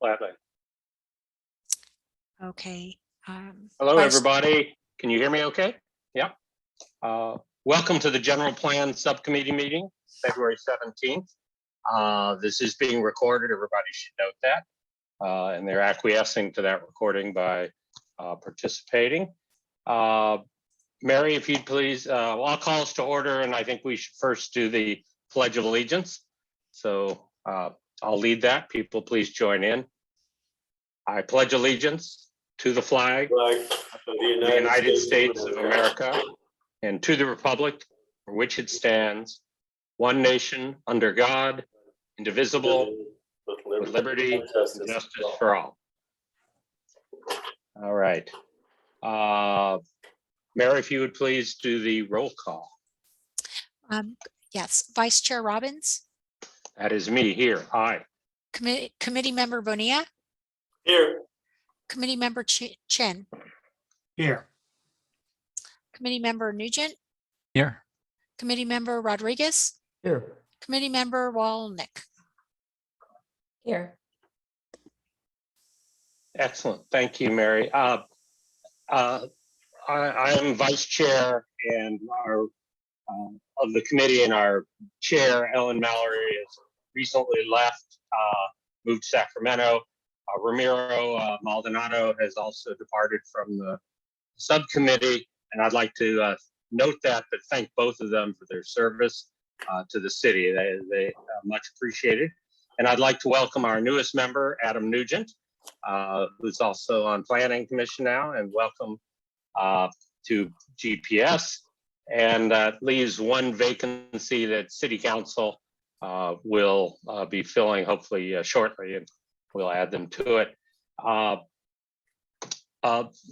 Gladly. Okay. Hello, Vice- everybody. Can you hear me okay? Yeah. Welcome to the General Plan Subcommittee meeting, February 17th. This is being recorded. Everybody should note that. And they're acquiescing to that recording by participating. Mary, if you'd please, I'll call us to order, and I think we should first do the Pledge of Allegiance. So I'll lead that. People, please join in. I pledge allegiance to the flag of the United States of America and to the republic for which it stands, one nation under God, indivisible, with liberty and justice for all. All right. Mary, if you would please do the roll call. Yes, Vice Chair Robbins, That is me here. Aye. Committee Member Bonilla, Here. Committee Member Chen, Here. Committee Member Nugent, Here. Committee Member Rodriguez, Here. Committee Member Walnick. Here. Excellent. Thank you, Mary. I am Vice Chair and our of the committee, and our chair, Ellen Mallory, has recently left, moved to Sacramento. Ramiro Maldonado has also departed from the subcommittee, and I'd like to note that, but thank both of them for their service to the city. They much appreciated. And I'd like to welcome our newest member, Adam Nugent, who's also on Planning Commission now, and welcome to GPS. And that leaves one vacancy that City Council will be filling hopefully shortly, and we'll add them to it.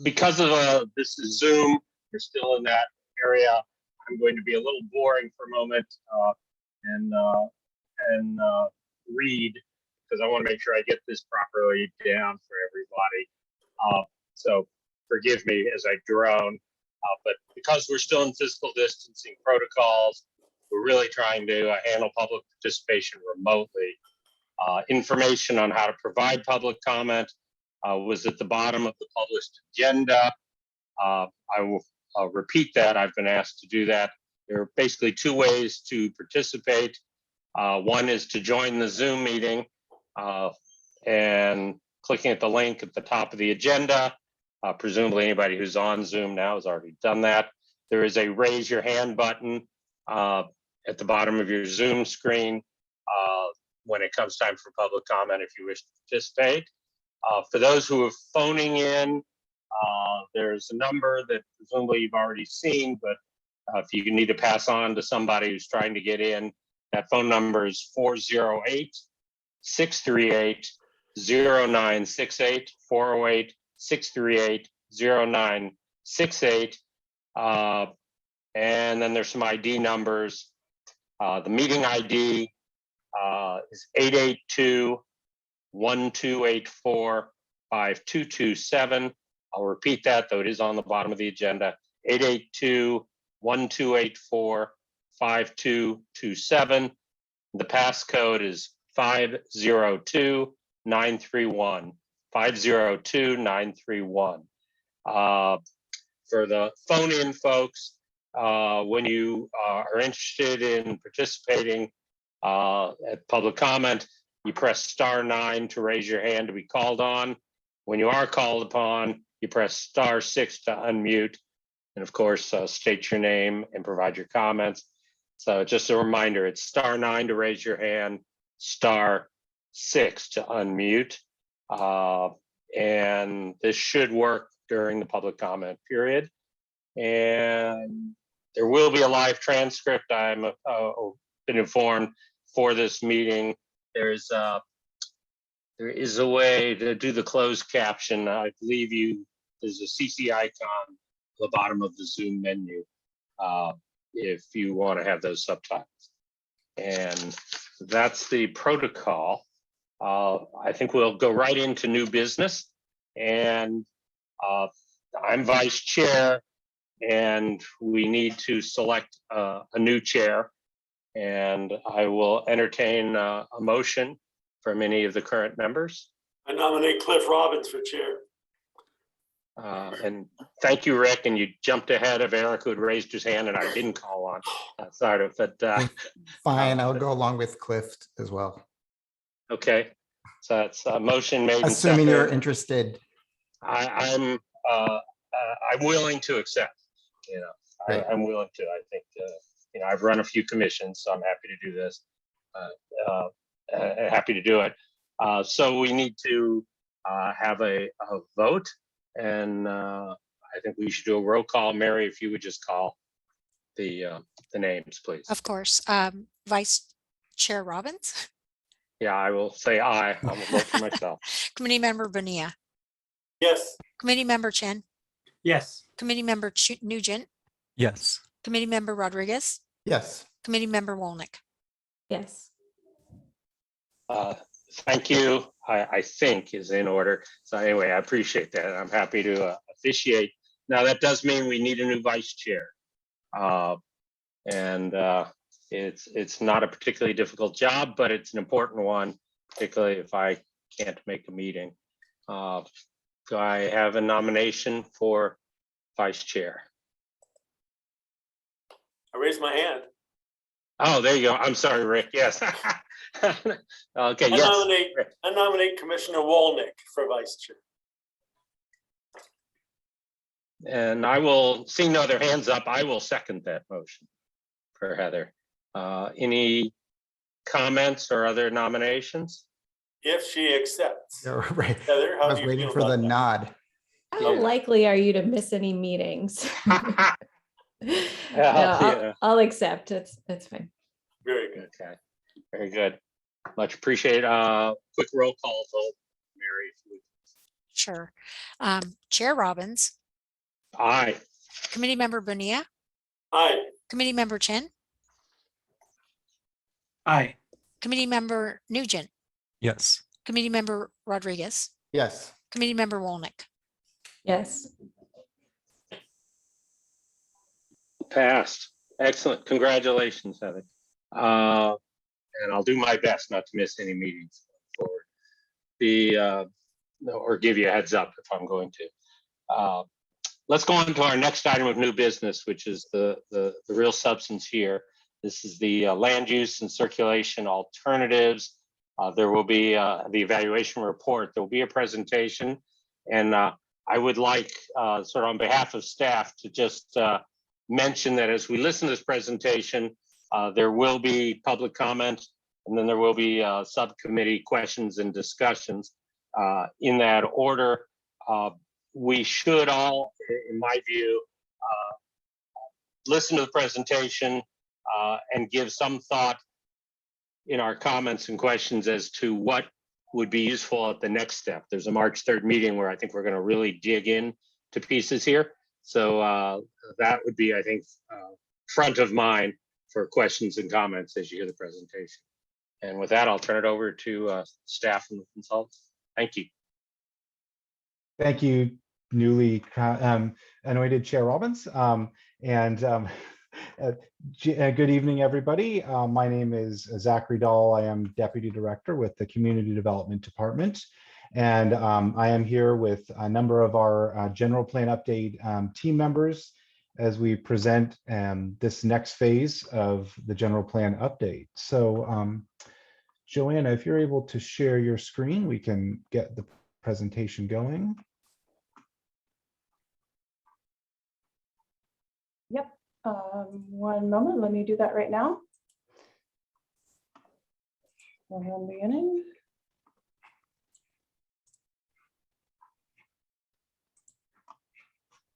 Because of this is Zoom, we're still in that area. I'm going to be a little boring for a moment and read, because I want to make sure I get this properly down for everybody. So forgive me as I drone. But because we're still in physical distancing protocols, we're really trying to handle public participation remotely. Information on how to provide public comment was at the bottom of the published agenda. I will repeat that. I've been asked to do that. There are basically two ways to participate. One is to join the Zoom meeting and clicking at the link at the top of the agenda. Presumably anybody who's on Zoom now has already done that. There is a raise your hand button at the bottom of your Zoom screen when it comes time for public comment if you wish to participate. For those who are phoning in, there's a number that presumably you've already seen, but if you need to pass on to somebody who's trying to get in, that phone number is 408-638-0968, 408-638-0968. And then there's some ID numbers. The meeting ID is 882-1284-5227. I'll repeat that, though it is on the bottom of the agenda. 882-1284-5227. The passcode is 502931. 502931. For the phone-in folks, when you are interested in participating at public comment, you press *9 to raise your hand to be called on. When you are called upon, you press *6 to unmute, and of course, state your name and provide your comments. So just a reminder, it's *9 to raise your hand, *6 to unmute. And this should work during the public comment period. And there will be a live transcript. I'm been informed for this meeting. There is a way to do the closed caption. I believe there's a CC icon at the bottom of the Zoom menu if you want to have those subtitles. And that's the protocol. I think we'll go right into new business, and I'm vice chair, and we need to select a new chair, and I will entertain a motion from any of the current members. I nominate Cliff Robbins for chair. And thank you, Rick. And you jumped ahead of Eric, who had raised his hand and I didn't call on. Sort of, but Fine, I'll go along with Cliff as well. okay. So that's a motion made. and Assuming you're seconded. interested. I'm willing to accept. You know, Great. I'm willing to. I think you know, I've run a few commissions, so I'm happy to do this. Happy to do it. So we need to have a vote, and I think we should do a roll call. Mary, if you would just call the names, please. Of course. Vice Chair Robbins, Yeah, I will say aye. I will vote for myself. Committee Member Bonilla, Yes. Committee Member Chen, Yes. Committee Member Nugent, Yes. Committee Member Rodriguez, Yes. Committee Member Wolnick. Yes. Thank you. I think is in order. So anyway, I appreciate that. I'm happy to officiate. Now that does mean we need a new vice chair. And it's not a particularly difficult job, but it's an important one, particularly if I can't make a meeting. Do I have a nomination for vice chair? I raised my hand. Oh, there you go. I'm sorry, Rick. Yes. Okay, I yes. nominate Commissioner Wolnick for vice chair. And I will, seeing no other hands up, I will second that motion for Heather. Any comments or other nominations? If she accepts. You're right. Heather, I how was do you waiting feel for the about that? nod. How Yeah. likely are you to miss any meetings? Yeah. I'll accept. It's fine. Very good. Okay, very good. Much appreciated. Quick roll call vote, Mary. If you would. Sure. Chair Robbins, Aye. Committee Member Bonilla, Aye. Committee Member Chen, Aye. Committee Member Nugent, Yes. Committee Member Rodriguez, Yes. Committee Member Wolnick. Yes. Passed. Excellent. Congratulations, Heather. And I'll do my best not to miss any meetings going forward. Or give you a heads up if I'm going to. Let's go on to our next item of new business, which is the real substance here. This is the land use and circulation alternatives. There will be the evaluation report. There will be a presentation. And I would like, sort of on behalf of staff, to just mention that as we listen to this presentation, there will be public comment, and then there will be subcommittee questions and discussions in that order. We should all, in my view, listen to the presentation and give some thought in our comments and questions as to what would be useful at the next step. There's a March 3rd meeting where I think we're going to really dig in to pieces here. So that would be, I think, front of mind for questions and comments as you hear the presentation. And with that, I'll turn it over to staff and the consultants. Thank you. Thank you, newly anointed Chair Robbins. Good evening, everybody. My name is Zachary Dahl. I am Deputy Director with the Community Development Department. And I am here with a number of our General Plan Update team members as we present this next phase of the General Plan Update. So Joanna, if you're able to share your screen, we can get the presentation going. Yep. 1 moment. Let me do that right now. I'm beginning.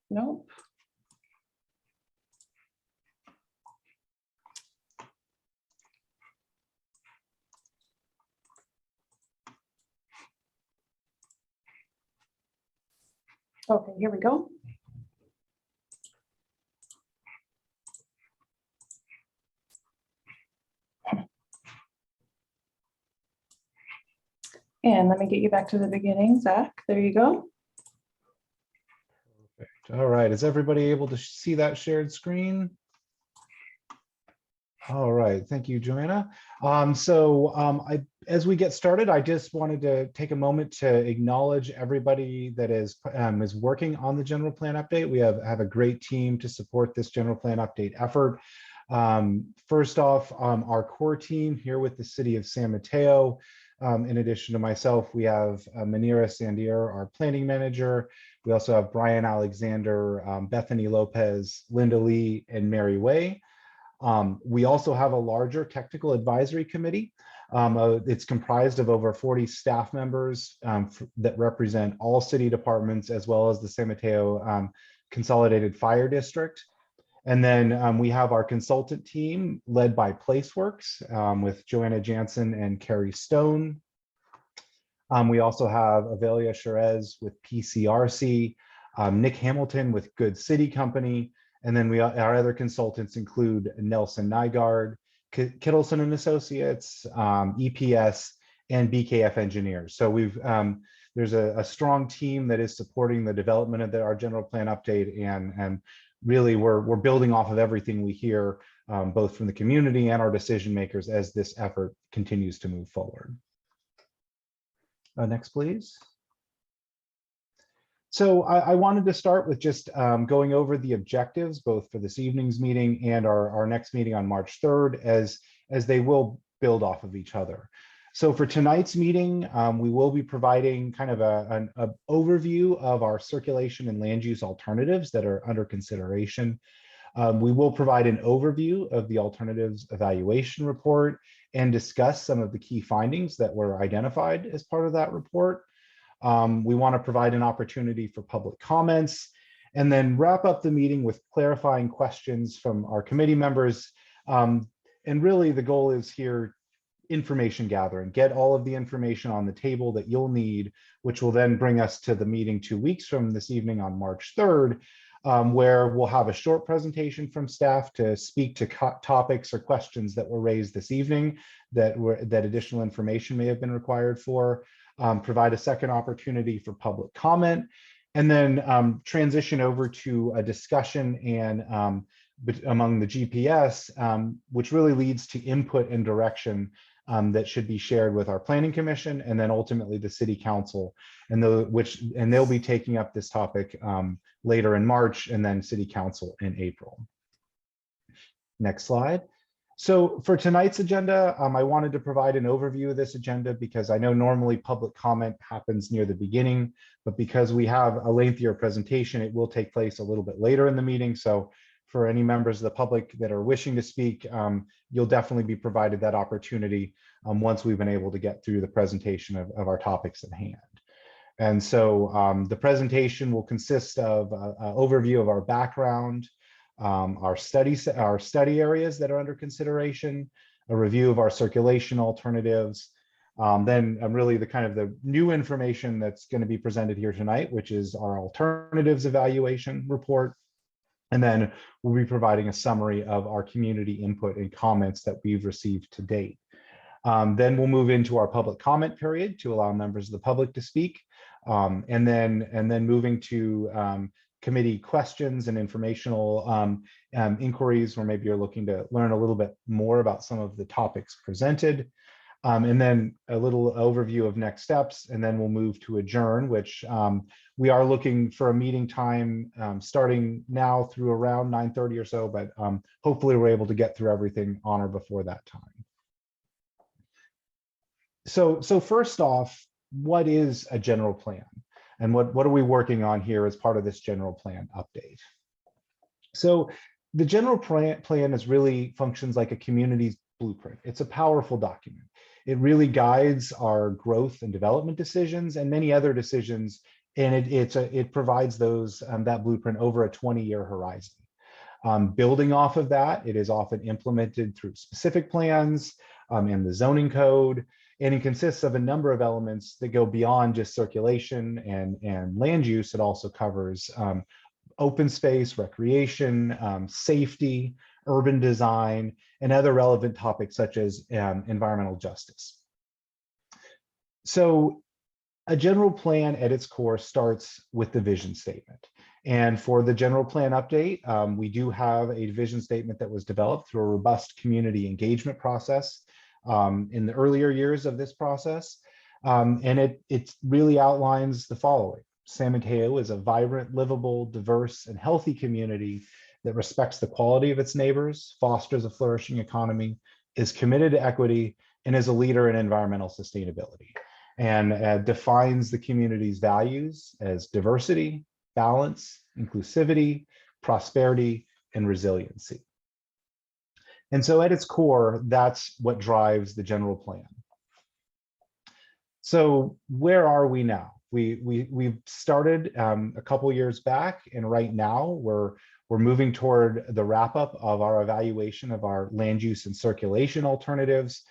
Nope. Okay, here we go. And let me get you back to the beginning, Zach. There you go. Perfect. All right, is everybody able to see that shared screen? All right, thank you, Joanna. As we get started, I just wanted to take a moment to acknowledge everybody that is working on the general plan update. We have a great team to support this general plan update effort. First off, our core team here with the City of San Mateo. In addition to myself, we have Manira Sandier, our planning manager. We also have Brian Alexander, Bethany Lopez, Linda Lee, and Mary Way. We also have a larger technical advisory committee. It's comprised of over 40 staff members that represent all city departments as well as the San Mateo Consolidated Fire District. And then we have our consultant team led by PlaceWorks with Joanna Jansen and Carrie Stone. We also have Avelia Sherez with PCRC, Nick Hamilton with Good City Company, and then our other consultants include Nelson Nygaard, Kittleson and Associates, EPS, and BKF Engineers. So there's a strong team that is supporting the development of our general plan update, and really we're building off of everything we hear both from the community and our decision makers as this effort continues to move forward. Next, please. So I wanted to start with just going over the objectives, both for this evening's meeting and our next meeting on March 3rd, as they will build off of each other. So for tonight's meeting, we will be providing kind of an overview of our circulation and land use alternatives that are under consideration. We will provide an overview of the alternatives evaluation report and discuss some of the key findings that were identified as part of that report. We want to provide an opportunity for public comments and then wrap up the meeting with clarifying questions from our committee members. And really the goal is here information gathering, get all of the information on the table that you'll need, which will then bring us to the meeting 2 weeks from this evening on March 3rd, where we'll have a short presentation from staff to speak to topics or questions that were raised this evening that additional information may have been required for. Provide a second opportunity for public comment, and then transition over to a discussion and among the GPS, which really leads to input and direction that should be shared with our planning commission and then ultimately the city council, and they'll be taking up this topic later in March and then city council in April. Next slide. So for tonight's agenda, I wanted to provide an overview of this agenda because I know normally public comment happens near the beginning, but because we have a lengthier presentation, it will take place a little bit later in the meeting. So for any members of the public that are wishing to speak, you'll definitely be provided that opportunity once we've been able to get through the presentation of our topics at hand. And so the presentation will consist of an overview of our background, our study areas that are under consideration, a review of our circulation alternatives, then really the new information that's going to be presented here tonight, which is our alternatives evaluation report. And then we'll be providing a summary of our community input and comments that we've received to date. Then we'll move into our public comment period to allow members of the public to speak, and then moving to committee questions and informational inquiries where maybe you're looking to learn a little bit more about some of the topics presented, and then a little overview of next steps, and then we'll move to adjourn, which we are looking for a meeting time starting now through around 9:30 or so, but hopefully we're able to get through everything on or before that time. So first off, what is a general plan? And what are we working on here as part of this general plan update? So the general plan is really functions like a community's blueprint. It's a powerful document. It really guides our growth and development decisions and many other decisions, and it provides those that blueprint over a 20-year horizon. Building off of that, it is often implemented through specific plans and the zoning code, and it consists of a number of elements that go beyond just circulation and land use. It also covers open space, recreation, safety, urban design, and other relevant topics such as environmental justice. So a general plan at its core starts with the vision statement. And for the general plan update, we do have a vision statement that was developed through a robust community engagement process in the earlier years of this process. And it really outlines the following. San Mateo is a vibrant, livable, diverse, and healthy community that respects the quality of its neighbors, fosters a flourishing economy, is committed to equity, and is a leader in environmental sustainability, and defines the community's values as diversity, balance, inclusivity, prosperity, and resiliency. And so at its core, that's what drives the general plan. So where are we now? We've started a couple years back, and right now we're moving toward the wrap up of our evaluation of our land use and circulation alternatives,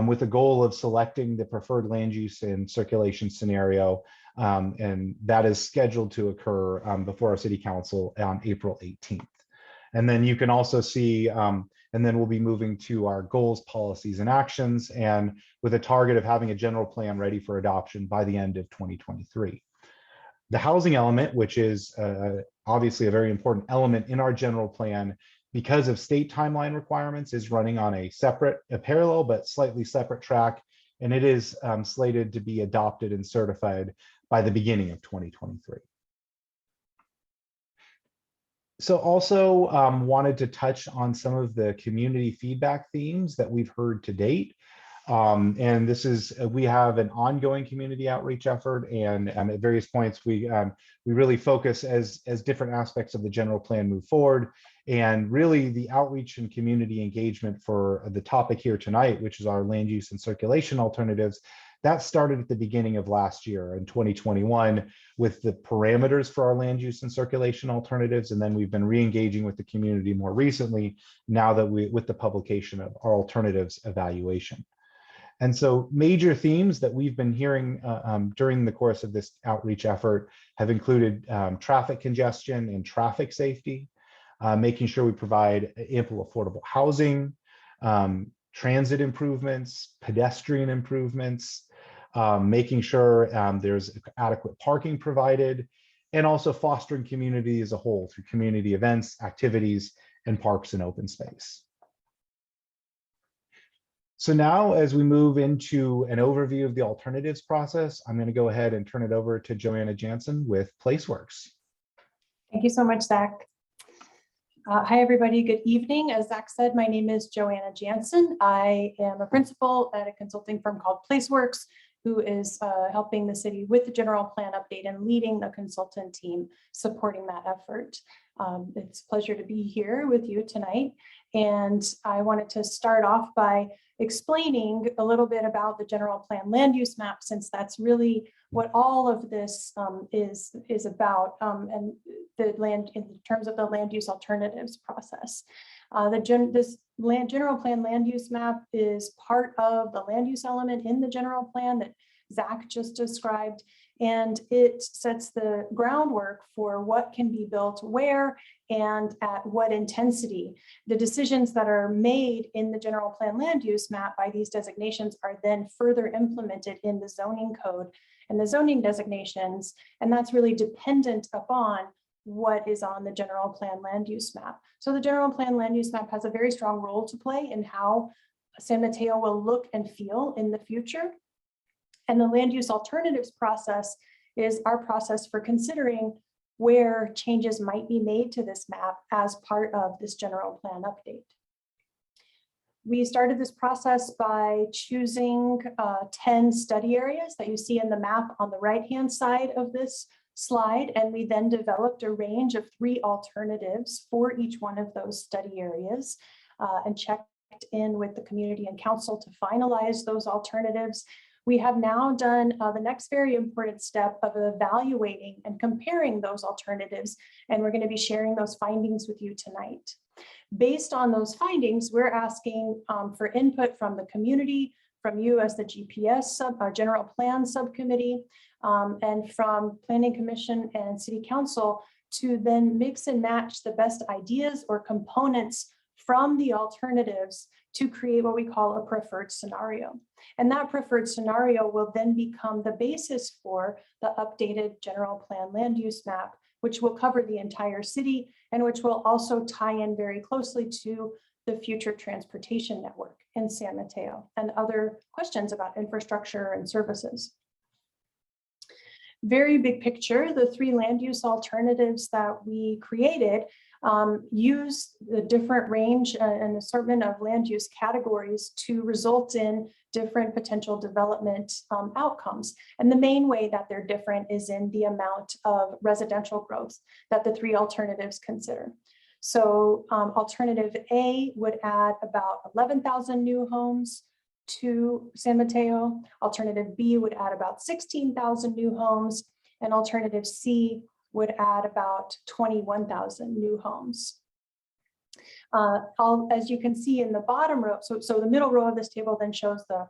with the goal of selecting the preferred land use and circulation scenario, and that is scheduled to occur before our City Council on April 18th. And then you can also see, and then we'll be moving to our goals, policies, and actions, and with a target of having a general plan ready for adoption by the end of 2023. The housing element, which is obviously a very important element in our general plan, because of state timeline requirements, is running on a parallel but slightly separate track, and it is slated to be adopted and certified by the beginning of 2023. So also wanted to touch on some of the community feedback themes that we've heard to date. And this is, we have an ongoing community outreach effort, and at various points we really focus as different aspects of the general plan move forward. And really the outreach and community engagement for the topic here tonight, which is our land use and circulation alternatives, that started at the beginning of last year in 2021 with the parameters for our land use and circulation alternatives. And then we've been re-engaging with the community more recently, now that with the publication of our alternatives evaluation. And so major themes that we've been hearing during the course of this outreach effort have included traffic congestion and traffic safety, making sure we provide ample affordable housing, transit improvements, pedestrian improvements, making sure there's adequate parking provided, and also fostering community as a whole through community events, activities, and parks and open space. So now, as we move into an overview of the alternatives process, I'm going to go ahead and turn it over to Joanna Jansen with PlaceWorks. Thank you so much, Zach. Hi, everybody. Good evening. As Zach said, my name is Joanna Jansen. I am a principal at a consulting firm called PlaceWorks, who is helping the city with the general plan update and leading the consultant team supporting that effort. It's a pleasure to be here with you tonight. And I wanted to start off by explaining a little bit about the general plan land use map, since that's really what all of this is about, and the land in terms of the land use alternatives process. This general plan land use map is part of the land use element in the general plan that Zach just described, and it sets the groundwork for what can be built where and at what intensity. The decisions that are made in the general plan land use map by these designations are then further implemented in the zoning code and the zoning designations, and that's really dependent upon what is on the general plan land use map. So the general plan land use map has a very strong role to play in how San Mateo will look and feel in the future. And the land use alternatives process is our process for considering where changes might be made to this map as part of this general plan update. We started this process by choosing 10 study areas that you see in the map on the right-hand side of this slide, and we then developed a range of 3 alternatives for each one of those study areas and checked in with the community and council to finalize those alternatives. We have now done the next very important step of evaluating and comparing those alternatives, and we're going to be sharing those findings with you tonight. Based on those findings, we're asking for input from the community, from you as the GPS General Plan Subcommittee, and from Planning Commission and City Council to then mix and match the best ideas or components from the alternatives to create what we call a preferred scenario. And that preferred scenario will then become the basis for the updated general plan land use map which will cover the entire city and which will also tie in very closely to the future transportation network in San Mateo and other questions about infrastructure and services. Very big picture, the 3 land use alternatives that we created use the different range and assortment of land use categories to result in different potential development outcomes. And the main way that they're different is in the amount of residential growth that the 3 alternatives consider. So alternative A would add about 11,000 new homes to San Mateo. Alternative B would add about 16,000 new homes, and alternative C would add about 21,000 new homes. As you can see in the bottom row, so the middle row of this table then shows the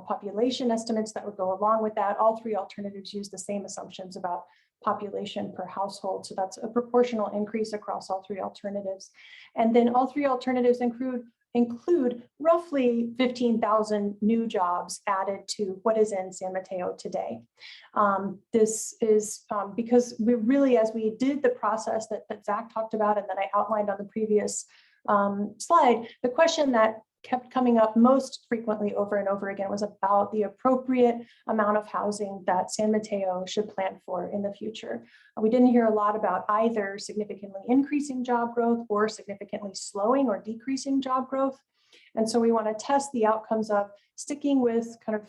population estimates that would go along with that. All 3 alternatives use the same assumptions about population per household. So that's a proportional increase across all 3 alternatives. And then all 3 alternatives include roughly 15,000 new jobs added to what is in San Mateo today. This is because we really, as we did the process that Zach talked about and that I outlined on the previous slide, the question that kept coming up most frequently over and over again was about the appropriate amount of housing that San Mateo should plan for in the future. We didn't hear a lot about either significantly increasing job growth or significantly slowing or decreasing job growth. And so we want to test the outcomes of sticking with kind of,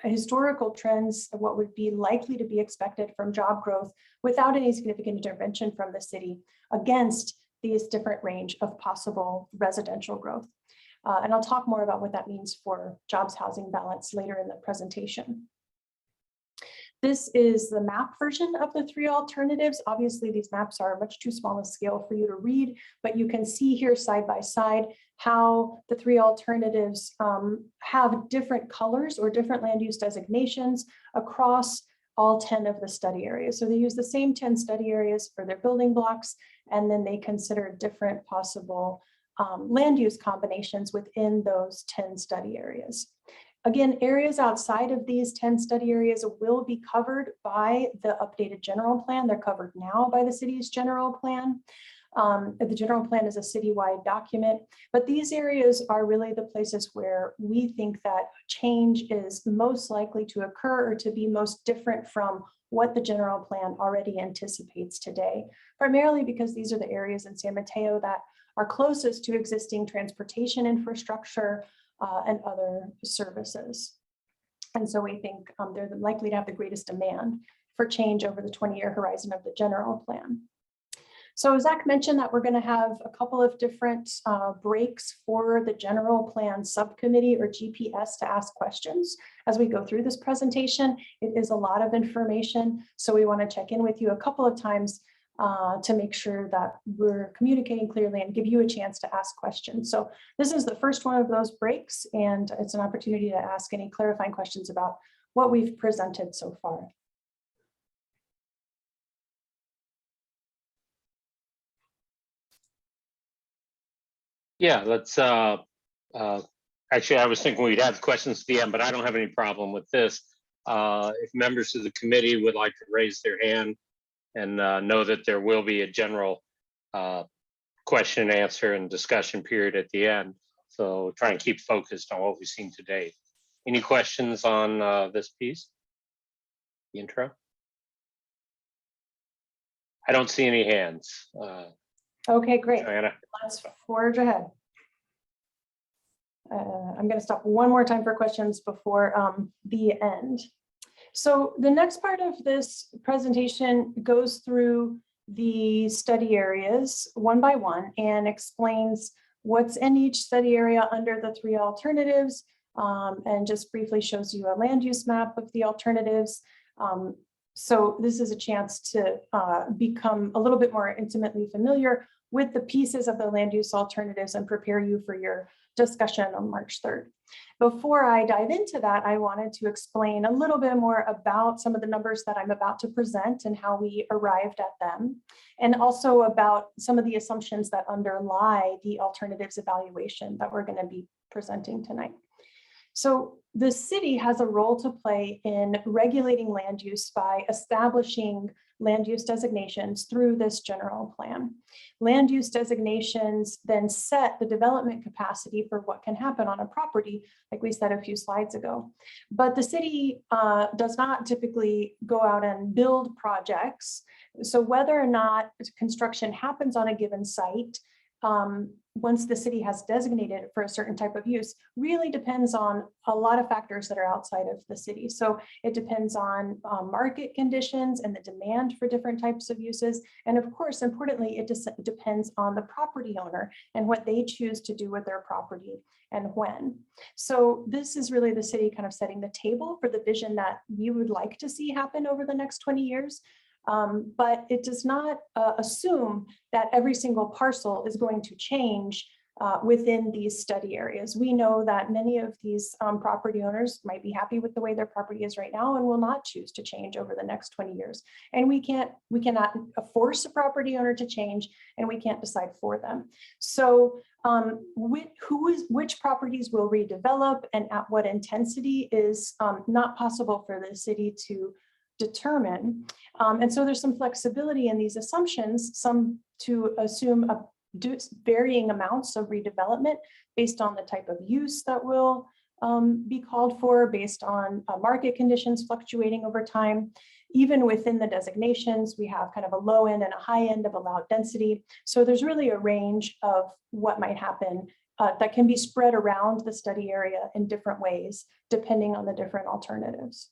historical trends of what would be likely to be expected from job growth without any significant intervention from the city against these different range of possible residential growth. And I'll talk more about what that means for jobs housing balance later in the presentation. This is the map version of the 3 alternatives. Obviously, these maps are much too small a scale for you to read, but you can see here side by side how the 3 alternatives have different colors or different land use designations across all 10 of the study areas. So they use the same 10 study areas for their building blocks, and then they consider different possible land use combinations within those 10 study areas. Again, areas outside of these 10 study areas will be covered by the updated general plan. They're covered now by the city's general plan. The general plan is a citywide document, but these areas are really the places where we think that change is most likely to occur or to be most different from what the general plan already anticipates today, primarily because these are the areas in San Mateo that are closest to existing transportation infrastructure and other services. And so we think they're likely to have the greatest demand for change over the 20-year horizon of the general plan. So Zach mentioned that we're going to have a couple of different breaks for the general plan subcommittee or GPS to ask questions as we go through this presentation. It is a lot of information, so we want to check in with you a couple of times to make sure that we're communicating clearly and give you a chance to ask questions. So this is the first one of those breaks, and it's an opportunity to ask any clarifying questions about what we've presented so far. Yeah, let's, actually, I was thinking we'd have questions at the end, but I don't have any problem with this. If members of the committee would like to raise their hand and know that there will be a general question, answer, and discussion period at the end. So try and keep focused on what we've seen today. Any questions on this piece? The intro? I don't see any hands. Okay, great. Joanna? Let's forge ahead. I'm going to stop one more time for questions before the end. So the next part of this presentation goes through the study areas one by one and explains what's in each study area under the 3 alternatives, and just briefly shows you a land use map of the alternatives. So this is a chance to become a little bit more intimately familiar with the pieces of the land use alternatives and prepare you for your discussion on March 3rd. Before I dive into that, I wanted to explain a little bit more about some of the numbers that I'm about to present and how we arrived at them, and also about some of the assumptions that underlie the alternatives evaluation that we're going to be presenting tonight. So the city has a role to play in regulating land use by establishing land use designations through this general plan. Land use designations then set the development capacity for what can happen on a property, like we said a few slides ago. But the city does not typically go out and build projects. So whether or not construction happens on a given site, once the city has designated it for a certain type of use, really depends on a lot of factors that are outside of the city. So it depends on market conditions and the demand for different types of uses. And of course, importantly, it just depends on the property owner and what they choose to do with their property and when. So this is really the city kind of setting the table for the vision that we would like to see happen over the next 20 years. But it does not assume that every single parcel is going to change within these study areas. We know that many of these property owners might be happy with the way their property is right now and will not choose to change over the next 20 years. And we cannot force a property owner to change, and we can't decide for them. So which properties will redevelop and at what intensity is not possible for the city to determine. And so there's some flexibility in these assumptions, some to assume varying amounts of redevelopment based on the type of use that will be called for, based on market conditions fluctuating over time. Even within the designations, we have kind of a low end and a high end of allowed density. So there's really a range of what might happen that can be spread around the study area in different ways, depending on the different alternatives.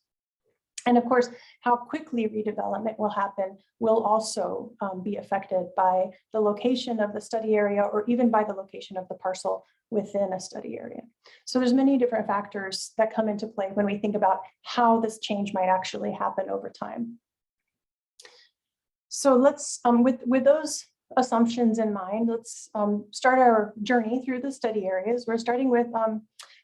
And of course, how quickly redevelopment will happen will also be affected by the location of the study area or even by the location of the parcel within a study area. So there's many different factors that come into play when we think about how this change might actually happen over time. So let's, with those assumptions in mind, let's start our journey through the study areas. We're starting with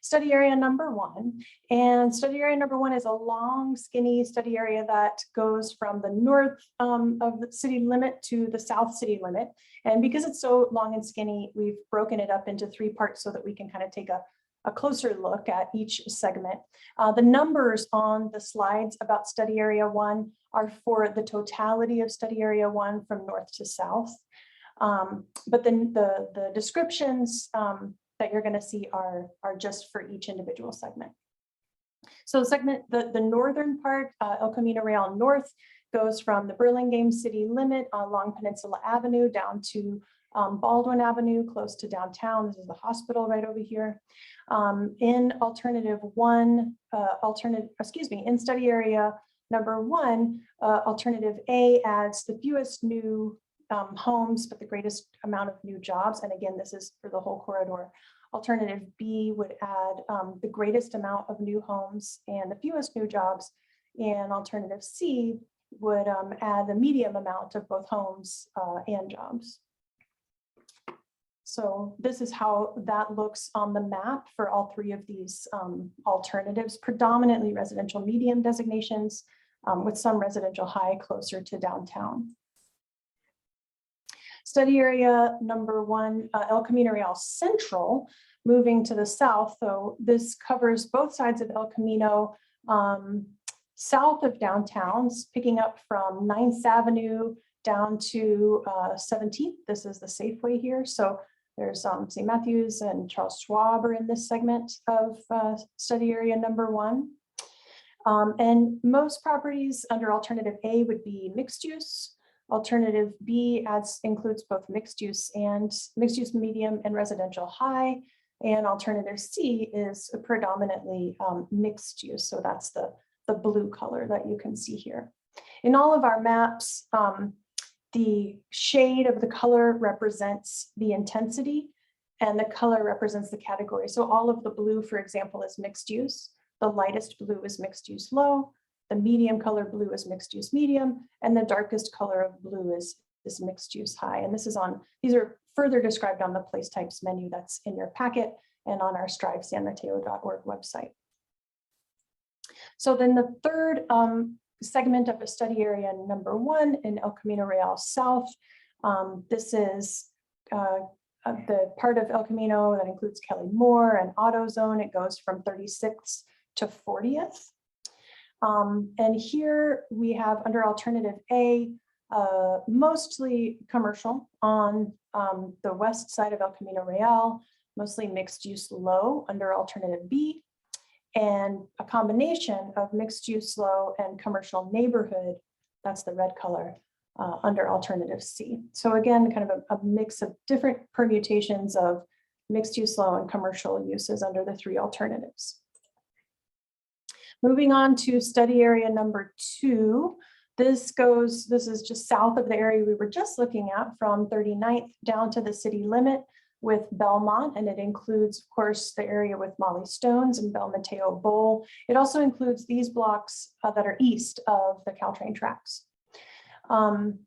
study area number 1. And study area number 1 is a long, skinny study area that goes from the north of the city limit to the south city limit. And because it's so long and skinny, we've broken it up into 3 parts so that we can kind of take a closer look at each segment. The numbers on the slides about study area 1 are for the totality of study area 1 from north to south. But then the descriptions that you're going to see are just for each individual segment. So the northern part, El Camino Real North, goes from the Burlingame city limit along Peninsula Avenue down to Baldwin Avenue, close to downtown. This is the hospital right over here. In in study area number 1, alternative A adds the fewest new homes, but the greatest amount of new jobs. And again, this is for the whole corridor. Alternative B would add the greatest amount of new homes and the fewest new jobs. And alternative C would add the medium amount of both homes and jobs. So this is how that looks on the map for all 3 of these alternatives, predominantly residential medium designations with some residential high closer to downtown. Study area number 1, El Camino Real Central, moving to the south. So this covers both sides of El Camino, south of downtown, picking up from 9th Avenue down to 17th. This is the Safeway here. So there's St. Matthew's and Charles Schwab are in this segment of study area number 1. And most properties under alternative A would be mixed use. Alternative B includes both mixed use medium and residential high. And alternative C is predominantly mixed use. So that's the blue color that you can see here. In all of our maps, the shade of the color represents the intensity and the color represents the category. So all of the blue, for example, is mixed use. The lightest blue is mixed use low. The medium color blue is mixed use medium, and the darkest color of blue is mixed use high. And these are further described on the place types menu that's in your packet and on our strivesanmateo.org website. So then the third segment of a study area number 1 in El Camino Real South. This is the part of El Camino that includes Kelly Moore and Auto Zone, it goes from 36th to 40th. And here we have under alternative A, mostly commercial on the west side of El Camino Real, mostly mixed use low under alternative B, and a combination of mixed use low and commercial neighborhood, that's the red color, under alternative C. So again, kind of a mix of different permutations of mixed use low and commercial uses under the three alternatives. Moving on to study area number 2. This is just south of the area we were just looking at, from 39th down to the city limit with Belmont, and it includes, of course, the area with Molly Stones and Bel Mateo Bowl. It also includes these blocks that are east of the Caltrain tracks. In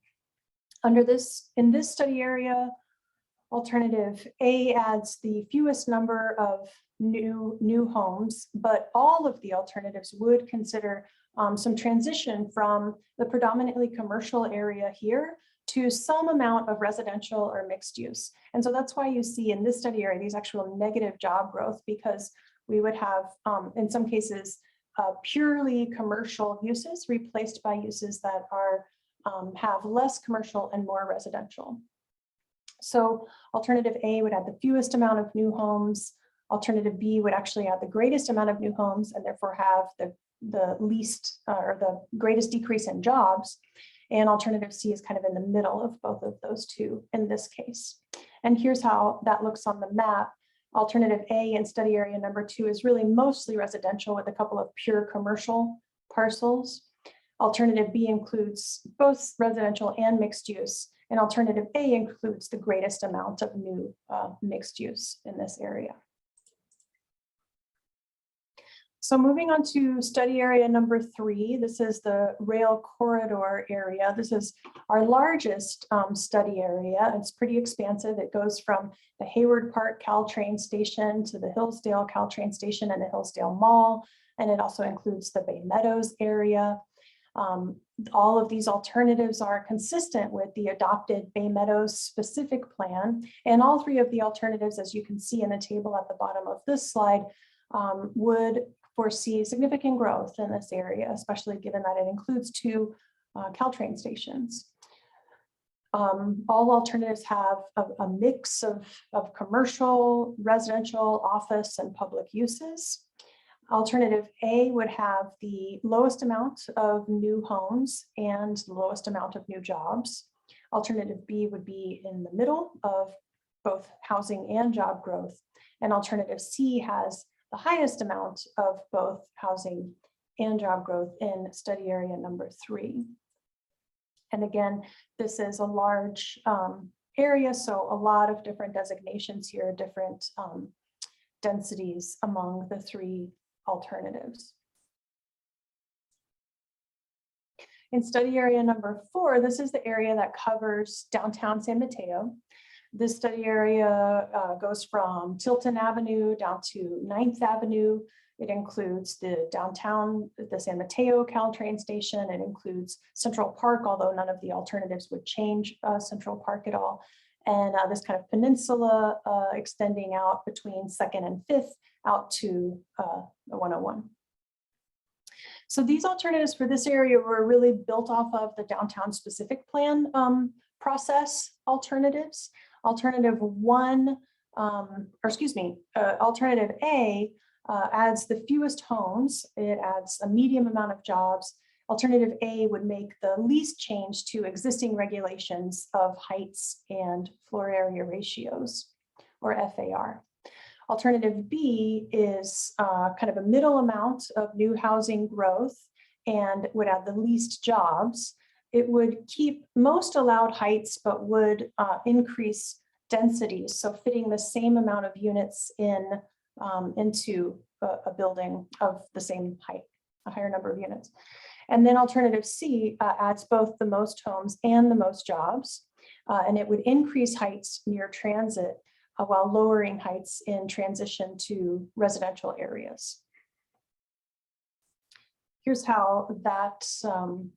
this study area, alternative A adds the fewest number of new homes, but all of the alternatives would consider some transition from the predominantly commercial area here to some amount of residential or mixed use. And so that's why you see in this study area these actual negative job growth, because we would have, in some cases, purely commercial uses replaced by uses that are have less commercial and more residential. So alternative A would add the fewest amount of new homes. Alternative B would actually add the greatest amount of new homes and therefore have the least or the greatest decrease in jobs. And alternative C is kind of in the middle of both of those two in this case. And here's how that looks on the map. Alternative A in study area number 2 is really mostly residential with a couple of pure commercial parcels. Alternative B includes both residential and mixed use. And alternative A includes the greatest amount of new mixed use in this area. So moving on to study area number 3, this is the rail corridor area. This is our largest study area. It's pretty expansive. It goes from the Hayward Park Caltrain station to the Hillsdale Caltrain station and the Hillsdale Mall. And it also includes the Bay Meadows area. All of these alternatives are consistent with the adopted Bay Meadows specific plan. And all 3 of the alternatives, as you can see in the table at the bottom of this slide, would foresee significant growth in this area, especially given that it includes 2 Caltrain stations. All alternatives have a mix of commercial, residential, office, and public uses. Alternative A would have the lowest amount of new homes and the lowest amount of new jobs. Alternative B would be in the middle of both housing and job growth. And alternative C has the highest amount of both housing and job growth in study area number 3. And again, this is a large area, so a lot of different designations here, different densities among the 3 alternatives. In study area number 4, this is the area that covers downtown San Mateo. This study area goes from Tilton Avenue down to 9th Avenue. It includes the downtown, the San Mateo Caltrain station. It includes Central Park, although none of the alternatives would change Central Park at all. And this kind of peninsula extending out between 2nd and 5th out to the 101. So these alternatives for this area were really built off of the downtown specific plan process alternatives. Alternative A adds the fewest homes. It adds a medium amount of jobs. Alternative A would make the least change to existing regulations of heights and floor area ratios, or FAR. Alternative B is kind of a middle amount of new housing growth and would add the least jobs. It would keep most allowed heights, but would increase densities, so fitting the same amount of units into a building of the same height, a higher number of units. And then alternative C adds both the most homes and the most jobs, and it would increase heights near transit while lowering heights in transition to residential areas. Here's how that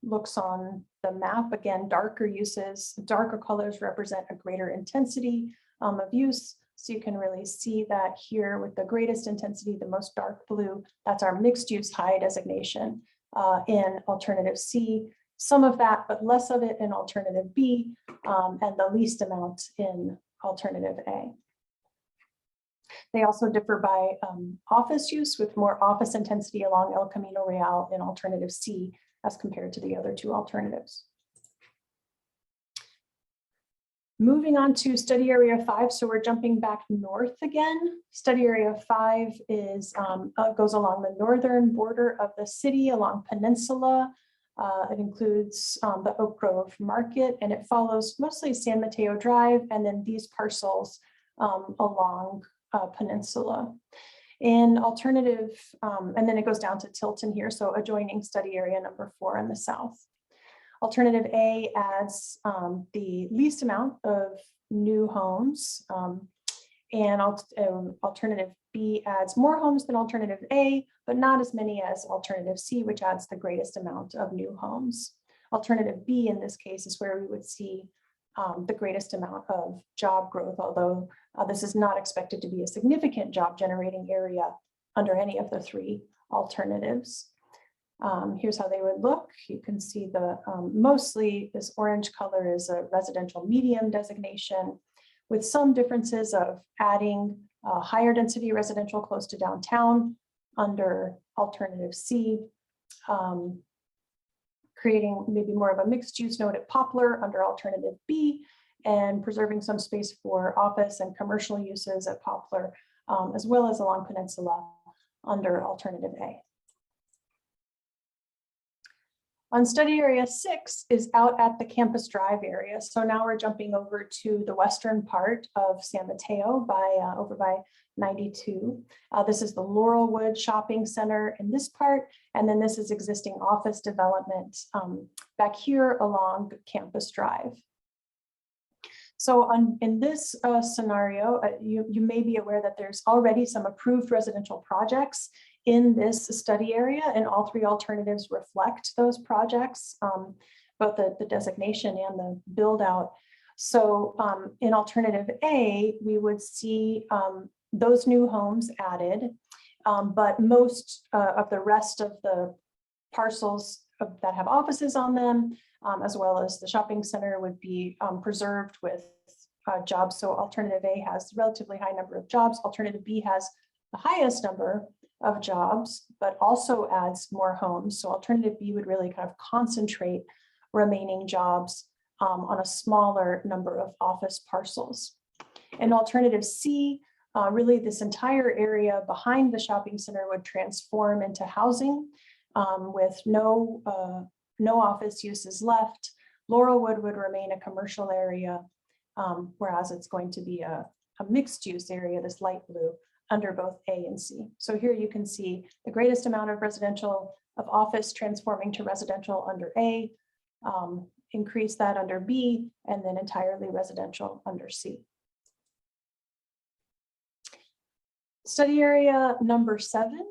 looks on the map. Again, darker uses, darker colors represent a greater intensity of use. So you can really see that here with the greatest intensity, the most dark blue, that's our mixed use high designation in alternative C, some of that, but less of it in alternative B, and the least amount in alternative A. They also differ by office use, with more office intensity along El Camino Real in alternative C as compared to the other two alternatives. Moving on to study area 5, so we're jumping back north again. Study area 5 is goes along the northern border of the city, along Peninsula. It includes the Oak Grove Market, and it follows mostly San Mateo Drive, and then these parcels along Peninsula. In alternative, and then it goes down to Tilton here, so adjoining study area number 4 in the south. Alternative A adds the least amount of new homes, and alternative B adds more homes than alternative A, but not as many as alternative C, which adds the greatest amount of new homes. Alternative B in this case is where we would see the greatest amount of job growth, although this is not expected to be a significant job generating area under any of the 3 alternatives. Here's how they would look. You can see the mostly this orange color is a residential medium designation, with some differences of adding higher density residential close to downtown under alternative C, creating maybe more of a mixed use node at Poplar under alternative B, and preserving some space for office and commercial uses at Poplar, as well as along Peninsula under alternative A. On study area 6 is out at the Campus Drive area. So now we're jumping over to the western part of San Mateo by over by 92. This is the Laurelwood Shopping Center in this part, and then this is existing office development back here along Campus Drive. So in this scenario, you may be aware that there's already some approved residential projects in this study area, and all 3 alternatives reflect those projects, both the designation and the build out. So in alternative A, we would see those new homes added, but most of the rest of the parcels that have offices on them, as well as the shopping center, would be preserved with jobs. So alternative A has a relatively high number of jobs. Alternative B has the highest number of jobs, but also adds more homes. So alternative B would really kind of concentrate remaining jobs on a smaller number of office parcels. And alternative C, really this entire area behind the shopping center would transform into housing with no office uses left. Laurelwood would remain a commercial area, whereas it's going to be a mixed use area, this light blue, under both A and C. So here you can see the greatest amount of residential of office transforming to residential under A, increase that under B, and then entirely residential under C. Study area number 7,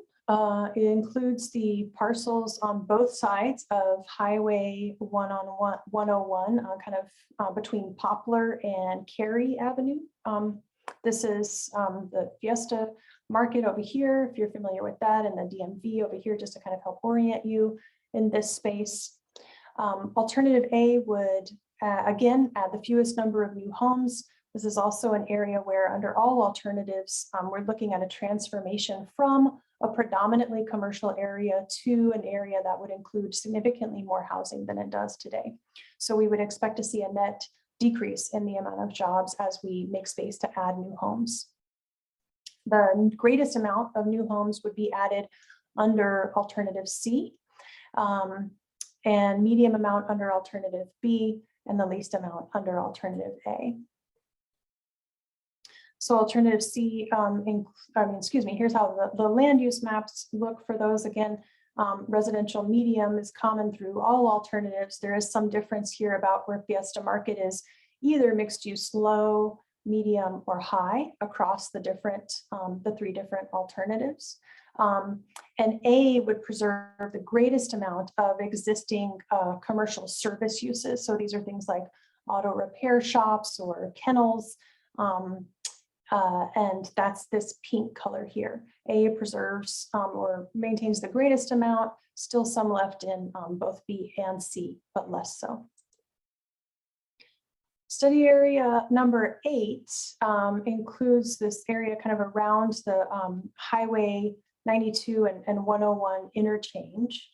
it includes the parcels on both sides of Highway 101, kind of between Poplar and Cary Avenue. This is the Fiesta Market over here, if you're familiar with that, and the DMV over here, just to kind of help orient you in this space. Alternative A would, again, add the fewest number of new homes. This is also an area where under all alternatives, we're looking at a transformation from a predominantly commercial area to an area that would include significantly more housing than it does today. So we would expect to see a net decrease in the amount of jobs as we make space to add new homes. The greatest amount of new homes would be added under alternative C, and medium amount under alternative B, and the least amount under alternative A. So alternative C, here's how the land use maps look for those. Again, residential medium is common through all alternatives. There is some difference here about where Fiesta Market is either mixed use low, medium, or high across the different, the 3 different alternatives. And A would preserve the greatest amount of existing commercial service uses. So these are things like auto repair shops or kennels, And that's this pink color here. A preserves or maintains the greatest amount, still some left in both B and C, but less so. Study area number 8 includes this area kind of around the Highway 92 and 101 interchange.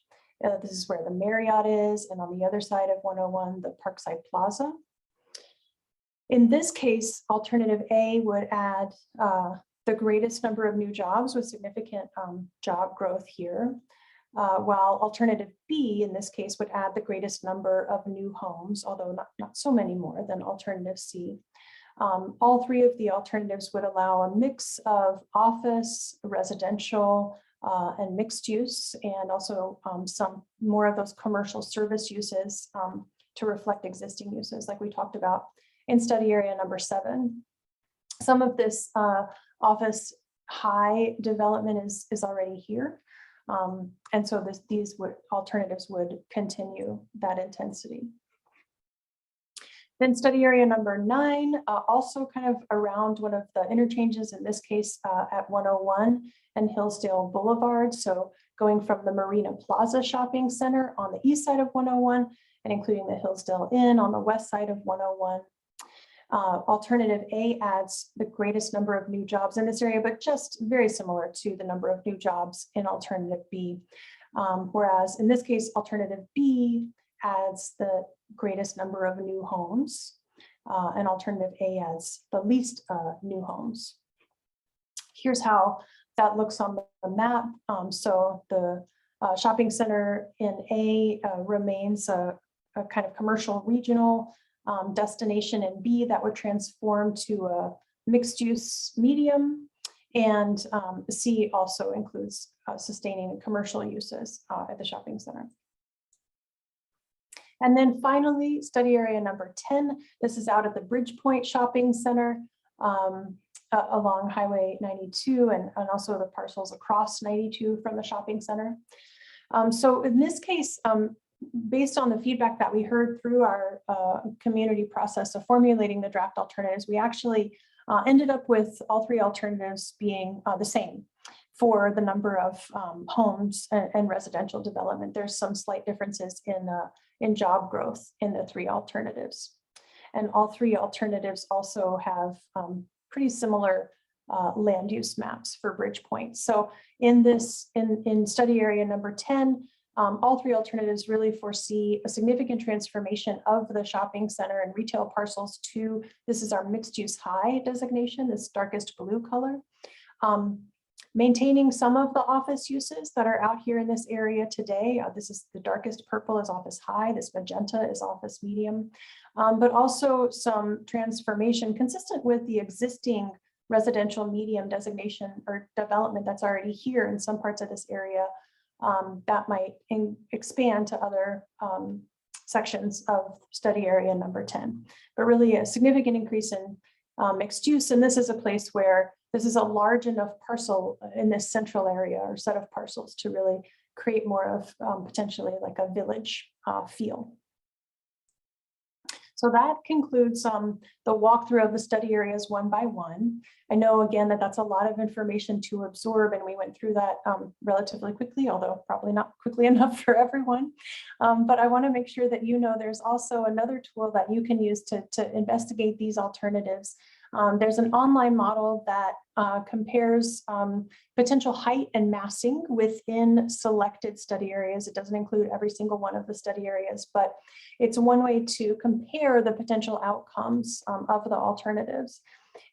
This is where the Marriott is, and on the other side of 101, the Parkside Plaza. In this case, alternative A would add the greatest number of new jobs with significant job growth here, while alternative B in this case would add the greatest number of new homes, although not so many more than alternative C. All 3 of the alternatives would allow a mix of office, residential, and mixed use, and also some more of those commercial service uses to reflect existing uses like we talked about in study area number 7. Some of this office high development is already here. And so these alternatives would continue that intensity. Then study area number 9, also kind of around one of the interchanges, in this case at 101 and Hillsdale Boulevard. So going from the Marina Plaza Shopping Center on the east side of 101 and including the Hillsdale Inn on the west side of 101. Alternative A adds the greatest number of new jobs in this area, but just very similar to the number of new jobs in alternative B. Whereas in this case, alternative B adds the greatest number of new homes, and alternative A adds the least new homes. Here's how that looks on the map. So the shopping center in A remains a kind of commercial regional destination in B that would transform to a mixed use medium, and C also includes sustaining commercial uses at the shopping center. And then finally, study area number 10, this is out at the Bridgepoint Shopping Center along Highway 92 and also the parcels across 92 from the shopping center. So in this case, based on the feedback that we heard through our community process of formulating the draft alternatives, we actually ended up with all 3 alternatives being the same for the number of homes and residential development. There's some slight differences in job growth in the 3 alternatives. And all 3 alternatives also have pretty similar land use maps for Bridgepoint. So in study area number 10, all 3 alternatives really foresee a significant transformation of the shopping center and retail parcels to, this is our mixed use high designation, this darkest blue color. Maintaining some of the office uses that are out here in this area today. This is the darkest purple is office high, this magenta is office medium, but also some transformation consistent with the existing residential medium designation or development that's already here in some parts of this area. That might expand to other sections of study area number 10, but really a significant increase in mixed use. And this is a place where this is a large enough parcel in this central area or set of parcels to really create more of potentially like a village feel. So that concludes the walkthrough of the study areas one by one. I know again that that's a lot of information to absorb, and we went through that relatively quickly, although probably not quickly enough for everyone. But I want to make sure that you know there's also another tool that you can use to investigate these alternatives. There's an online model that compares potential height and massing within selected study areas. It doesn't include every single one of the study areas, but it's one way to compare the potential outcomes of the alternatives.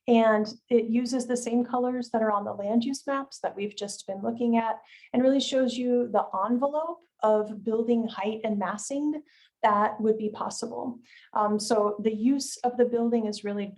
And it uses the same colors that are on the land use maps that we've just been looking at, and really shows you the envelope of building height and massing that would be possible. So the use of the building is really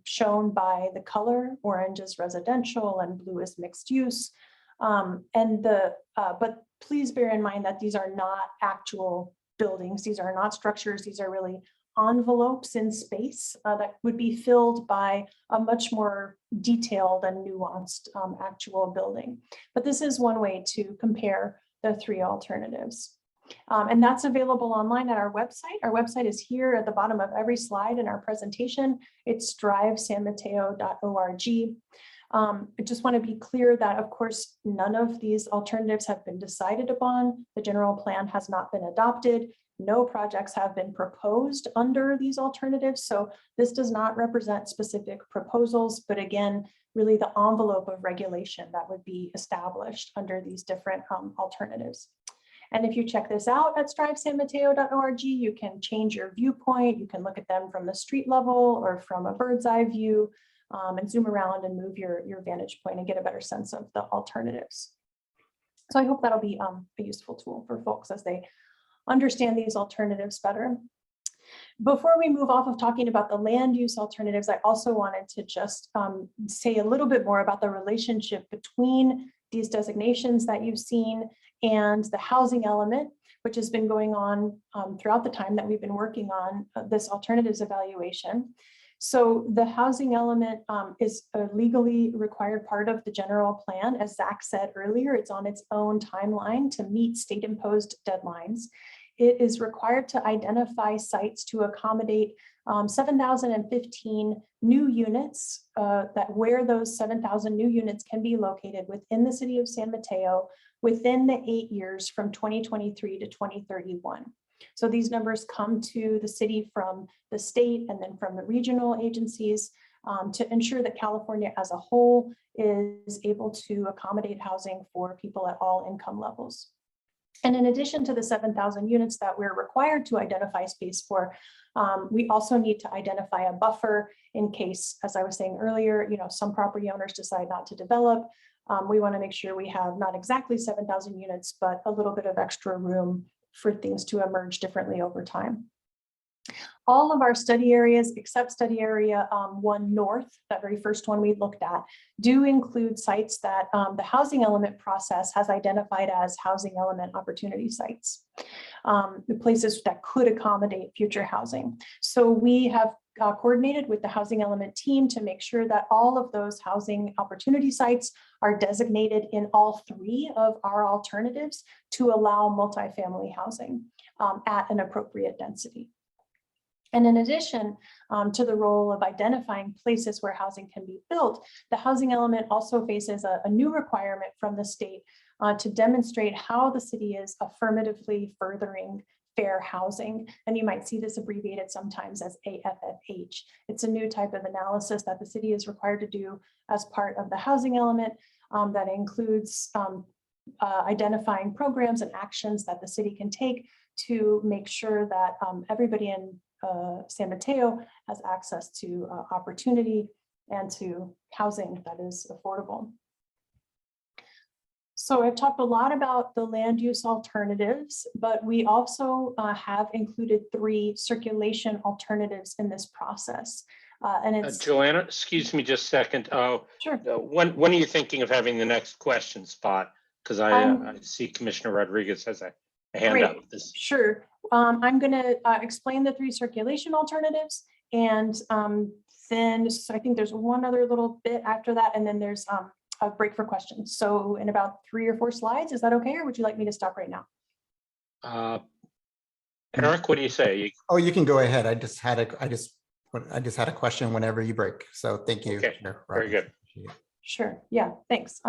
shown by the color. Orange is residential and blue is mixed use. But please bear in mind that these are not actual buildings. These are not structures. These are really envelopes in space that would be filled by a much more detailed and nuanced actual building. But this is one way to compare the 3 alternatives. And that's available online at our website. Our website is here at the bottom of every slide in our presentation. It's drivesanmateo.org. I just want to be clear that, of course, none of these alternatives have been decided upon. The general plan has not been adopted. No projects have been proposed under these alternatives. So this does not represent specific proposals, but again, really the envelope of regulation that would be established under these different alternatives. And if you check this out at strivesanmateo.org, you can change your viewpoint. You can look at them from the street level or from a bird's eye view, and zoom around and move your vantage point and get a better sense of the alternatives. So I hope that'll be a useful tool for folks as they understand these alternatives better. Before we move off of talking about the land use alternatives, I also wanted to just say a little bit more about the relationship between these designations that you've seen and the housing element, which has been going on throughout the time that we've been working on this alternatives evaluation. So the housing element is a legally required part of the general plan. As Zach said earlier, it's on its own timeline to meet state imposed deadlines. It is required to identify sites to accommodate 7,015 new units, where those 7,000 new units can be located within the city of San Mateo within the 8 years from 2023 to 2031. So these numbers come to the city from the state and then from the regional agencies to ensure that California as a whole is able to accommodate housing for people at all income levels. And in addition to the 7,000 units that we're required to identify space for, we also need to identify a buffer in case, as I was saying earlier, some property owners decide not to develop. We want to make sure we have not exactly 7,000 units, but a little bit of extra room for things to emerge differently over time. All of our study areas, except study area 1 North, that very first one we looked at, do include sites that the housing element process has identified as housing element opportunity sites, the places that could accommodate future housing. So we have coordinated with the housing element team to make sure that all of those housing opportunity sites are designated in all 3 of our alternatives to allow multifamily housing at an appropriate density. And in addition to the role of identifying places where housing can be built, the housing element also faces a new requirement from the state to demonstrate how the city is affirmatively furthering fair housing. And you might see this abbreviated sometimes as AFFH. It's a new type of analysis that the city is required to do as part of the housing element that includes identifying programs and actions that the city can take to make sure that everybody in San Mateo has access to opportunity and to housing that is affordable. So I've talked a lot about the land use alternatives, but we also have included 3 circulation alternatives in this process. And it's Joanna, excuse me just a second. sure. When are you thinking of having the next question spot? Because I see Commissioner Rodriguez has a hand Great. up. Sure. I'm going to explain the 3 circulation alternatives, and then so I think there's one other little bit after that, and then there's a break for questions. So in about 3 or 4 slides, is that okay, or would you like me to stop right now? Eric, what do you say? Oh, you can go ahead. I just had a question whenever you break. So thank you. Okay, Chair very Robbins. good. Sure. Yeah. Thanks.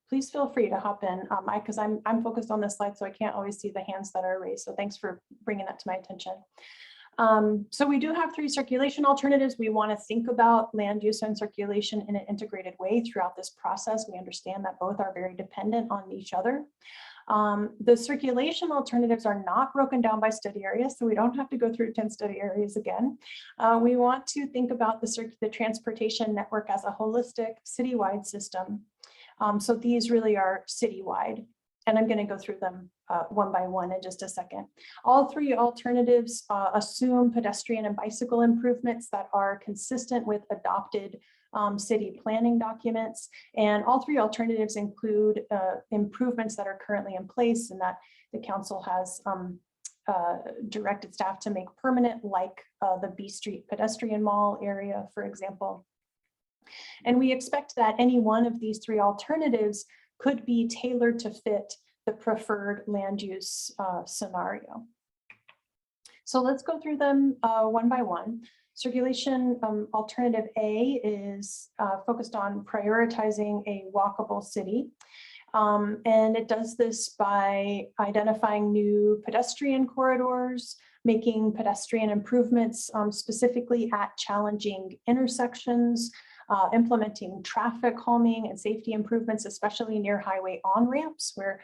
Please feel free to hop in because I'm focused on this slide, so I can't always see the hands that are raised. So thanks for bringing that to my attention. So we do have 3 circulation alternatives. We want to think about land use and circulation in an integrated way throughout this process. We understand that both are very dependent on each other. The circulation alternatives are not broken down by study areas, so we don't have to go through 10 study areas again. We want to think about the transportation network as a holistic citywide system. So these really are citywide, and I'm going to go through them one by one in just a second. All 3 alternatives assume pedestrian and bicycle improvements that are consistent with adopted city planning documents. And all 3 alternatives include improvements that are currently in place and that the council has directed staff to make permanent, like the B Street pedestrian mall area, for example. And we expect that any one of these 3 alternatives could be tailored to fit the preferred land use scenario. So let's go through them one by one. Circulation alternative A is focused on prioritizing a walkable city. And it does this by identifying new pedestrian corridors, making pedestrian improvements specifically at challenging intersections, implementing traffic calming and safety improvements, especially near highway on-ramps where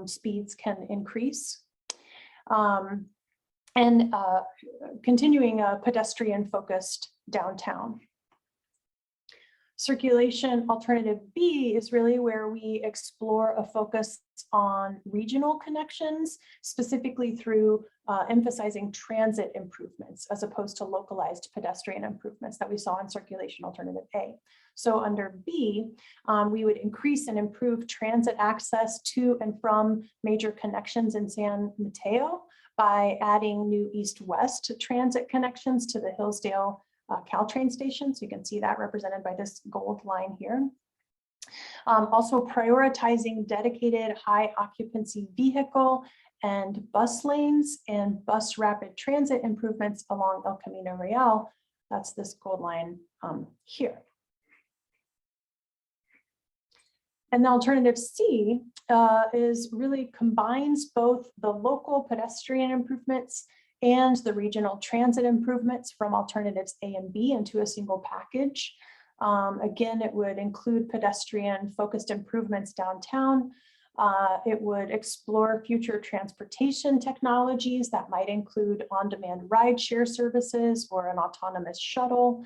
speeds can increase. And continuing a pedestrian-focused downtown. Circulation alternative B is really where we explore a focus on regional connections, specifically through emphasizing transit improvements as opposed to localized pedestrian improvements that we saw in circulation alternative A. So under B, we would increase and improve transit access to and from major connections in San Mateo by adding new east-west transit connections to the Hillsdale Caltrain station. So you can see that represented by this gold line here. Also prioritizing dedicated high occupancy vehicle and bus lanes and bus rapid transit improvements along El Camino Real. That's this gold line here. And the alternative C is really combines both the local pedestrian improvements and the regional transit improvements from alternatives A and B into a single package. Again, it would include pedestrian focused improvements downtown. It would explore future transportation technologies that might include on-demand rideshare services or an autonomous shuttle.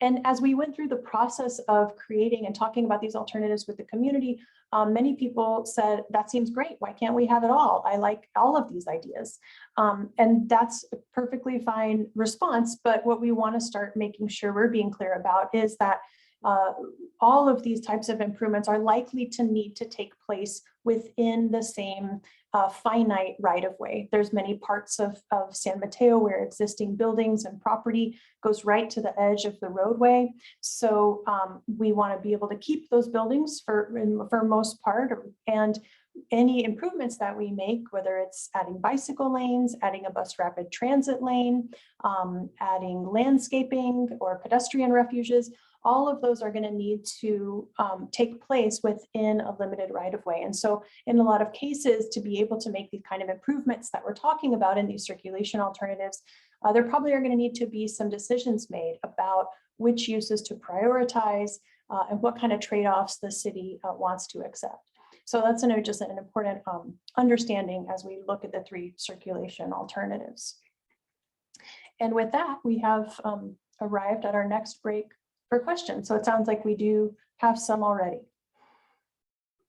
And as we went through the process of creating and talking about these alternatives with the community, many people said, that seems great. Why can't we have it all? I like all of these ideas. And that's a perfectly fine response. But what we want to start making sure we're being clear about is that all of these types of improvements are likely to need to take place within the same finite right-of-way. There's many parts of San Mateo where existing buildings and property goes right to the edge of the roadway. So we want to be able to keep those buildings for most part, and any improvements that we make, whether it's adding bicycle lanes, adding a bus rapid transit lane, adding landscaping or pedestrian refuges, all of those are going to need to take place within a limited right-of-way. And so in a lot of cases, to be able to make these kind of improvements that we're talking about in these circulation alternatives, there probably are going to need to be some decisions made about which uses to prioritize and what kind of trade-offs the city wants to accept. So that's just an important understanding as we look at the three circulation alternatives. And with that, we have arrived at our next break for questions. So it sounds like we do have some already.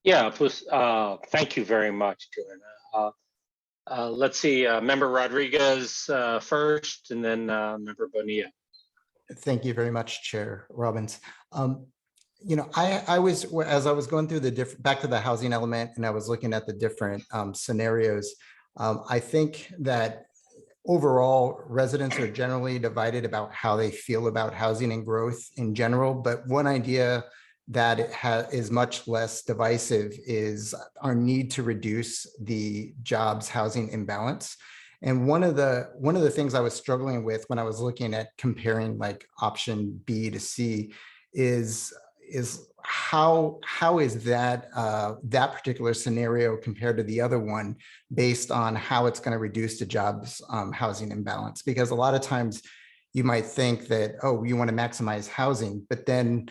Yeah, thank you very much, Joanna. Let's see, Member Rodriguez first, and then Member Bonilla. Thank you very much, Chair Robbins. You know, I was, as I was going through the different, back to the housing element, and I was looking at the different scenarios, I think that overall, residents are generally divided about how they feel about housing and growth in general. But one idea that is much less divisive is our need to reduce the jobs housing imbalance. And one of the things I was struggling with when I was looking at comparing like option B to C is how is that that particular scenario compared to the other one based on how it's going to reduce the jobs housing imbalance? Because a lot of times you might think that, oh, you want to maximize housing, but then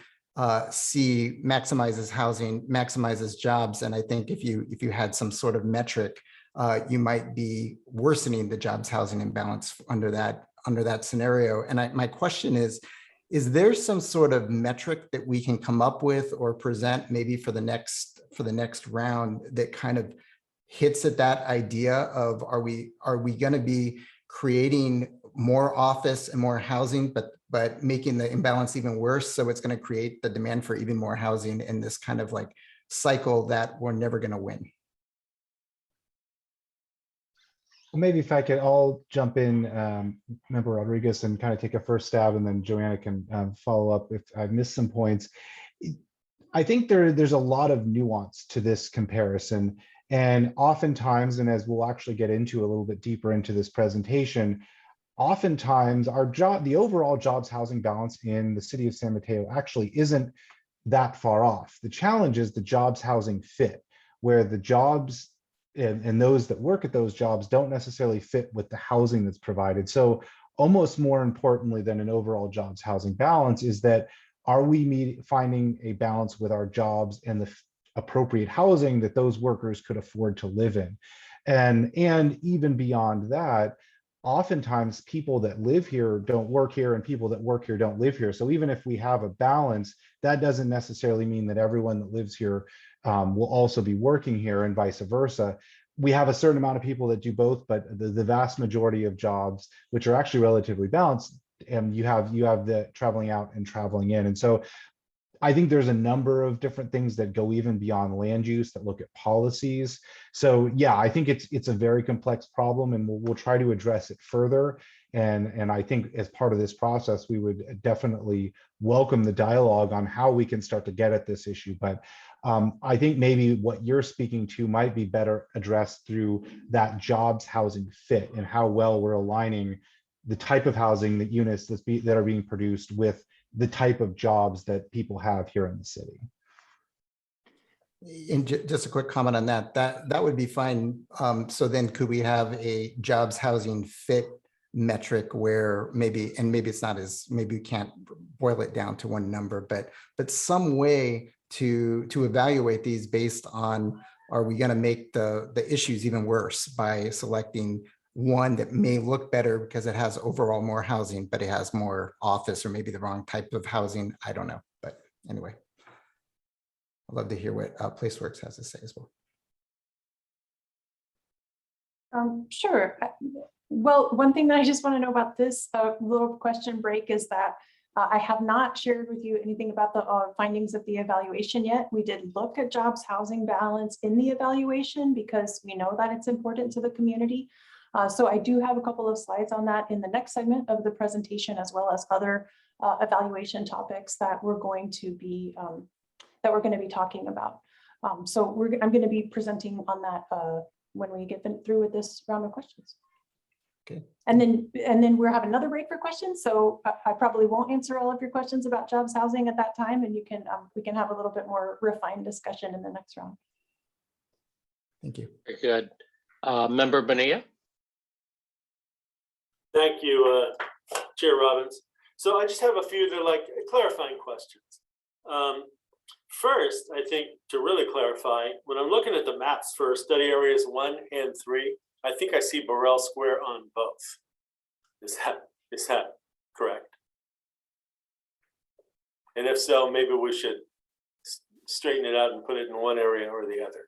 C maximizes housing, maximizes jobs. And I think if you had some sort of metric, you might be worsening the jobs housing imbalance under that scenario. And my question is there some sort of metric that we can come up with or present maybe for the next round that kind of hits at that idea of are we going to be creating more office and more housing, but making the imbalance even worse, so it's going to create the demand for even more housing in this kind of like cycle that we're never going to win? Maybe if I could all jump in, Member Rodriguez, and kind of take a first stab, and then Joanna can follow up if I've missed some points. I think there's a lot of nuance to this comparison. And oftentimes, and as we'll actually get into a little bit deeper into this presentation, oftentimes the overall jobs housing balance in the city of San Mateo actually isn't that far off. The challenge is the jobs housing fit, where the jobs and those that work at those jobs don't necessarily fit with the housing that's provided. So almost more importantly than an overall jobs housing balance is that, are we finding a balance with our jobs and the appropriate housing that those workers could afford to live in? And even beyond that, oftentimes people that live here don't work here, and people that work here don't live here. So even if we have a balance, that doesn't necessarily mean that everyone that lives here will also be working here, and vice versa. We have a certain amount of people that do both, but the vast majority of jobs, which are actually relatively balanced, and you have the traveling out and traveling in. And so I think there's a number of different things that go even beyond land use that look at policies. So yeah, I think it's a very complex problem, and we'll try to address it further. And I think as part of this process, we would definitely welcome the dialogue on how we can start to get at this issue. But I think maybe what you're speaking to might be better addressed through that jobs housing fit, and how well we're aligning the type of housing, that units that are being produced with the type of jobs that people have here in the city. And just a quick comment on that, that would be fine. So then could we have a jobs housing fit metric where maybe it's not as, maybe we can't boil it down to one number, but some way to evaluate these based on, are we going to make the issues even worse by selecting one that may look better because it has overall more housing, but it has more office or maybe the wrong type of housing? I don't know. But anyway, I'd love to hear what PlaceWorks has to say as well. Sure. Well, one thing that I just want to know about this little question break is that I have not shared with you anything about the findings of the evaluation yet. We did look at jobs housing balance in the evaluation because we know that it's important to the community. So I do have a couple of slides on that in the next segment of the presentation, as well as other evaluation topics that we're going to be talking about. So I'm going to be presenting on that when we get through with this round of questions. Okay. And then we'll have another break for questions. So I probably won't answer all of your questions about jobs housing at that time, and you can we can have a little bit more refined discussion in the next round. Thank you. Very good. Member Bonilla? Thank you, Chair Robbins. So I just have a few that are like clarifying questions. First, I think to really clarify, when I'm looking at the maps for study areas 1 and 3, I think I see Burrell Square on both. Is that correct? And if so, maybe we should straighten it out and put it in one area or the other.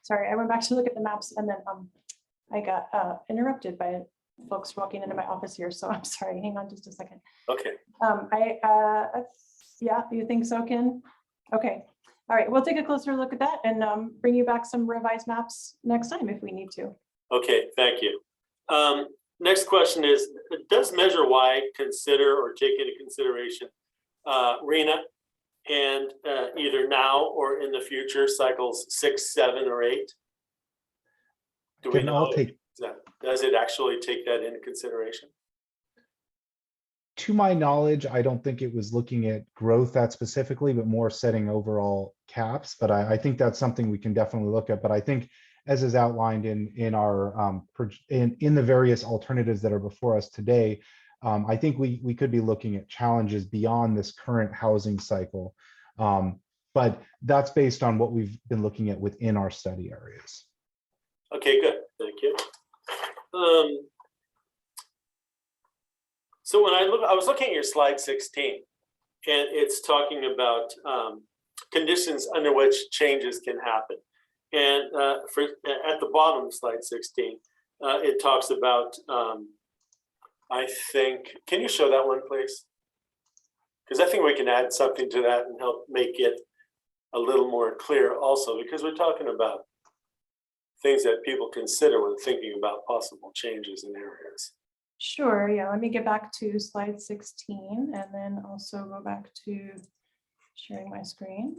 Sorry, I went back to look at the maps, and then I got interrupted by folks walking into my office here. So I'm sorry, hang on just a second. Okay. Yeah, you think so, Ken? Okay. All right, we'll take a closer look at that and bring you back some revised maps next time if we need to. Okay, thank you. Next question is, does Measure Y consider or take into consideration RENA and either now or in the future cycles 6, 7, or 8? Do we know? Does it actually take that into consideration? To my knowledge, I don't think it was looking at growth that specifically, but more setting overall caps. But I think that's something we can definitely look at. But I think, as is outlined in our in the various alternatives that are before us today, I think we could be looking at challenges beyond this current housing cycle. But that's based on what we've been looking at within our study areas. Okay, good. Thank you. So when I was looking at your slide 16, and it's talking about conditions under which changes can happen. And at the bottom of slide 16, it talks about, I think, can you show that one, please? Because I think we can add something to that and help make it a little more clear also, because we're talking about things that people consider when thinking about possible changes in areas. Sure, yeah, let me get back to slide 16 and then also go back to sharing my screen.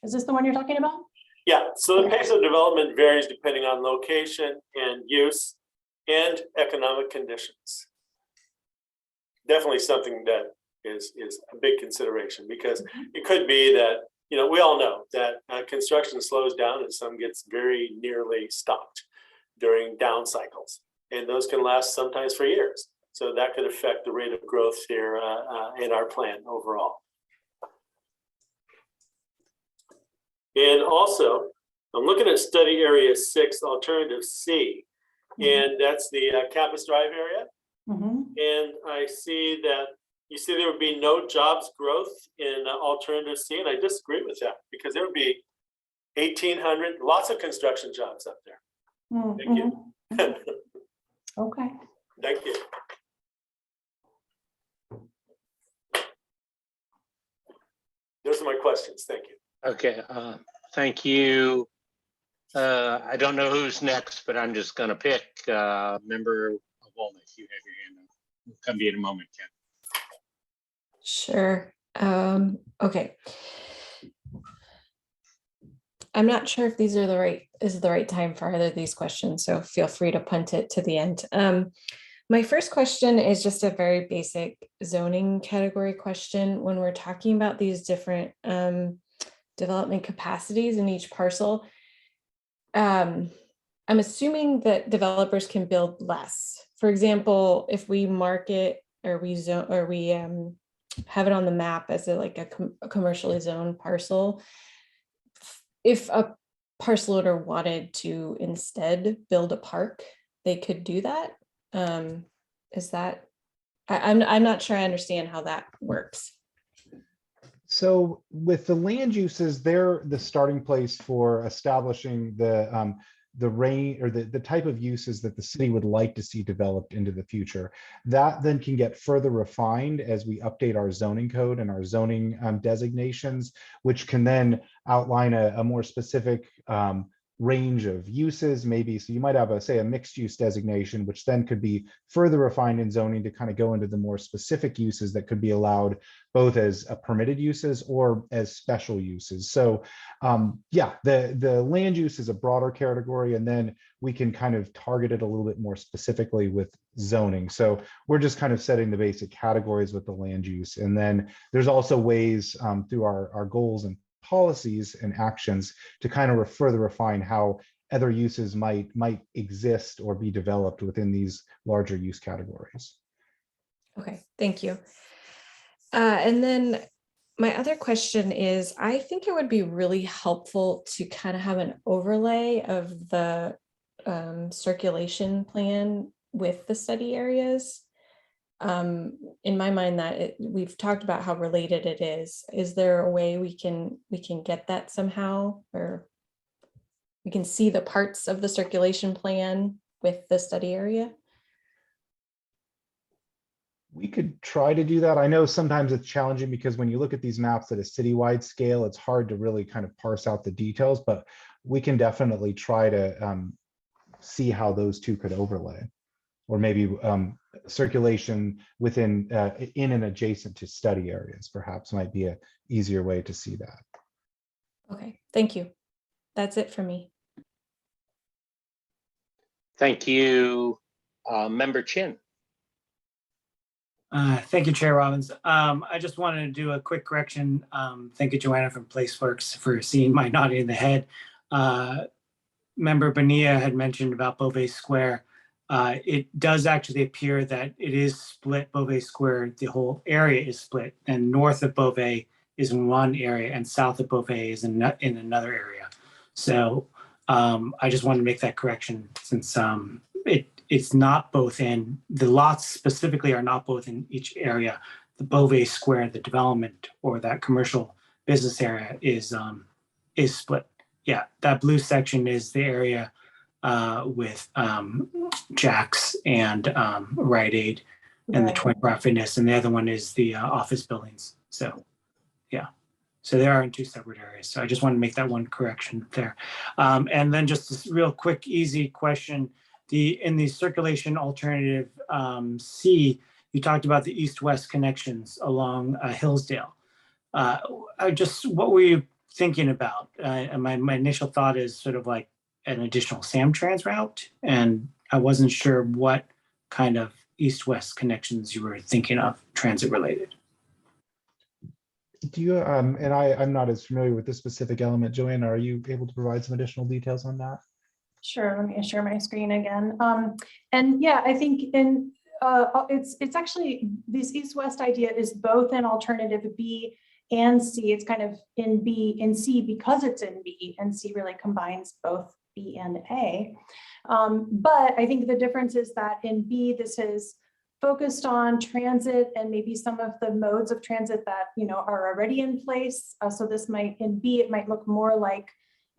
Is this the one you're talking about? Yeah, so the pace of development varies depending on location and use and economic conditions. Definitely something that is a big consideration, because it could be that, you know, we all know that construction slows down and some gets very nearly stopped during down cycles. And those can last sometimes for years. So that could affect the rate of growth here in our plan overall. And also, I'm looking at study area 6, alternative C, and that's the Campus Drive area. And I see that you see there would be no jobs growth in alternative C, and I disagree with that, because there would be 1,800, lots of construction jobs up there. Thank you. Okay. Thank you. Those are my questions. Thank you. Okay, thank you. I don't know who's next, but I'm just gonna pick member Walnut. You have your hand up. We'll come to you in a moment, Ken. Sure. Okay. I'm not sure if these are the right time for either of these questions, so feel free to punt it to the end. My first question is just a very basic zoning category question. When we're talking about these different development capacities in each parcel, I'm assuming that developers can build less. For example, if we mark it or we zone or we have it on the map as a commercially zoned parcel, if a parcel owner wanted to instead build a park, they could do that. Is that, I'm not sure I understand how that works. So with the land uses, they're the starting place for establishing the range or the type of uses that the city would like to see developed into the future. That then can get further refined as we update our zoning code and our zoning designations, which can then outline a more specific range of uses, maybe. So you might have say a mixed use designation, which then could be further refined in zoning to kind of go into the more specific uses that could be allowed both as permitted uses or as special uses. So yeah, the land use is a broader category, and then we can kind of target it a little bit more specifically with zoning. So we're just kind of setting the basic categories with the land use. And then there's also ways through our goals and policies and actions to kind of further refine how other uses might exist or be developed within these larger use categories. Okay, thank you. And then my other question is, I think it would be really helpful to kind of have an overlay of the circulation plan with the study areas. In my mind, that we've talked about how related it is. Is there a way we can get that somehow, or we can see the parts of the circulation plan with the study area? We could try to do that. I know sometimes it's challenging because when you look at these maps at a citywide scale, it's hard to really kind of parse out the details, but we can definitely try to see how those two could overlay, or maybe circulation within in and adjacent to study areas perhaps might be an easier way to see that. Okay, thank you. That's it for me. Thank you, member Chin. Thank you, Chair Robbins. I just wanted to do a quick correction. Thank you, Joanna from PlaceWorks, for seeing my nodding in the head. Member Bonilla had mentioned about Beauvais Square. It does actually appear that it is split. Beauvais Square, the whole area is split, and north of Beauvais is in one area and south of Beauvais is in another area. So I just wanted to make that correction, since it's not both in, the lots specifically are not both in each area. The Beauvais Square, the development or that commercial business area is split. Yeah, that blue section is the area with Jack's and Rite Aid and the 24-hour fitness, and the other one is the office buildings. So yeah, so they are in two separate areas. So I just wanted to make that one correction there. And then just this real quick, easy question. in the circulation alternative C, you talked about the east-west connections along Hillsdale. What were you thinking about? My initial thought is sort of like an additional SamTrans route, and I wasn't sure what kind of east-west connections you were thinking of transit related. Do you, and I'm not as familiar with this specific element, Joanna, are you able to provide some additional details on that? Sure, let me share my screen again. And yeah, I think it's actually, this east-west idea is both in alternative B and C. It's kind of in B and C because it's in B, and C really combines both B and A. But I think the difference is that in B, this is focused on transit and maybe some of the modes of transit that are already in place. So this might, in B, it might look more like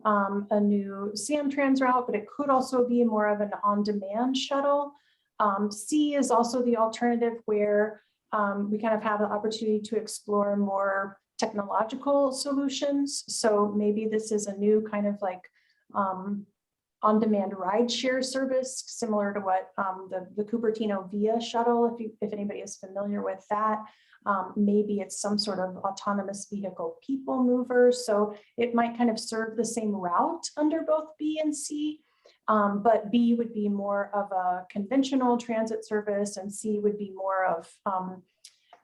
a new SamTrans route, but it could also be more of an on-demand shuttle. C is also the alternative where we kind of have the opportunity to explore more technological solutions. So maybe this is a new kind of like on-demand rideshare service, similar to what the Cupertino Via shuttle, if anybody is familiar with that. Maybe it's some sort of autonomous vehicle people mover. So it might kind of serve the same route under both B and C, but B would be more of a conventional transit service, and C would be more of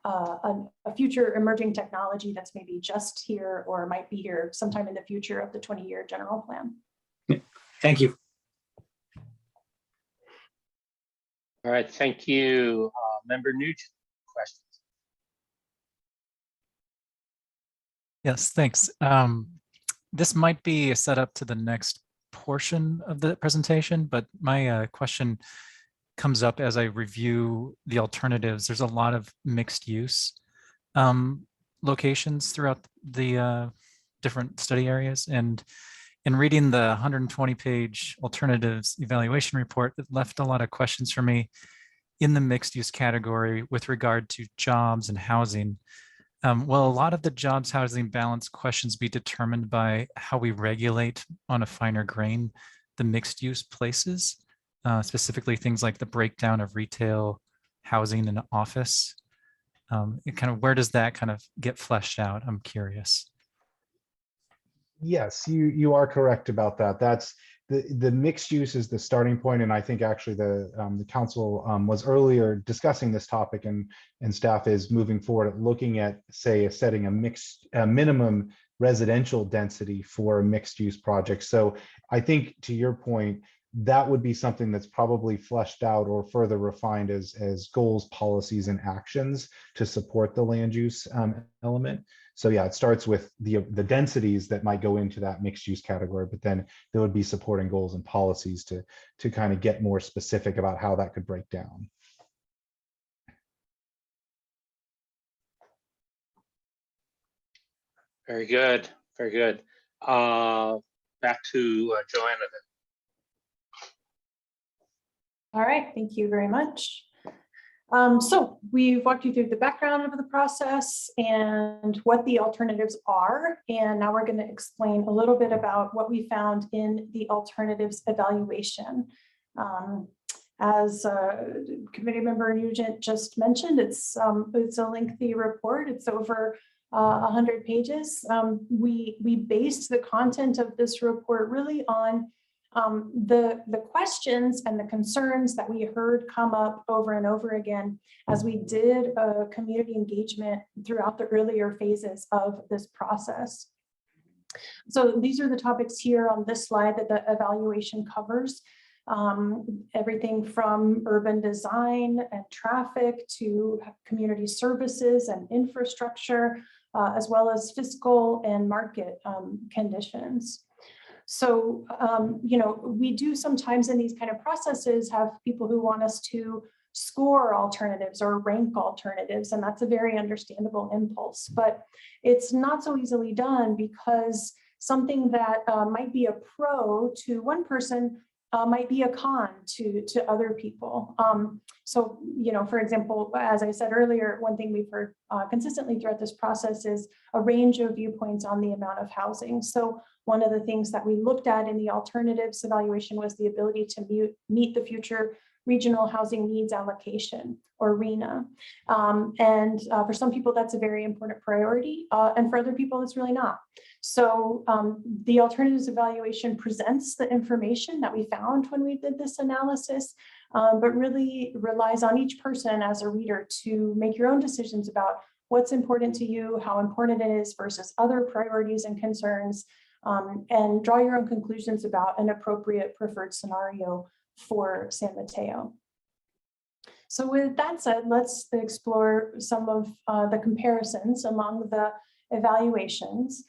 a future emerging technology that's maybe just here or might be here sometime in the future of the 20-year general plan. Thank you. All right, thank you. Member Nugent, questions? Yes, thanks. This might be a setup to the next portion of the presentation, but my question comes up as I review the alternatives. There's a lot of mixed use locations throughout the different study areas, and in reading the 120-page alternatives evaluation report, it left a lot of questions for me in the mixed use category with regard to jobs and housing. Will a lot of the jobs housing balance questions be determined by how we regulate on a finer grain the mixed use places, specifically things like the breakdown of retail, housing, and office? Where does that kind of get fleshed out? I'm curious. Yes, you are correct about that. That's the mixed use is the starting point, and I think actually the council was earlier discussing this topic, and staff is moving forward at looking at, say, setting a minimum residential density for a mixed use project. So I think, to your point, that would be something that's probably fleshed out or further refined as goals, policies, and actions to support the land use element. So yeah, it starts with the densities that might go into that mixed use category, but then there would be supporting goals and policies to kind of get more specific about how that could break down. Very good, very good. Back to Joanna then. All right, thank you very much. So we've walked you through the background of the process and what the alternatives are. And now we're going to explain a little bit about what we found in the alternatives evaluation. As committee member Nugent just mentioned, it's a lengthy report. It's over 100 pages. We based the content of this report really on the questions and the concerns that we heard come up over and over again as we did a community engagement throughout the earlier phases of this process. So these are the topics here on this slide that the evaluation covers. Everything from urban design and traffic to community services and infrastructure, as well as fiscal and market conditions. So, we do sometimes in these kind of processes have people who want us to score alternatives or rank alternatives, and that's a very understandable impulse, but it's not so easily done because something that might be a pro to one person might be a con to other people. So, for example, as I said earlier, one thing we've heard consistently throughout this process is a range of viewpoints on the amount of housing. So One of the things that we looked at in the alternatives evaluation was the ability to meet the future regional housing needs allocation, or RHNA. For some people, that's a very important priority, and for other people, it's really not. So the alternatives evaluation presents the information that we found when we did this analysis, but really relies on each person as a reader to make your own decisions about what's important to you, how important it is versus other priorities and concerns, and draw your own conclusions about an appropriate preferred scenario for San Mateo. So with that said, let's explore some of the comparisons among the evaluations.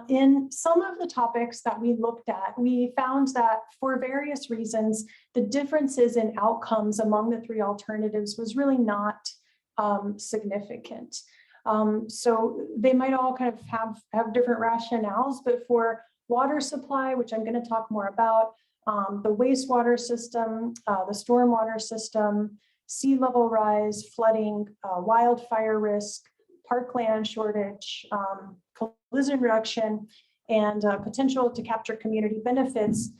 In some of the topics that we looked at, we found that for various reasons, the differences in outcomes among the three alternatives was really not significant. So they might all kind of have different rationales, but for water supply, which I'm going to talk more about, the wastewater system, the stormwater system, sea level rise, flooding, wildfire risk, parkland shortage, collision reduction, and potential to capture community benefits.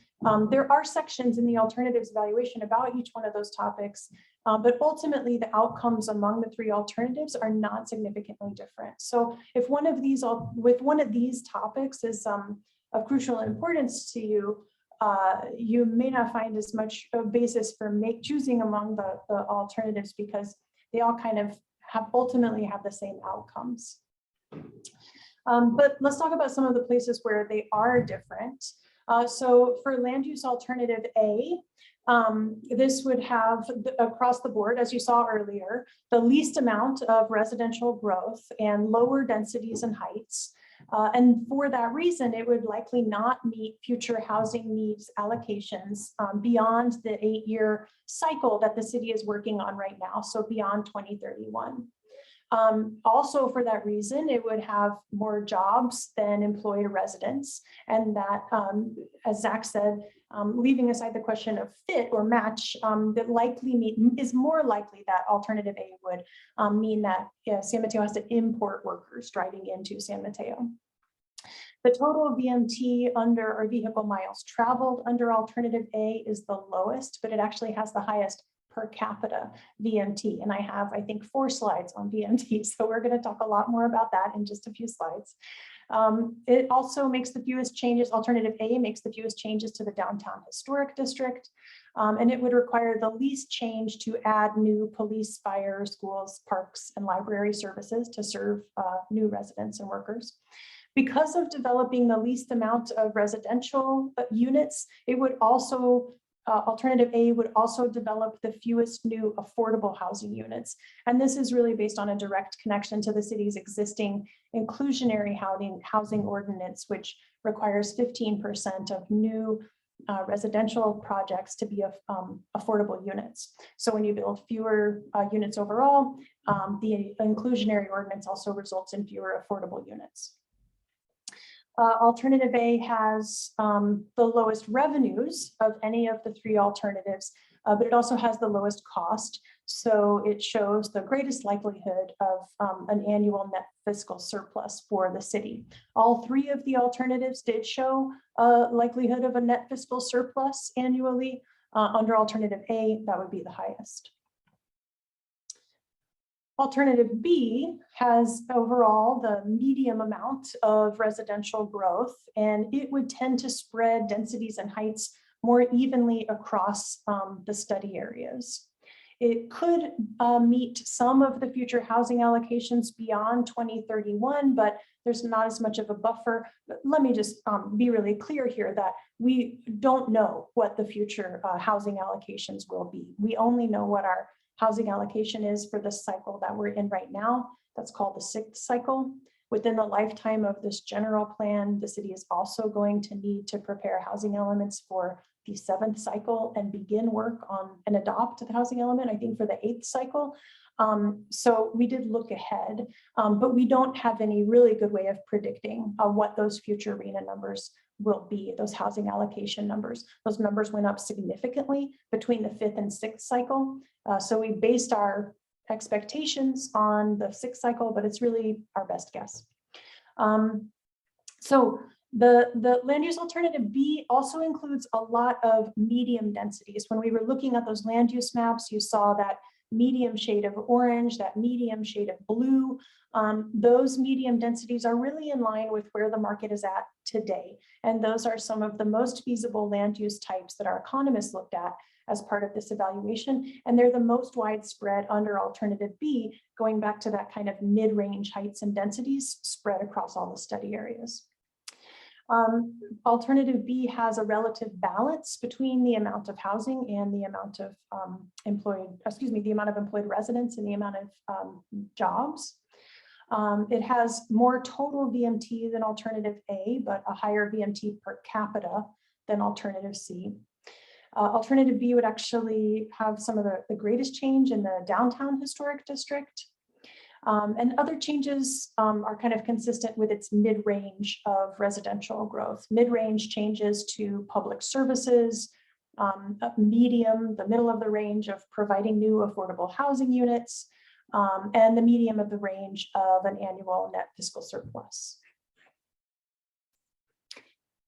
There are sections in the alternatives evaluation about each one of those topics, but ultimately the outcomes among the three alternatives are not significantly different. So if one of these topics is of crucial importance to you, you may not find as much a basis for choosing among the alternatives because they all kind of ultimately have the same outcomes. But let's talk about some of the places where they are different. So for land use alternative A, this would have across the board, as you saw earlier, the least amount of residential growth and lower densities and heights. And for that reason, it would likely not meet future housing needs allocations beyond the 8-year cycle that the city is working on right now, so beyond 2031. Also for that reason, it would have more jobs than employed residents. And that, as Zach said, leaving aside the question of fit or match, that is more likely that alternative A would mean that San Mateo has to import workers driving into San Mateo. The total VMT under or vehicle miles traveled under alternative A is the lowest, but it actually has the highest per capita VMT. And I have, I think, 4 slides on VMT. So we're going to talk a lot more about that in just a few slides. It also makes the fewest changes. Alternative A makes the fewest changes to the downtown historic district. And it would require the least change to add new police, fire, schools, parks, and library services to serve new residents and workers. Because of developing the least amount of residential units, it would also alternative A would also develop the fewest new affordable housing units. And this is really based on a direct connection to the city's existing inclusionary housing ordinance, which requires 15% of new residential projects to be affordable units. So when you build fewer units overall, the inclusionary ordinance also results in fewer affordable units. Alternative A has the lowest revenues of any of the 3 alternatives, but it also has the lowest cost. So it shows the greatest likelihood of an annual net fiscal surplus for the city. All 3 of the alternatives did show a likelihood of a net fiscal surplus annually. Under alternative A, that would be the highest. Alternative B has overall the medium amount of residential growth, and it would tend to spread densities and heights more evenly across the study areas. It could meet some of the future housing allocations beyond 2031, but there's not as much of a buffer. But let me just be really clear here that we don't know what the future housing allocations will be. We only know what our housing allocation is for the cycle that we're in right now. That's called the 6th cycle. Within the lifetime of this general plan, the city is also going to need to prepare housing elements for the 7th cycle and begin work on and adopt the housing element, I think, for the 8th cycle. So we did look ahead, but we don't have any really good way of predicting what those future RHNA numbers will be, those housing allocation numbers. Those numbers went up significantly between the 5th and 6th cycle. So we based our expectations on the 6th cycle, but it's really our best guess. So The land use alternative B also includes a lot of medium densities. When we were looking at those land use maps, you saw that medium shade of orange, that medium shade of blue. Those medium densities are really in line with where the market is at today. And those are some of the most feasible land use types that our economists looked at as part of this evaluation. And they're the most widespread under alternative B, going back to that kind of mid-range heights and densities spread across all the study areas. Alternative B has a relative balance between the amount of housing and the amount of the amount of employed residents and the amount of jobs. It has more total VMT than alternative A, but a higher VMT per capita than alternative C. Alternative B would actually have some of the greatest change in the downtown historic district. And other changes are kind of consistent with its mid-range of residential growth. Mid-range changes to public services, medium, the middle of the range of providing new affordable housing units, and the medium of the range of an annual net fiscal surplus.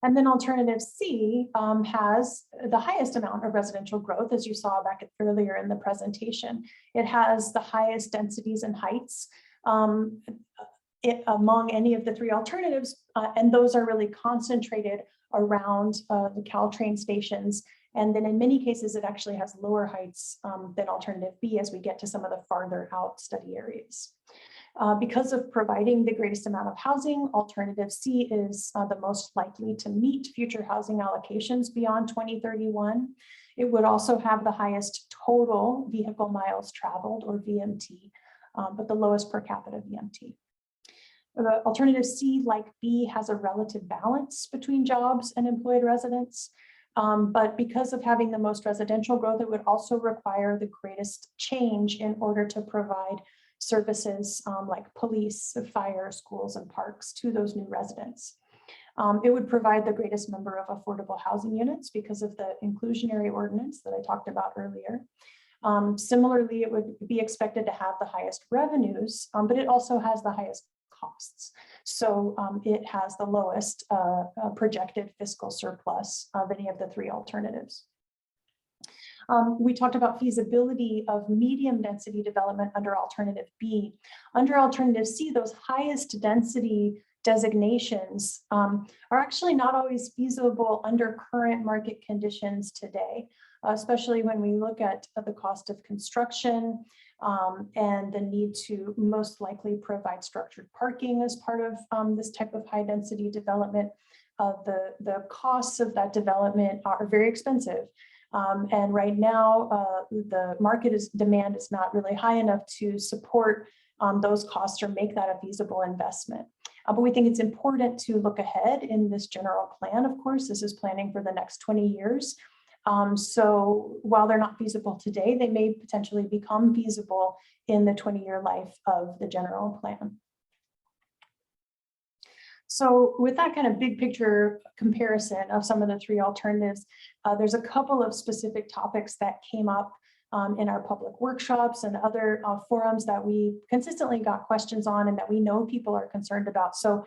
And then alternative C has the highest amount of residential growth, as you saw back earlier in the presentation. It has the highest densities and heights among any of the three alternatives, and those are really concentrated around the Caltrain stations. And then in many cases, it actually has lower heights than alternative B as we get to some of the farther out study areas. Because of providing the greatest amount of housing, alternative C is the most likely to meet future housing allocations beyond 2031. It would also have the highest total vehicle miles traveled, or VMT, but the lowest per capita VMT. Alternative C, like B, has a relative balance between jobs and employed residents. But because of having the most residential growth, it would also require the greatest change in order to provide services like police, fire, schools, and parks to those new residents. It would provide the greatest number of affordable housing units because of the inclusionary ordinance that I talked about earlier. Similarly, it would be expected to have the highest revenues, but it also has the highest costs. So it has the lowest projected fiscal surplus of any of the three alternatives. We talked about feasibility of medium density development under alternative B. Under alternative C, those highest density designations are actually not always feasible under current market conditions today, especially when we look at the cost of construction and the need to most likely provide structured parking as part of this type of high density development. The costs of that development are very expensive. And right now, the market demand is not really high enough to support those costs or make that a feasible investment. But we think it's important to look ahead in this general plan. Of course, this is planning for the next 20 years. So while they're not feasible today, they may potentially become feasible in the 20-year life of the general plan. So with that kind of big picture comparison of some of the three alternatives, there's a couple of specific topics that came up in our public workshops and other forums that we consistently got questions on and that we know people are concerned about. So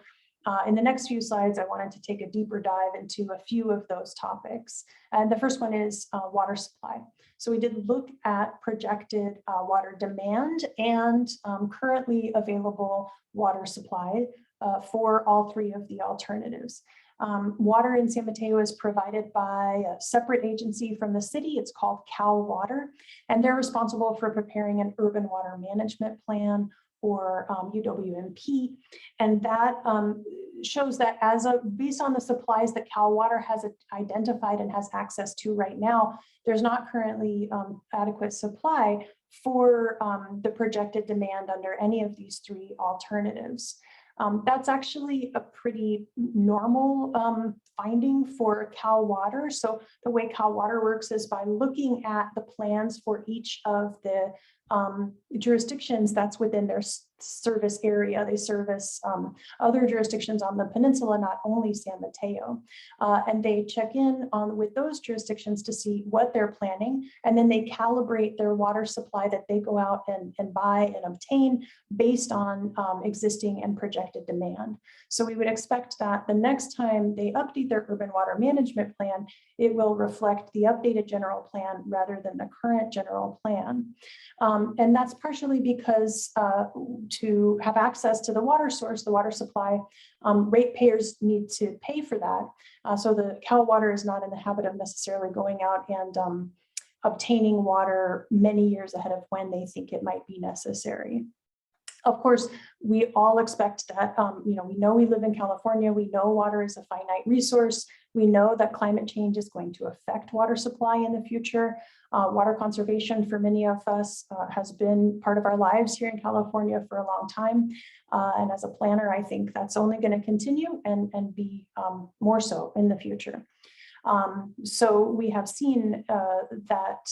in the next few slides, I wanted to take a deeper dive into a few of those topics. And the first one is water supply. So we did look at projected water demand and currently available water supply for all three of the alternatives. Water in San Mateo is provided by a separate agency from the city. It's called Cal Water, and they're responsible for preparing an urban water management plan, or UWMP. And that shows that based on the supplies that Cal Water has identified and has access to right now, there's not currently adequate supply for the projected demand under any of these three alternatives. That's actually a pretty normal finding for Cal Water. So the way Cal Water works is by looking at the plans for each of the jurisdictions that's within their service area. They service other jurisdictions on the peninsula, not only San Mateo. And they check in on with those jurisdictions to see what they're planning. And then they calibrate their water supply that they go out and buy and obtain based on existing and projected demand. So we would expect that the next time they update their urban water management plan, it will reflect the updated general plan rather than the current general plan. And that's partially because to have access to the water source, the water supply, ratepayers need to pay for that. So the Cal Water is not in the habit of necessarily going out and obtaining water many years ahead of when they think it might be necessary. Of course, we all expect that, we know we live in California, we know water is a finite resource. We know that climate change is going to affect water supply in the future. Water conservation for many of us has been part of our lives here in California for a long time. And as a planner, I think that's only going to continue and be more so in the future. So we have seen that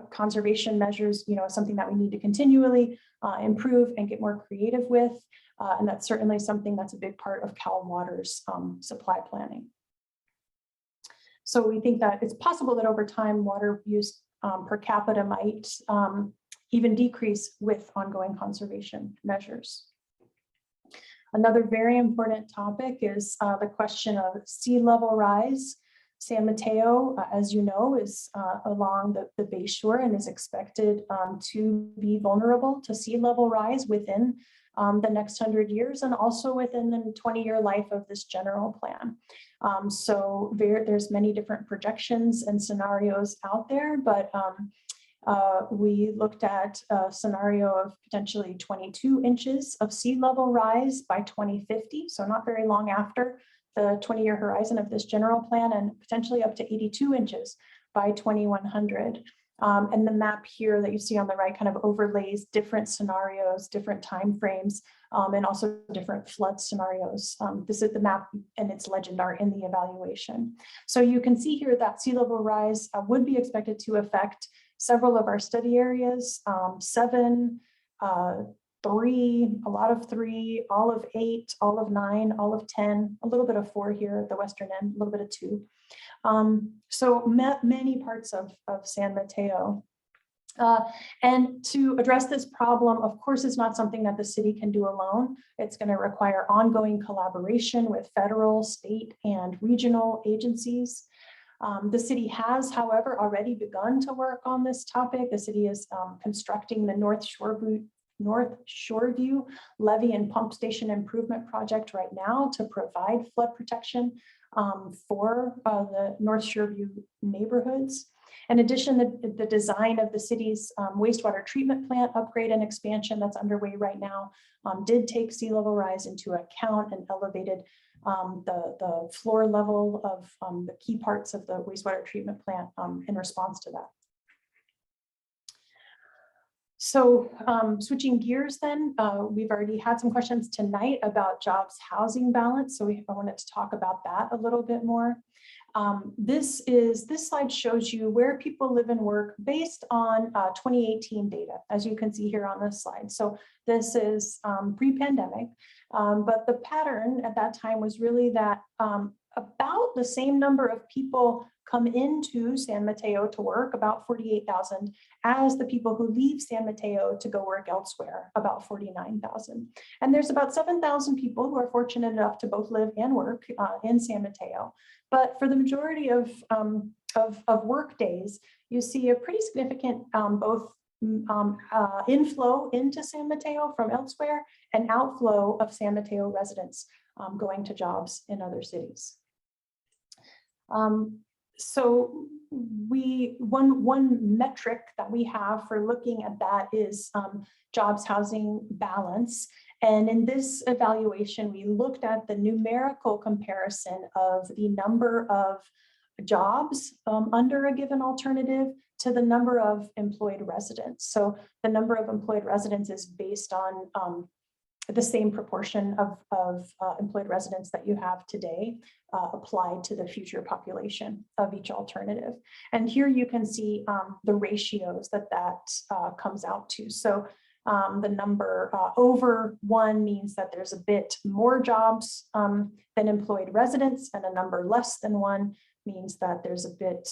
conservation measures, is something that we need to continually improve and get more creative with. And that's certainly something that's a big part of Cal Water's supply planning. So we think that it's possible that over time, water use per capita might even decrease with ongoing conservation measures. Another very important topic is the question of sea level rise. San Mateo, as you know, is along the bay shore and is expected to be vulnerable to sea level rise within the next 100 years and also within the 20-year life of this general plan. So there's many different projections and scenarios out there, but we looked at a scenario of potentially 22 inches of sea level rise by 2050, so not very long after the 20-year horizon of this general plan, and potentially up to 82 inches by 2100. And the map here that you see on the right kind of overlays different scenarios, different timeframes, and also different flood scenarios. This is the map and its legend are in the evaluation. So you can see here that sea level rise would be expected to affect several of our study areas, 7, 3, a lot of 3, all of 8, all of 9, all of 10, a little bit of 4 here at the western end, a little bit of 2. So many parts of San Mateo. And to address this problem, of course, it's not something that the city can do alone. It's going to require ongoing collaboration with federal, state, and regional agencies. The city has, however, already begun to work on this topic. The city is constructing the North Shoreview Levee and Pump Station Improvement Project right now to provide flood protection for the North Shoreview neighborhoods. In addition, the design of the city's wastewater treatment plant upgrade and expansion that's underway right now did take sea level rise into account and elevated the floor level of the key parts of the wastewater treatment plant in response to that. So switching gears then, we've already had some questions tonight about jobs housing balance. So I wanted to talk about that a little bit more. This slide shows you where people live and work based on 2018 data, as you can see here on this slide. So this is pre-pandemic, but the pattern at that time was really that about the same number of people come into San Mateo to work, about 48,000, as the people who leave San Mateo to go work elsewhere, about 49,000. And there's about 7,000 people who are fortunate enough to both live and work in San Mateo. But for the majority of work days, you see a pretty significant both inflow into San Mateo from elsewhere and outflow of San Mateo residents going to jobs in other cities. So one metric that we have for looking at that is jobs housing balance. And in this evaluation, we looked at the numerical comparison of the number of jobs under a given alternative to the number of employed residents. So the number of employed residents is based on the same proportion of employed residents that you have today applied to the future population of each alternative. And here you can see the ratios that comes out to. So the number over 1 means that there's a bit more jobs than employed residents, and a number less than 1 means that there's a bit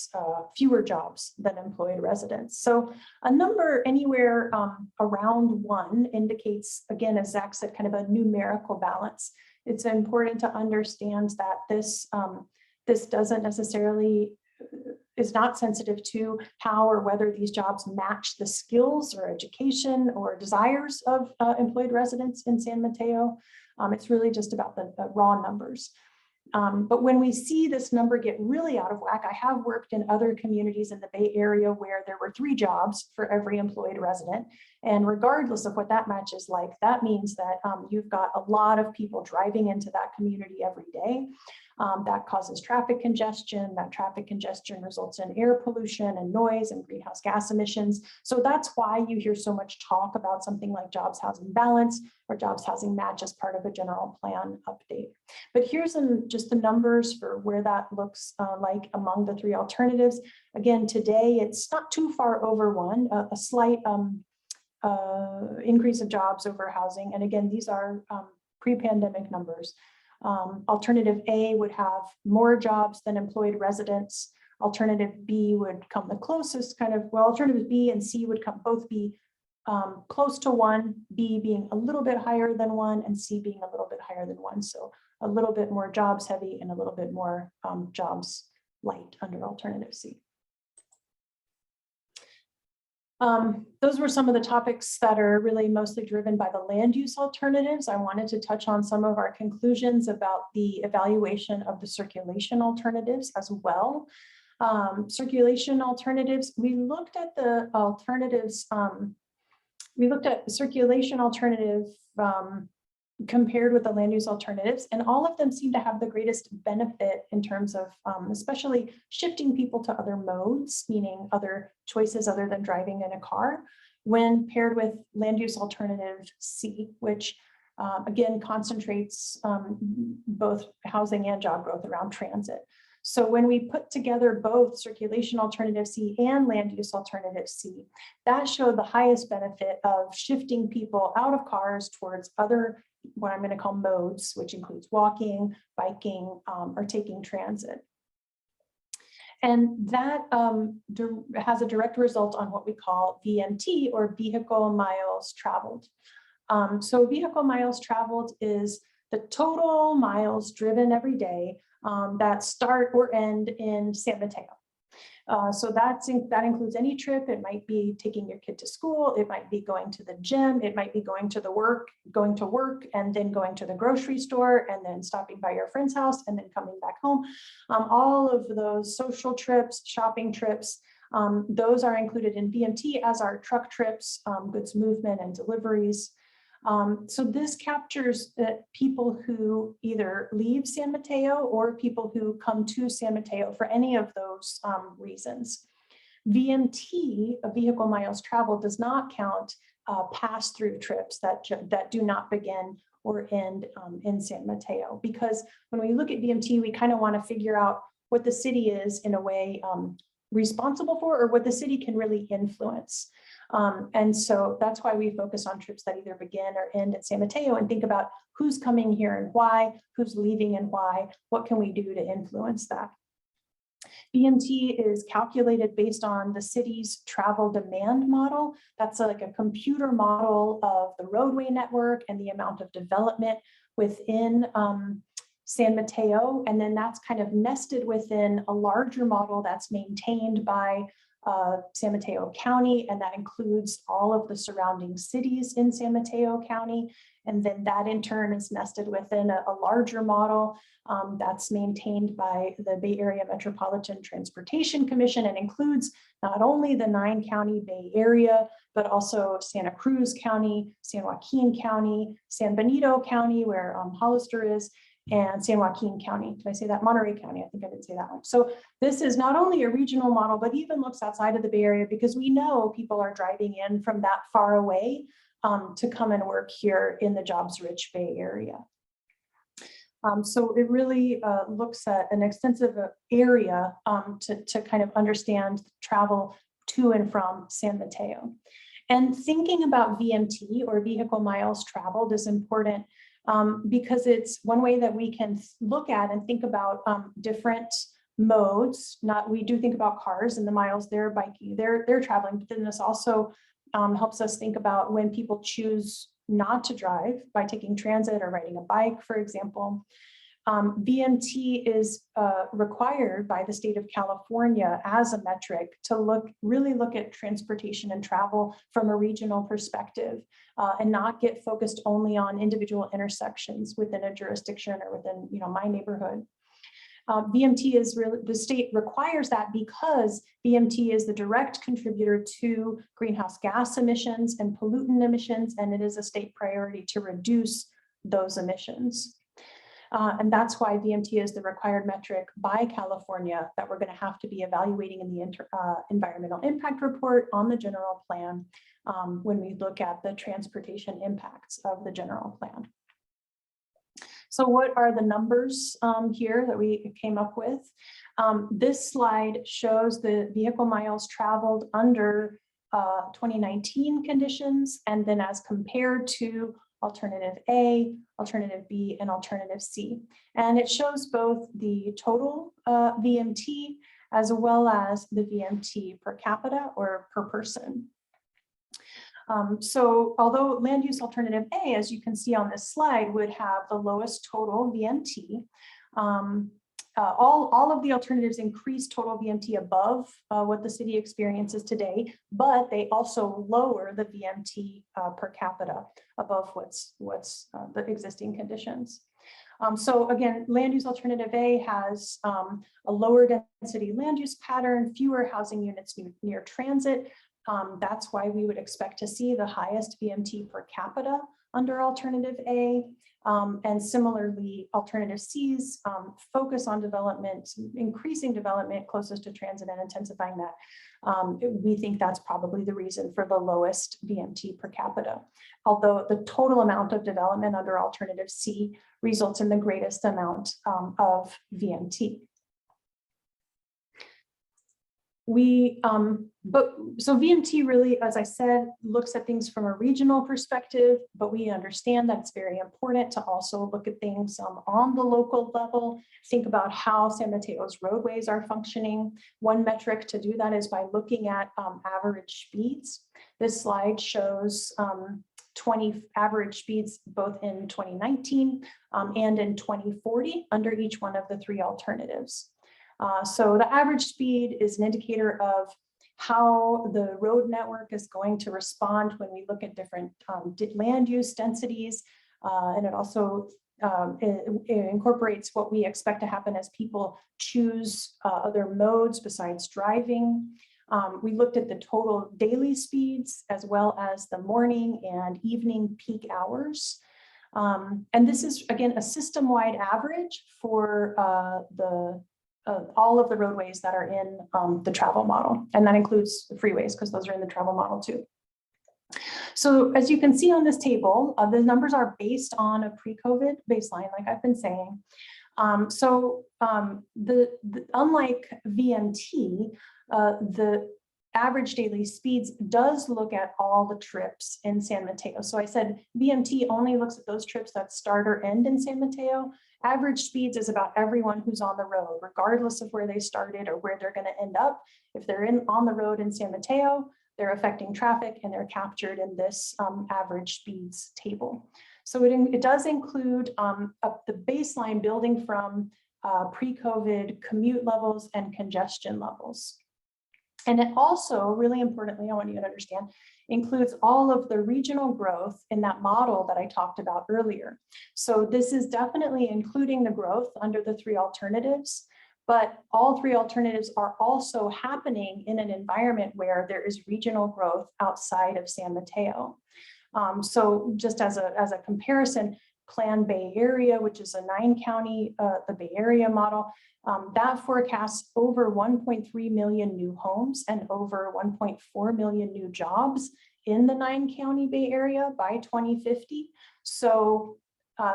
fewer jobs than employed residents. So a number anywhere around 1 indicates, again, as Zach said, kind of a numerical balance. It's important to understand that this doesn't necessarily is not sensitive to how or whether these jobs match the skills or education or desires of employed residents in San Mateo. It's really just about the raw numbers. But when we see this number get really out of whack, I have worked in other communities in the Bay Area where there were 3 jobs for every employed resident. And regardless of what that match is like, that means that you've got a lot of people driving into that community every day. That causes traffic congestion. That traffic congestion results in air pollution and noise and greenhouse gas emissions. So that's why you hear so much talk about something like jobs housing balance or jobs housing match as part of a general plan update. But here's just the numbers for where that looks like among the 3 alternatives. Again, today it's not too far over 1, a slight increase of jobs over housing. And again, these are pre-pandemic numbers. Alternative A would have more jobs than employed residents. Alternative B would come the closest, alternative B and C would both be close to 1, B being a little bit higher than 1, and C being a little bit higher than 1. So a little bit more jobs heavy and a little bit more jobs light under alternative C. Those were some of the topics that are really mostly driven by the land use alternatives. I wanted to touch on some of our conclusions about the evaluation of the circulation alternatives as well. Circulation alternatives, we looked at the alternatives, we looked at circulation alternative compared with the land use alternatives, and all of them seem to have the greatest benefit in terms of especially shifting people to other modes, meaning other choices other than driving in a car, when paired with land use alternative C, which again concentrates both housing and job growth around transit. So when we put together both circulation alternative C and land use alternative C, that showed the highest benefit of shifting people out of cars towards other, what I'm going to call modes, which includes walking, biking, or taking transit. And that has a direct result on what we call VMT, or vehicle miles traveled. So vehicle miles traveled is the total miles driven every day that start or end in San Mateo. So that includes any trip. It might be taking your kid to school. It might be going to the gym. It might be going to work, and then going to the grocery store, and then stopping by your friend's house, and then coming back home. All of those social trips, shopping trips, those are included in VMT, as are truck trips, goods movement and deliveries. So this captures people who either leave San Mateo or people who come to San Mateo for any of those reasons. VMT, vehicle miles traveled, does not count pass-through trips that do not begin or end in San Mateo, because when we look at VMT, we kind of want to figure out what the city is in a way responsible for, or what the city can really influence. And so that's why we focus on trips that either begin or end at San Mateo, and think about who's coming here and why, who's leaving and why, what can we do to influence that. VMT is calculated based on the city's travel demand model. That's like a computer model of the roadway network and the amount of development within San Mateo. And then that's kind of nested within a larger model that's maintained by San Mateo County, and that includes all of the surrounding cities in San Mateo County. And then that in turn is nested within a larger model that's maintained by the Bay Area Metropolitan Transportation Commission, and includes not only the 9-county Bay Area, but also Santa Cruz County, San Joaquin County, San Benito County, where Hollister is, and San Joaquin County. Did I say that? Monterey County, I think I did say that one. So this is not only a regional model, but even looks outside of the Bay Area, because we know people are driving in from that far away to come and work here in the jobs-rich Bay Area. So it really looks at an extensive area to kind of understand travel to and from San Mateo. And thinking about VMT, or vehicle miles traveled, is important because it's one way that we can look at and think about different modes. We do think about cars and the miles they're biking, they're traveling, but then this also helps us think about when people choose not to drive by taking transit or riding a bike, for example. VMT is required by the state of California as a metric to really look at transportation and travel from a regional perspective and not get focused only on individual intersections within a jurisdiction or within, my neighborhood. VMT is really, the state requires that because VMT is the direct contributor to greenhouse gas emissions and pollutant emissions, and it is a state priority to reduce those emissions. And that's why VMT is the required metric by California that we're going to have to be evaluating in the environmental impact report on the general plan when we look at the transportation impacts of the general plan. So what are the numbers here that we came up with? This slide shows the vehicle miles traveled under 2019 conditions, and then as compared to alternative A, alternative B, and alternative C. And it shows both the total VMT as well as the VMT per capita or per person. So although land use alternative A, as you can see on this slide, would have the lowest total VMT, all of the alternatives increase total VMT above what the city experiences today, but they also lower the VMT per capita above what's the existing conditions. So again, land use alternative A has a lower density land use pattern, fewer housing units near transit. That's why we would expect to see the highest VMT per capita under alternative A. And similarly, alternative C's focus on development, increasing development closest to transit and intensifying that. We think that's probably the reason for the lowest VMT per capita, although the total amount of development under alternative C results in the greatest amount of VMT. So VMT really, as I said, looks at things from a regional perspective, but we understand that it's very important to also look at things on the local level, think about how San Mateo's roadways are functioning. One metric to do that is by looking at average speeds. This slide shows 20 average speeds both in 2019 and in 2040 under each one of the three alternatives. So the average speed is an indicator of how the road network is going to respond when we look at different land use densities. And it also it incorporates what we expect to happen as people choose other modes besides driving. We looked at the total daily speeds as well as the morning and evening peak hours. And this is, again, a system-wide average for all of the roadways that are in the travel model. And that includes the freeways because those are in the travel model too. So as you can see on this table, the numbers are based on a pre-COVID baseline, like I've been saying. Unlike VMT, the average daily speeds does look at all the trips in San Mateo. So I said VMT only looks at those trips that start or end in San Mateo. Average speeds is about everyone who's on the road, regardless of where they started or where they're going to end up. If they're on the road in San Mateo, they're affecting traffic and they're captured in this average speeds table. So it does include the baseline building from pre-COVID commute levels and congestion levels. And it also, really importantly, I want you to understand, includes all of the regional growth in that model that I talked about earlier. So this is definitely including the growth under the three alternatives, but all three alternatives are also happening in an environment where there is regional growth outside of San Mateo. So just as a comparison, Plan Bay Area, which is a 9-county, the Bay Area model, that forecasts over 1.3 million new homes and over 1.4 million new jobs in the 9-county Bay Area by 2050. So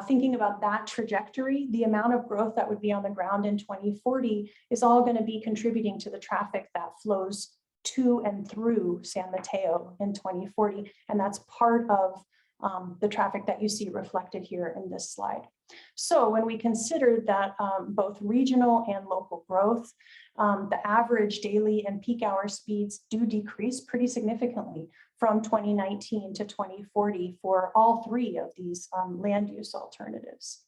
thinking about that trajectory, the amount of growth that would be on the ground in 2040 is all going to be contributing to the traffic that flows to and through San Mateo in 2040. And that's part of the traffic that you see reflected here in this slide. So when we consider that both regional and local growth, the average daily and peak hour speeds do decrease pretty significantly from 2019 to 2040 for all three of these land use alternatives.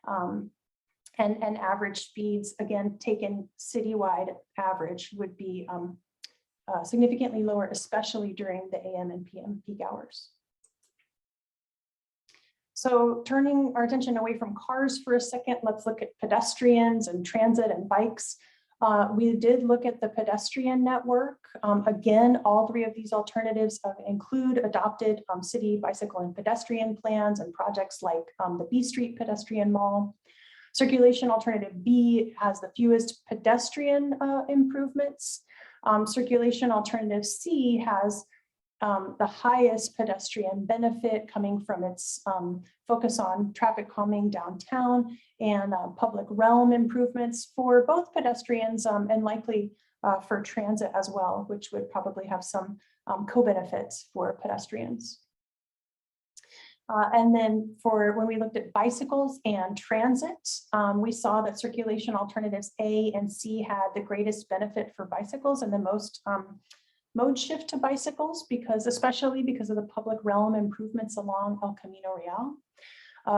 And average speeds, again, taken citywide average, would be significantly lower, especially during the AM and PM peak hours. So turning our attention away from cars for a second, let's look at pedestrians and transit and bikes. We did look at the pedestrian network. Again, all three of these alternatives include adopted city bicycle and pedestrian plans and projects like the B Street pedestrian mall. Circulation alternative B has the fewest pedestrian improvements. Circulation alternative C has the highest pedestrian benefit, coming from its focus on traffic calming downtown and public realm improvements for both pedestrians and likely for transit as well, which would probably have some co-benefits for pedestrians. And then for when we looked at bicycles and transit, we saw that circulation alternatives A and C had the greatest benefit for bicycles and the most mode shift to bicycles, especially because of the public realm improvements along El Camino Real.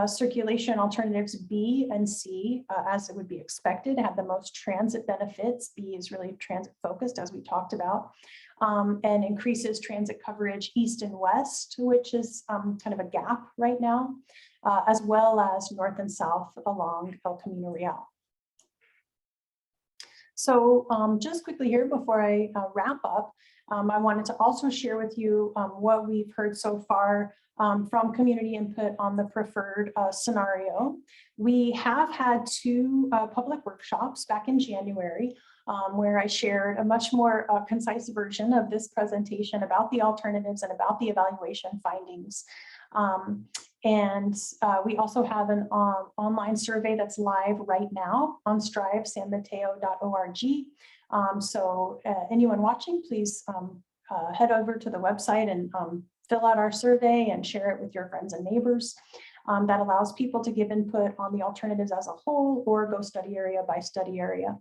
Circulation alternatives B and C, as it would be expected, had the most transit benefits. B is really transit focused, as we talked about, and increases transit coverage east and west, which is kind of a gap right now, as well as north and south along El Camino Real. So just quickly here before I wrap up, I wanted to also share with you what we've heard so far from community input on the preferred scenario. We have had two public workshops back in January where I shared a much more concise version of this presentation about the alternatives and about the evaluation findings. We also have an online survey that's live right now on strivesanmateo.org. So anyone watching, please head over to the website and fill out our survey and share it with your friends and neighbors. That allows people to give input on the alternatives as a whole or go study area by study area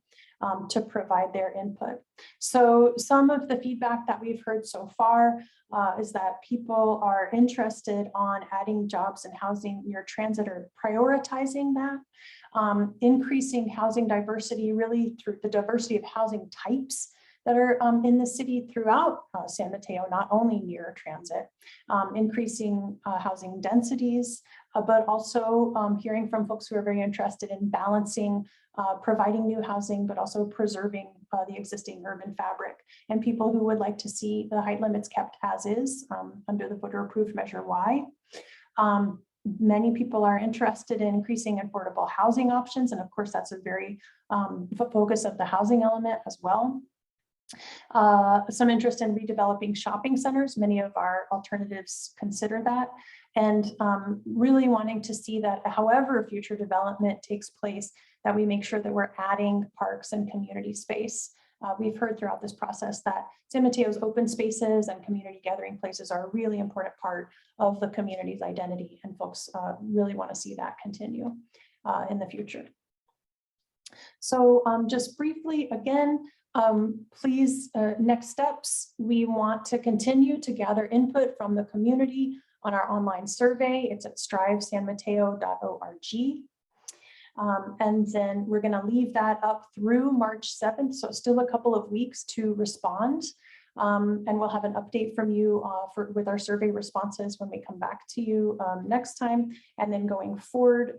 to provide their input. So some of the feedback that we've heard so far is that people are interested on adding jobs and housing near transit or prioritizing that, increasing housing diversity really through the diversity of housing types that are in the city throughout San Mateo, not only near transit, increasing housing densities, but also hearing from folks who are very interested in balancing providing new housing, but also preserving the existing urban fabric, and people who would like to see the height limits kept as is under the voter approved Measure Y. Many people are interested in increasing affordable housing options, and of course that's a very focus of the housing element as well. Some interest in redeveloping shopping centers. Many of our alternatives consider that, and really wanting to see that however future development takes place, that we make sure that we're adding parks and community space. We've heard throughout this process that San Mateo's open spaces and community gathering places are a really important part of the community's identity, and folks really want to see that continue in the future. So just briefly again, please, next steps, we want to continue to gather input from the community on our online survey. It's at strivesanmateo.org. And then we're going to leave that up through March 7th, so still a couple of weeks to respond. And we'll have an update from you with our survey responses when we come back to you next time. And then going forward,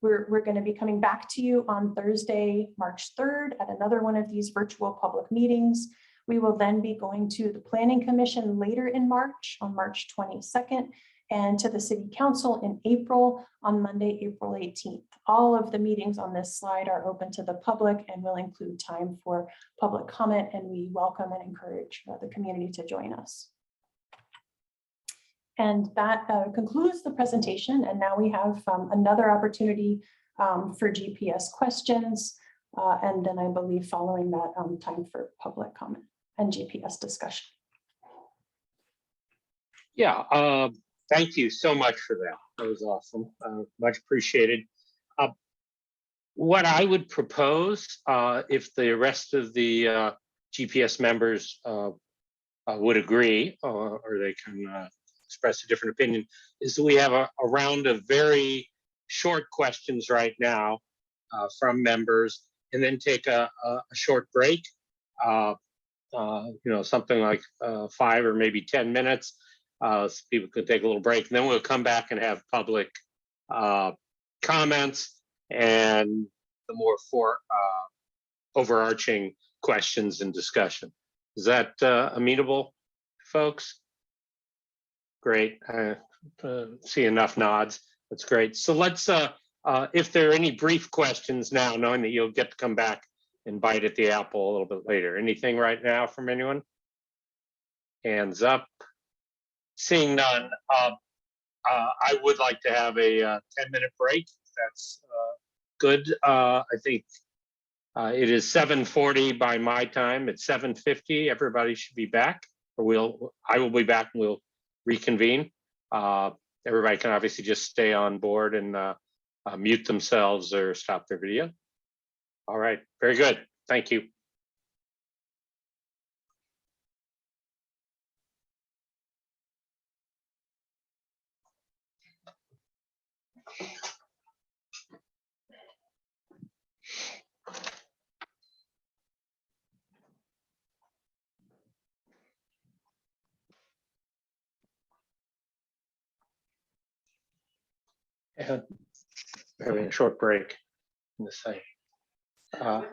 we're going to be coming back to you on Thursday, March 3rd at another one of these virtual public meetings. We will then be going to the Planning Commission later in March, on March 22nd, and to the City Council in April on Monday, April 18th. All of the meetings on this slide are open to the public and will include time for public comment, and we welcome and encourage the community to join us. And that concludes the presentation. And now we have another opportunity for GPS questions. And then I believe following that, time for public comment and GPS discussion. Yeah, thank you so much for that. That was awesome. Much appreciated. What I would propose, if the rest of the GPS members would agree, or they can express a different opinion, is that we have a round of very short questions right now from members, and then take a short break, something like 5 or maybe 10 minutes. So people could take a little break, and then we'll come back and have public comments and the more overarching questions and discussion. Is that amenable, folks? Great. See enough nods. That's great. So let's, if there are any brief questions now, knowing that you'll get to come back and bite at the apple a little bit later. Anything right now from anyone? Hands up. Seeing none, I would like to have a 10-minute break. That's good. I think it is 7:40 by my time. It's 7:50. Everybody should be back, or I will be back and we'll reconvene. Everybody can obviously just stay on board and mute themselves or stop their video. All right, very good. Thank you. And having a short break in the site. A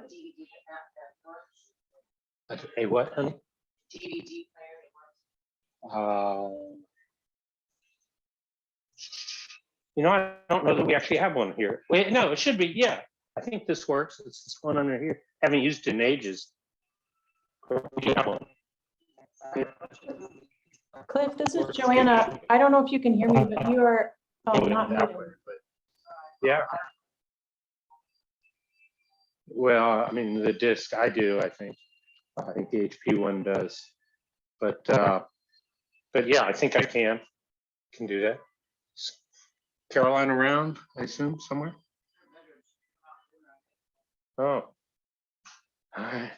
what, honey? I don't know that we actually have one here. Wait, no, it should be. Yeah, I think this works. It's this one under here. Haven't used it in ages. Cliff, this is Joanna. I don't know if you can hear me, but you are not muted. Yeah. Well, I mean, the disc, I do, I think. I think the HP one does. But yeah, I think I can do that. Caroline around, I assume, somewhere? Oh. All right.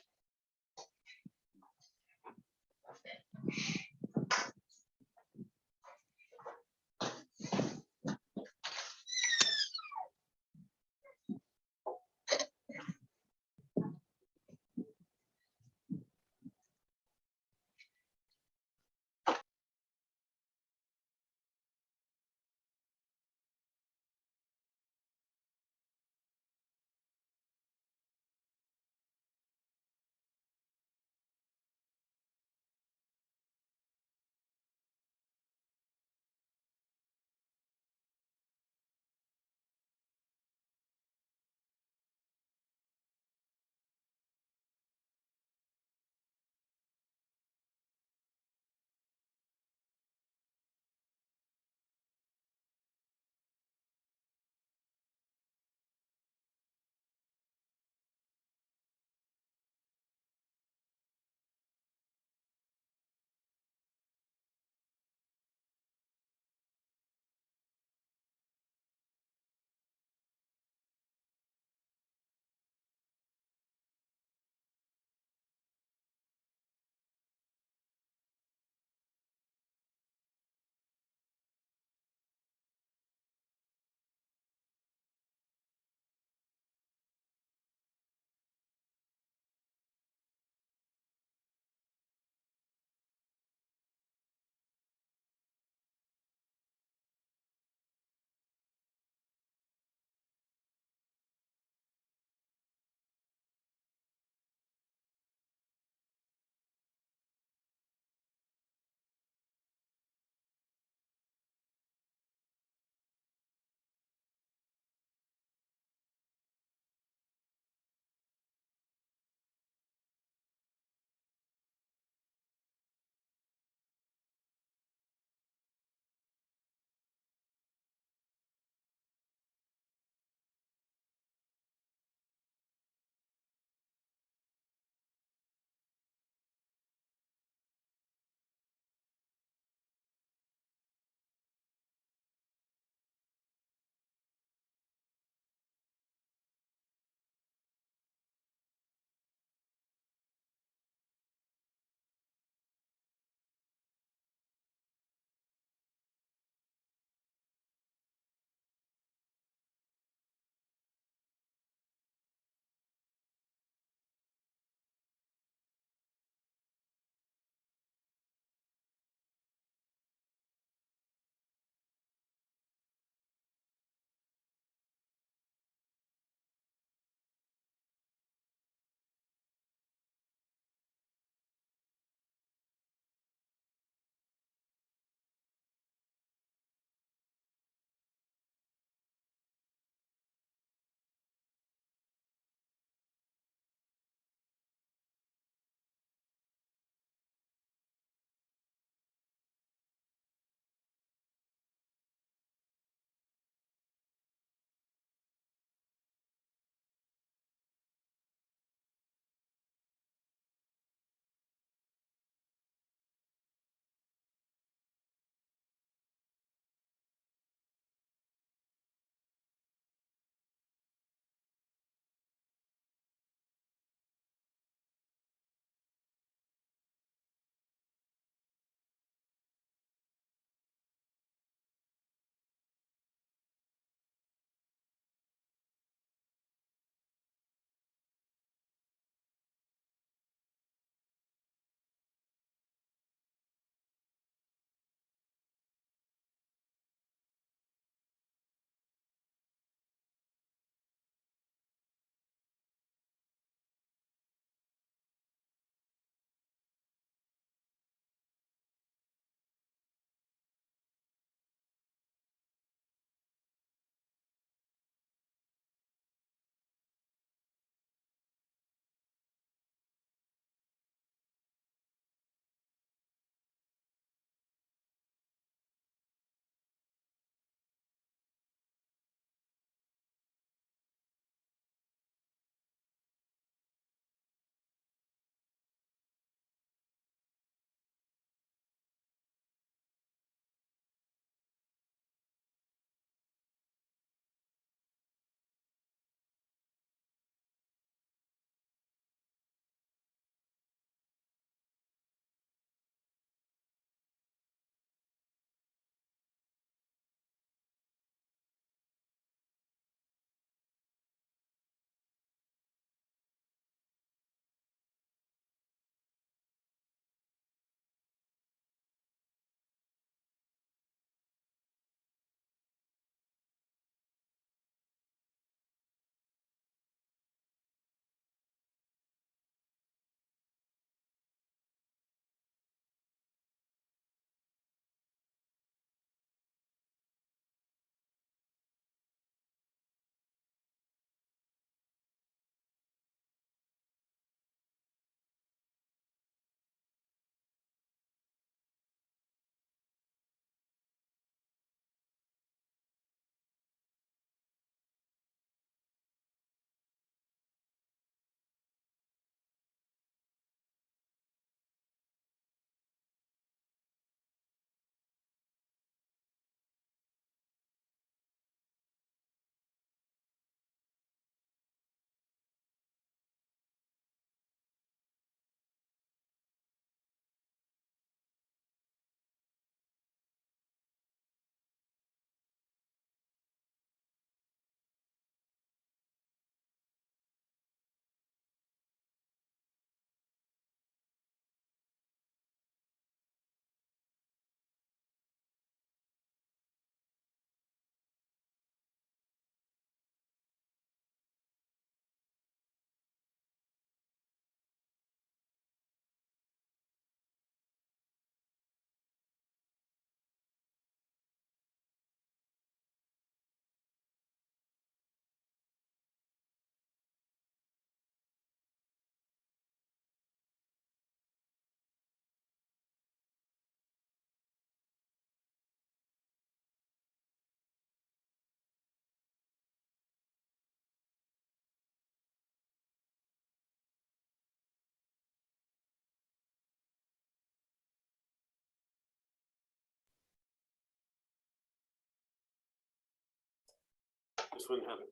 This wouldn't happen.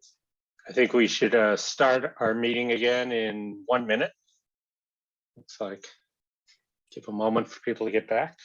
I think we should start our meeting again in 1 minute. Looks like give a moment for people to get back.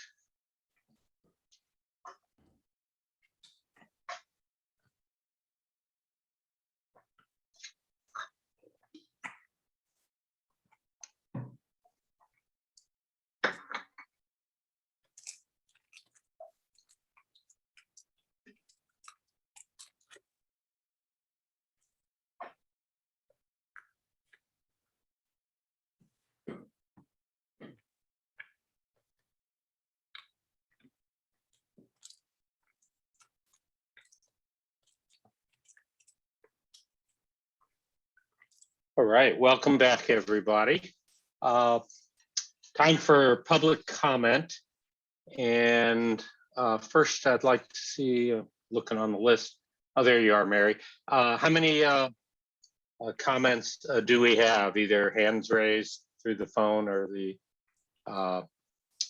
All right, welcome back, everybody. Time for public comment. And first, I'd like to see, looking on the list. Oh, there you are, Mary. How many comments do we have? Either hands raised through the phone or the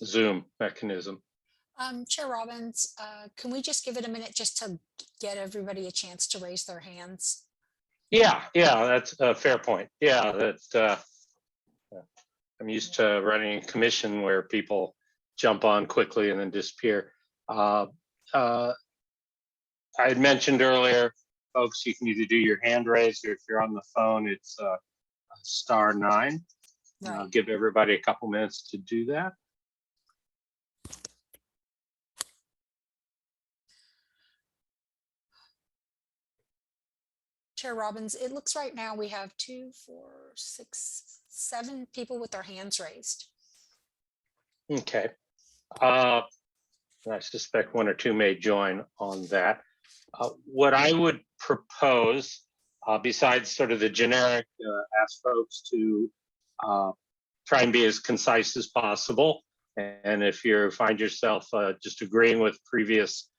Zoom mechanism? Chair Robbins, can we just give it a minute just to get everybody a chance to raise their hands? Yeah, that's a fair point. Yeah, that's I'm used to running a commission where people jump on quickly and then disappear. I had mentioned earlier, folks, you can either do your hand raise, or if you're on the phone, it's *9. Right. I'll give everybody a couple minutes to do that. Chair Robbins, it looks right now we have 2, 4, 6, 7 people with their hands raised. Okay. I suspect 1 or 2 may join on that. What I would propose, besides sort of the generic, ask folks to try and be as concise as possible. And if you find yourself just agreeing with previous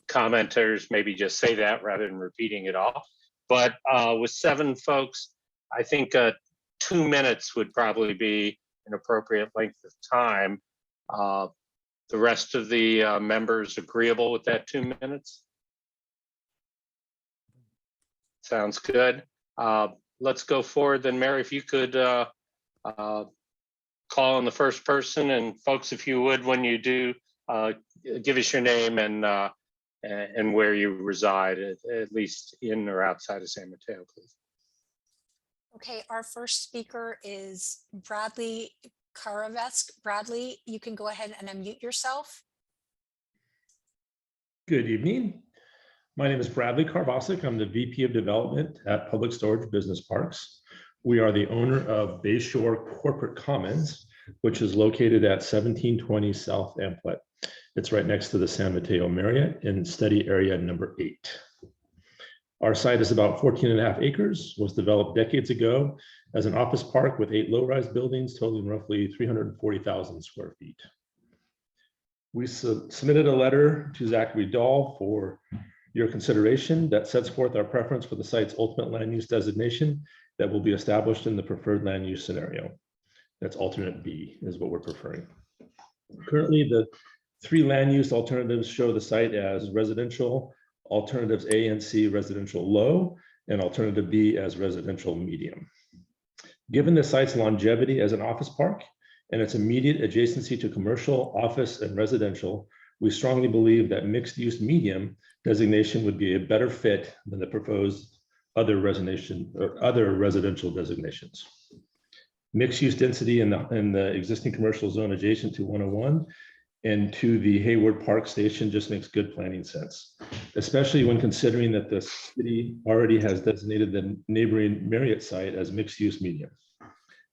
commenters, maybe just say that rather than repeating it all. But with 7 folks, I think 2 minutes would probably be an appropriate length of time. The rest of the members agreeable with that 2 minutes? Sounds good. Let's go forward then, Mary, if you could call on the first person, and folks, if you would, when you do, give us your name and where you reside, at least in or outside of San Mateo, please. Okay, our first speaker is Bradley Karavesk. Bradley, you can go ahead and unmute yourself. Good evening. My name is Bradley Karvasik. I'm the VP of Development at Public Storage Business Parks. We are the owner of Bayshore Corporate Commons, which is located at 1720 South Amplet. It's right next to the San Mateo Marriott in study area number 8. Our site is about 14.5 acres, was developed decades ago as an office park with 8 low-rise buildings totaling roughly 340,000 square feet. We submitted a letter to Zachary Dahl for your consideration that sets forth our preference for the site's ultimate land use designation that will be established in the preferred land use scenario. That's alternate B is what we're preferring. Currently, the 3 land use alternatives show the site as residential, alternatives A and C residential low, and alternative B as residential medium. Given the site's longevity as an office park and its immediate adjacency to commercial, office, and residential, we strongly believe that mixed use medium designation would be a better fit than the proposed other residential designations. Mixed use density in the existing commercial zone adjacent to 101 and to the Hayward Park Station just makes good planning sense, especially when considering that the city already has designated the neighboring Marriott site as mixed use medium.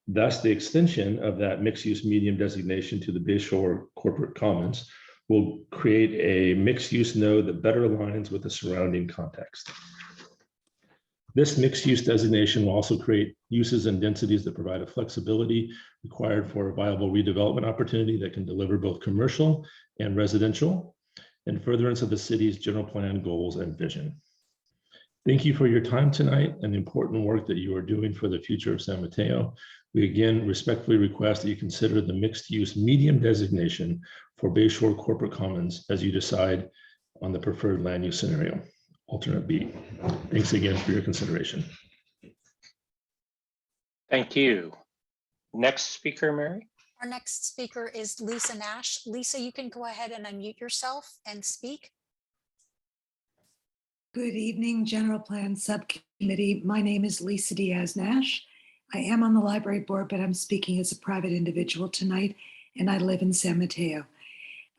Thus, the extension of that mixed use medium designation to the Bayshore Corporate Commons will create a mixed use node that better aligns with the surrounding context. This mixed use designation will also create uses and densities that provide a flexibility required for a viable redevelopment opportunity that can deliver both commercial and residential in furtherance of the city's general plan goals and vision. Thank you for your time tonight and the important work that you are doing for the future of San Mateo. We again respectfully request that you consider the mixed use medium designation for Bayshore Corporate Commons as you decide on the preferred land use scenario. alternate B. Thanks again for your consideration. Thank you. Next speaker, Mary. Our next speaker is Lisa Nash. Lisa, you can go ahead and unmute yourself and speak. Good evening, General Plan Subcommittee. My name is Lisa Diaz Nash. I am on the library board, but I'm speaking as a private individual tonight, and I live in San Mateo.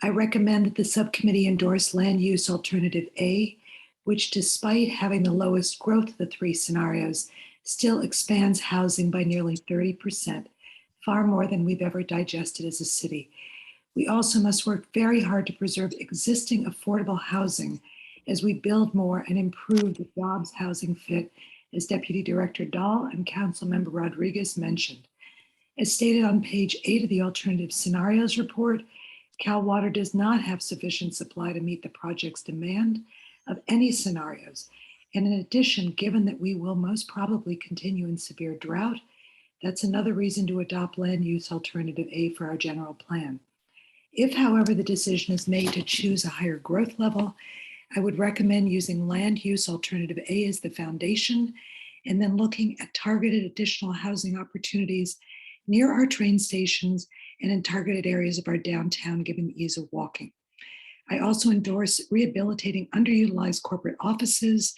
I recommend that the subcommittee endorse land use alternative A, which despite having the lowest growth of the three scenarios, still expands housing by nearly 30%, far more than we've ever digested as a city. We also must work very hard to preserve existing affordable housing as we build more and improve the jobs housing fit, as Deputy Director Dahl and Councilmember Rodriguez mentioned. As stated on page 8 of the Alternative Scenarios report, Cal Water does not have sufficient supply to meet the project's demand of any scenarios. And in addition, given that we will most probably continue in severe drought, that's another reason to adopt land use alternative A for our general plan. If, however, the decision is made to choose a higher growth level, I would recommend using land use alternative A as the foundation, and then looking at targeted additional housing opportunities near our train stations and in targeted areas of our downtown, given the ease of walking. I also endorse rehabilitating underutilized corporate offices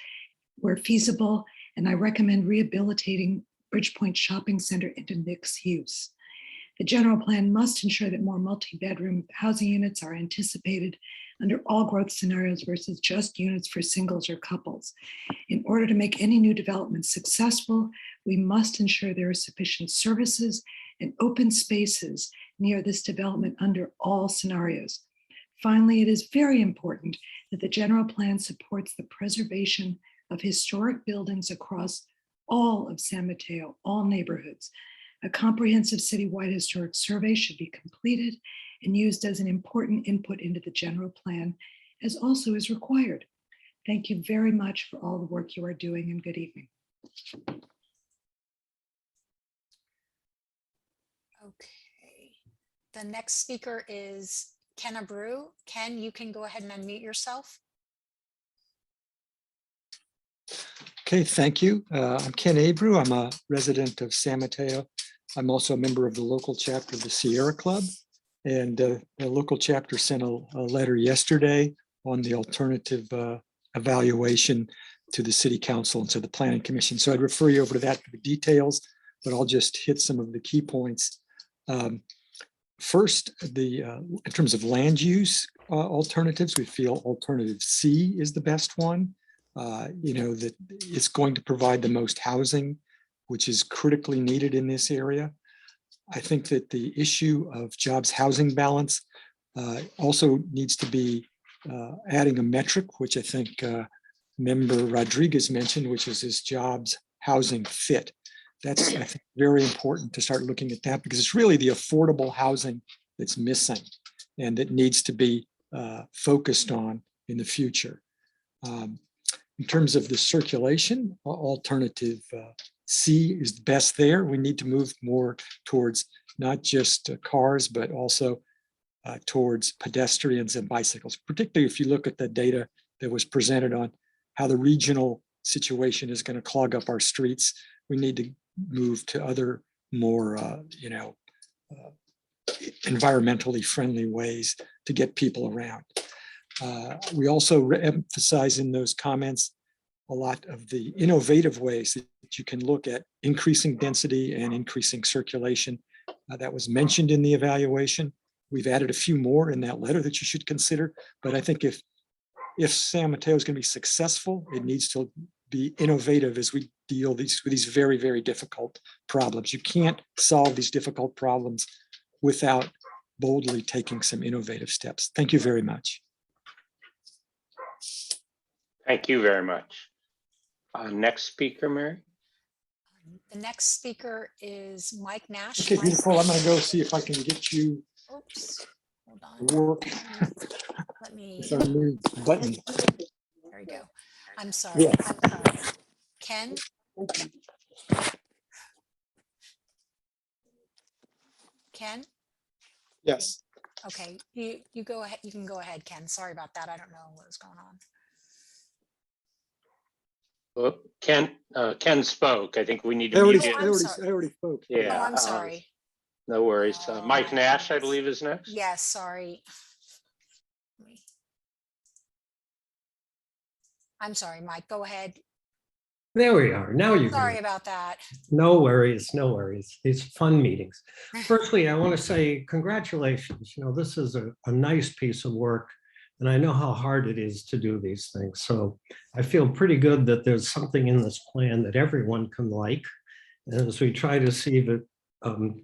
where feasible, and I recommend rehabilitating Bridgepoint Shopping Center into mixed use. The general plan must ensure that more multi-bedroom housing units are anticipated under all growth scenarios versus just units for singles or couples. In order to make any new development successful, we must ensure there are sufficient services and open spaces near this development under all scenarios. Finally, it is very important that the general plan supports the preservation of historic buildings across all of San Mateo, all neighborhoods. A comprehensive citywide historic survey should be completed and used as an important input into the general plan, as also is required. Thank you very much for all the work you are doing, and good evening. Okay. The next speaker is Ken Abreu. Ken, you can go ahead and unmute yourself. Okay, thank you. I'm Ken Abreu. I'm a resident of San Mateo. I'm also a member of the local chapter of the Sierra Club. And the local chapter sent a letter yesterday on the alternative evaluation to the City Council and to the Planning Commission. So I'd refer you over to that for the details, but I'll just hit some of the key points. First, in terms of land use alternatives, we feel alternative C is the best one. That it's going to provide the most housing, which is critically needed in this area. I think that the issue of jobs housing balance also needs to be adding a metric, which I think Member Rodriguez mentioned, which is this jobs housing fit. That's, I think, very important to start looking at that, because it's really the affordable housing that's missing and that needs to be focused on in the future. In terms of the circulation, alternative C is the best there. We need to move more towards not just cars, but also towards pedestrians and bicycles, particularly if you look at the data that was presented on how the regional situation is going to clog up our streets. We need to move to other more, environmentally friendly ways to get people around. We also emphasize in those comments a lot of the innovative ways that you can look at increasing density and increasing circulation. That was mentioned in the evaluation. We've added a few more in that letter that you should consider, but I think if San Mateo is going to be successful, it needs to be innovative as we deal with these very, very difficult problems. You can't solve these difficult problems without boldly taking some innovative steps. Thank you very much. Thank you very much. Next speaker, Mary. The next speaker is Mike Nash. Okay, beautiful. I'm going to go see if I can get you Oops, hold on. to work. Let me, It's our new button. there we go. I'm sorry. Yeah. I'm sorry. Ken? Ken? Yes. Okay, you go ahead. You can go ahead, Ken. Sorry about that. I don't know what was going on. Ken spoke. I think we need I to already, mute Oh, you. I'm sorry. I already spoke. Oh, Yeah. I'm sorry. No worries. Oh, Mike my Nash, I goodness. believe, is next. Yes, sorry. I'm sorry, Mike, go ahead. There we are. Now you Sorry can. about that. No worries, no worries. These fun meetings. Firstly, I want to say congratulations. You know, this is a nice piece of work, and I know how hard it is to do these things. So I feel pretty good that there's something in this plan that everyone can like. And as we try to see that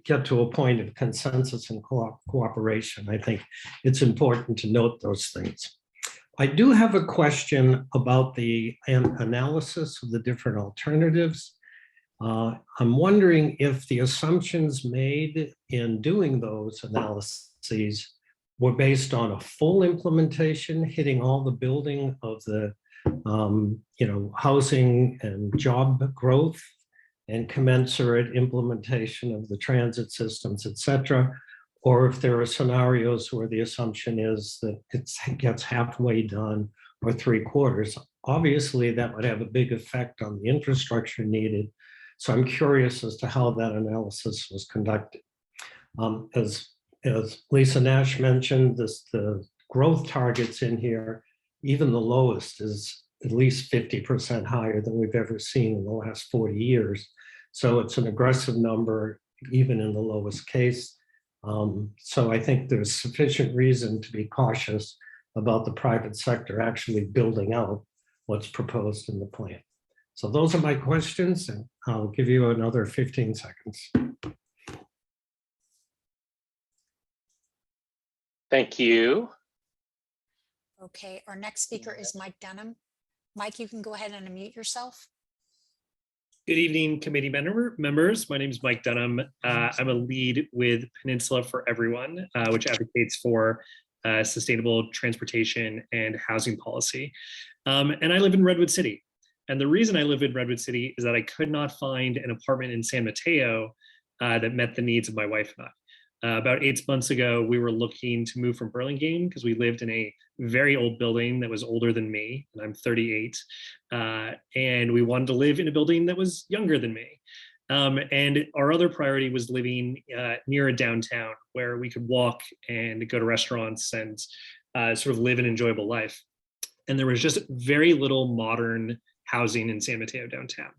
get to a point of consensus and cooperation, I think it's important to note those things. I do have a question about the analysis of the different alternatives. I'm wondering if the assumptions made in doing those analyses were based on a full implementation, hitting all the building of the housing and job growth and commensurate implementation of the transit systems, et cetera, or if there are scenarios where the assumption is that it gets halfway done or 3/4. Obviously, that would have a big effect on the infrastructure needed. So I'm curious as to how that analysis was conducted. As Lisa Nash mentioned, the growth targets in here, even the lowest is at least 50% higher than we've ever seen in the last 40 years. So it's an aggressive number, even in the lowest case. So I think there's sufficient reason to be cautious about the private sector actually building out what's proposed in the plan. So those are my questions, and I'll give you another 15 seconds. Thank you. Okay, our next speaker is Mike Dunham. Mike, you can go ahead and unmute yourself. Good evening, committee members. My name is Mike Dunham. I'm a lead with Peninsula for Everyone, which advocates for sustainable transportation and housing policy. And I live in Redwood City. And the reason I live in Redwood City is that I could not find an apartment in San Mateo that met the needs of my wife and I. About 8 months ago, we were looking to move from Burlingame because we lived in a very old building that was older than me, and I'm 38. And we wanted to live in a building that was younger than me. And our other priority was living near a downtown where we could walk and go to restaurants and sort of live an enjoyable life. And there was just very little modern housing in San Mateo downtown.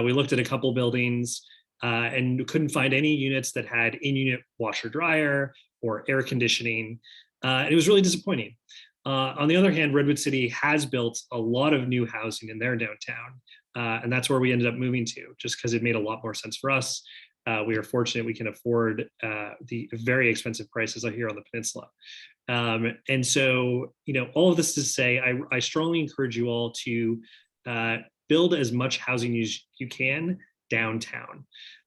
We looked at a couple buildings and couldn't find any units that had in-unit washer dryer or air conditioning. It was really disappointing. On the other hand, Redwood City has built a lot of new housing in their downtown. And that's where we ended up moving to, just because it made a lot more sense for us. We are fortunate we can afford the very expensive prices here on the peninsula. And so, all of this to say, I strongly encourage you all to build as much housing as you can downtown.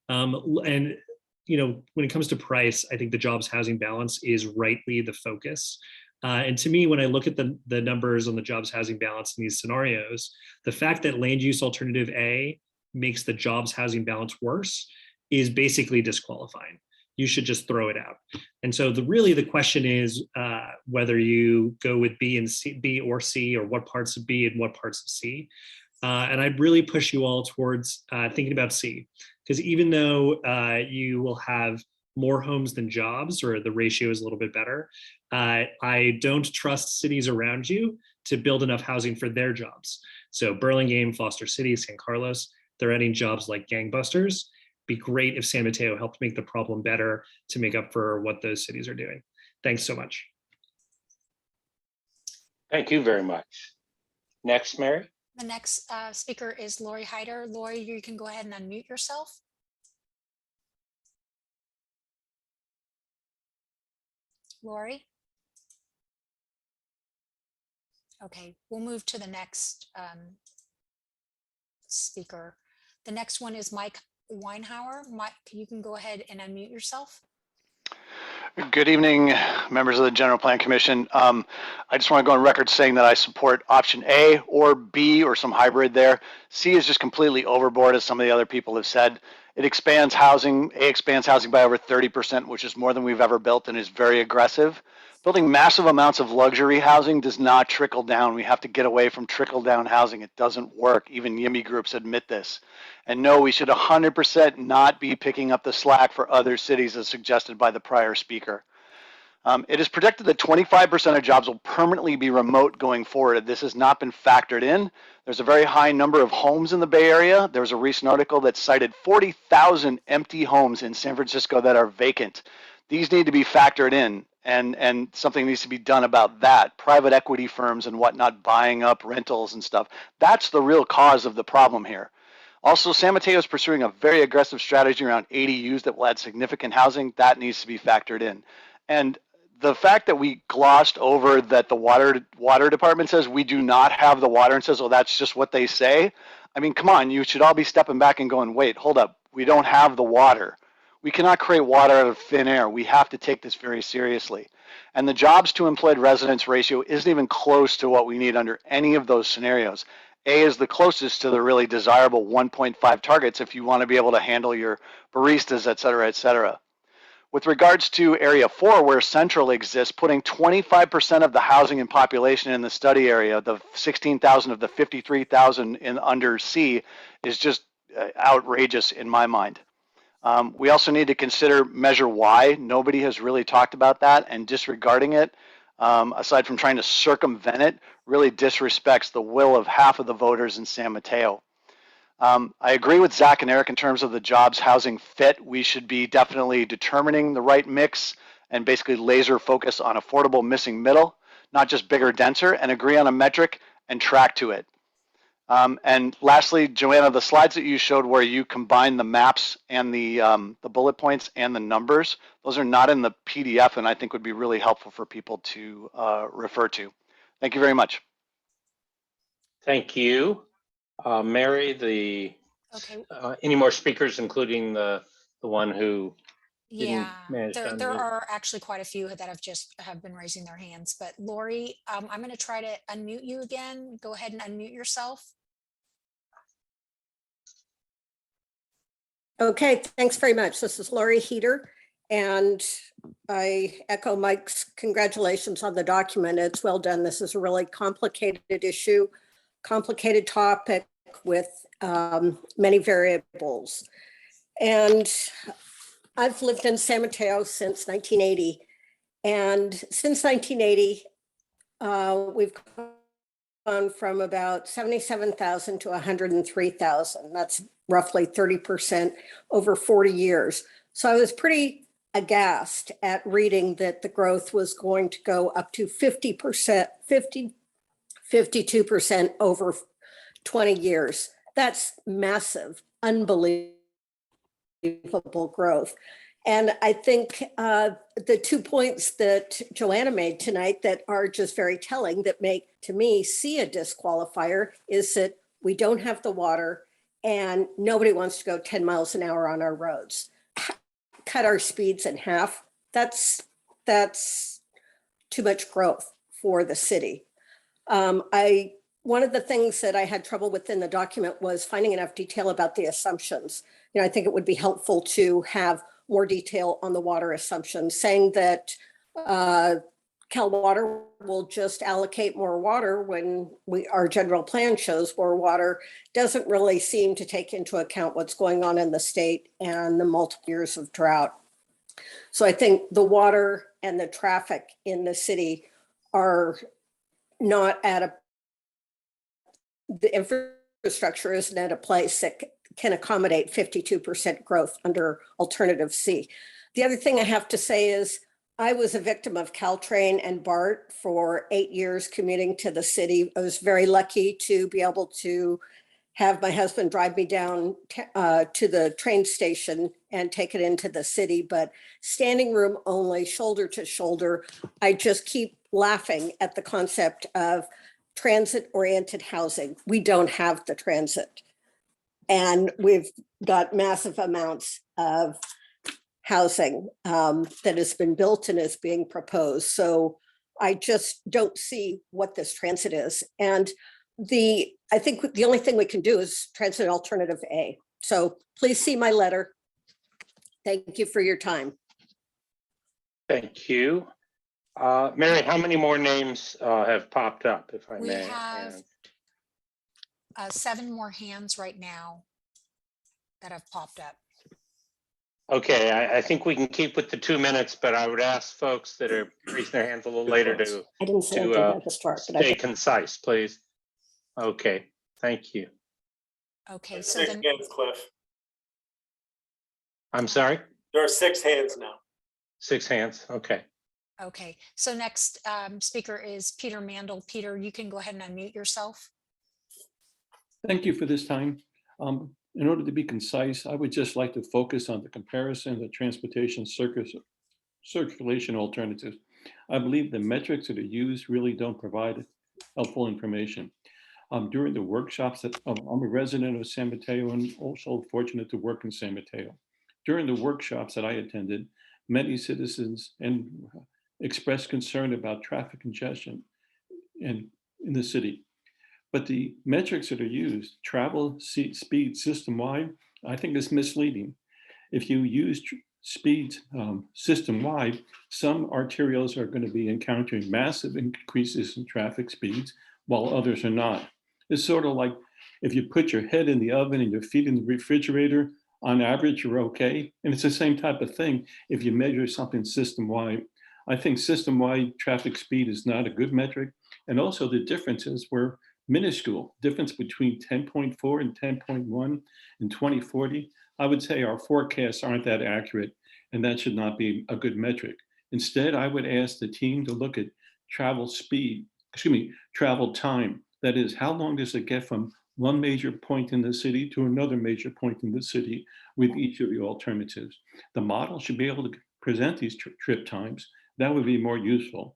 And when it comes to price, I think the jobs housing balance is rightly the focus. And to me, when I look at the numbers on the jobs housing balance in these scenarios, the fact that land use alternative A makes the jobs housing balance worse is basically disqualifying. You should just throw it out. And so the question is whether you go with B or C, or what parts of B and what parts of C. And I'd really push you all towards thinking about C, because even though you will have more homes than jobs, or the ratio is a little bit better, I don't trust cities around you to build enough housing for their jobs. So Burlingame, Foster City, San Carlos, they're adding jobs like gangbusters. Be great if San Mateo helped make the problem better to make up for what those cities are doing. Thanks so much. Thank you very much. Next, Mary. The next speaker is Lori Hyder. Lori, you can go ahead and unmute yourself. Lori? Okay, we'll move to the next speaker. The next one is Mike Weinhauer. Mike, you can go ahead and unmute yourself. Good evening, members of the General Plan Commission. I just want to go on record saying that I support option A or B or some hybrid there. C is just completely overboard, as some of the other people have said. It expands housing, expands housing by over 30%, which is more than we've ever built and is very aggressive. Building massive amounts of luxury housing does not trickle down. We have to get away from trickle down housing. It doesn't work. Even YIMBY groups admit this. And no, we should 100% not be picking up the slack for other cities as suggested by the prior speaker. It is predicted that 25% of jobs will permanently be remote going forward. This has not been factored in. There's a very high number of homes in the Bay Area. There was a recent article that cited 40,000 empty homes in San Francisco that are vacant. These need to be factored in, and something needs to be done about that. Private equity firms and whatnot buying up rentals and stuff. That's the real cause of the problem here. Also, San Mateo is pursuing a very aggressive strategy around ADUs that will add significant housing. That needs to be factored in. And the fact that we glossed over that the water department says we do not have the water and says, oh, that's just what they say. I mean, come on, you should all be stepping back and going, wait, hold up. We don't have the water. We cannot create water out of thin air. We have to take this very seriously. And the jobs to employed residents ratio isn't even close to what we need under any of those scenarios. A is the closest to the really desirable 1.5 targets if you want to be able to handle your baristas, et cetera, et cetera. With regards to Area 4, where Central exists, putting 25% of the housing and population in the study area, the 16,000 of the 53,000 in under C, is just outrageous in my mind. We also need to consider Measure Y. Nobody has really talked about that, and disregarding it, aside from trying to circumvent it, really disrespects the will of half of the voters in San Mateo. I agree with Zach and Eric in terms of the jobs housing fit. We should be definitely determining the right mix and basically laser focus on affordable missing middle, not just bigger, denser, and agree on a metric and track to it. And lastly, Joanna, the slides that you showed where you combine the maps and the bullet points and the numbers, those are not in the PDF and I think would be really helpful for people to refer to. Thank you very much. Thank you. Mary, Okay. any more speakers, including the one who didn't Yeah, manage to there unmute? are actually quite a few that have been raising their hands, but Lori, I'm going to try to unmute you again. Go ahead and unmute yourself. Okay, thanks very much. This is Lori Heater, and I echo Mike's congratulations on the document. It's well done. This is a really complicated issue, complicated topic with many variables. And I've lived in San Mateo since 1980. And since 1980, we've gone from about 77,000 to 103,000. That's roughly 30% over 40 years. So I was pretty aghast at reading that the growth was going to go up to 50%, 52% over 20 years. That's massive, unbelievable growth. And I think the 2 points that Joanna made tonight that are just very telling, that make, to me, see a disqualifier, is that we don't have the water and nobody wants to go 10 miles an hour on our roads. Cut our speeds in half. That's too much growth for the city. One of the things that I had trouble with in the document was finding enough detail about the assumptions. You know, I think it would be helpful to have more detail on the water assumptions, saying that Cal Water will just allocate more water when our general plan shows more water, doesn't really seem to take into account what's going on in the state and the multiple years of drought. So I think the water and the traffic in the city are not at the infrastructure isn't at a place that can accommodate 52% growth under alternative C. The other thing I have to say is I was a victim of Caltrain and BART for 8 years commuting to the city. I was very lucky to be able to have my husband drive me down to the train station and take it into the city, but standing room only, shoulder to shoulder. I just keep laughing at the concept of transit-oriented housing. We don't have the transit. And we've got massive amounts of housing that has been built and is being proposed. So I just don't see what this transit is. And I think the only thing we can do is transit alternative A. So please see my letter. Thank you for your time. Thank you. Mary, how many more names have popped up, if I We may? have And- 7 more hands right now that have popped up. Okay, I think we can keep with the 2 minutes, but I would ask folks that are raising their hands a little later to I didn't say anything at the start, but I stay concise, please. Okay, thank you. Okay, so 6 then, hands, Cliff. I'm sorry, There are 6 hands now. 6 hands, okay. okay, so next speaker is Peter Mandel. Peter, you can go ahead and unmute yourself. Thank you for this time. In order to be concise, I would just like to focus on the comparison of the transportation circulation alternatives. I believe the metrics that are used really don't provide helpful information. During the workshops that I'm a resident of San Mateo and also fortunate to work in San Mateo. During the workshops that I attended, many citizens expressed concern about traffic congestion in the city. But the metrics that are used, travel speed system-wide, I think is misleading. If you use speed system-wide, some arterials are going to be encountering massive increases in traffic speeds, while others are not. It's sort of like if you put your head in the oven and your feet in the refrigerator, on average, you're okay. And it's the same type of thing if you measure something system-wide. I think system-wide traffic speed is not a good metric. And also the differences were minuscule. Difference between 10.4 and 10.1 in 2040. I would say our forecasts aren't that accurate, and that should not be a good metric. Instead, I would ask the team to look at travel time. That is, how long does it get from one major point in the city to another major point in the city with each of the alternatives? The model should be able to present these trip times. That would be more useful.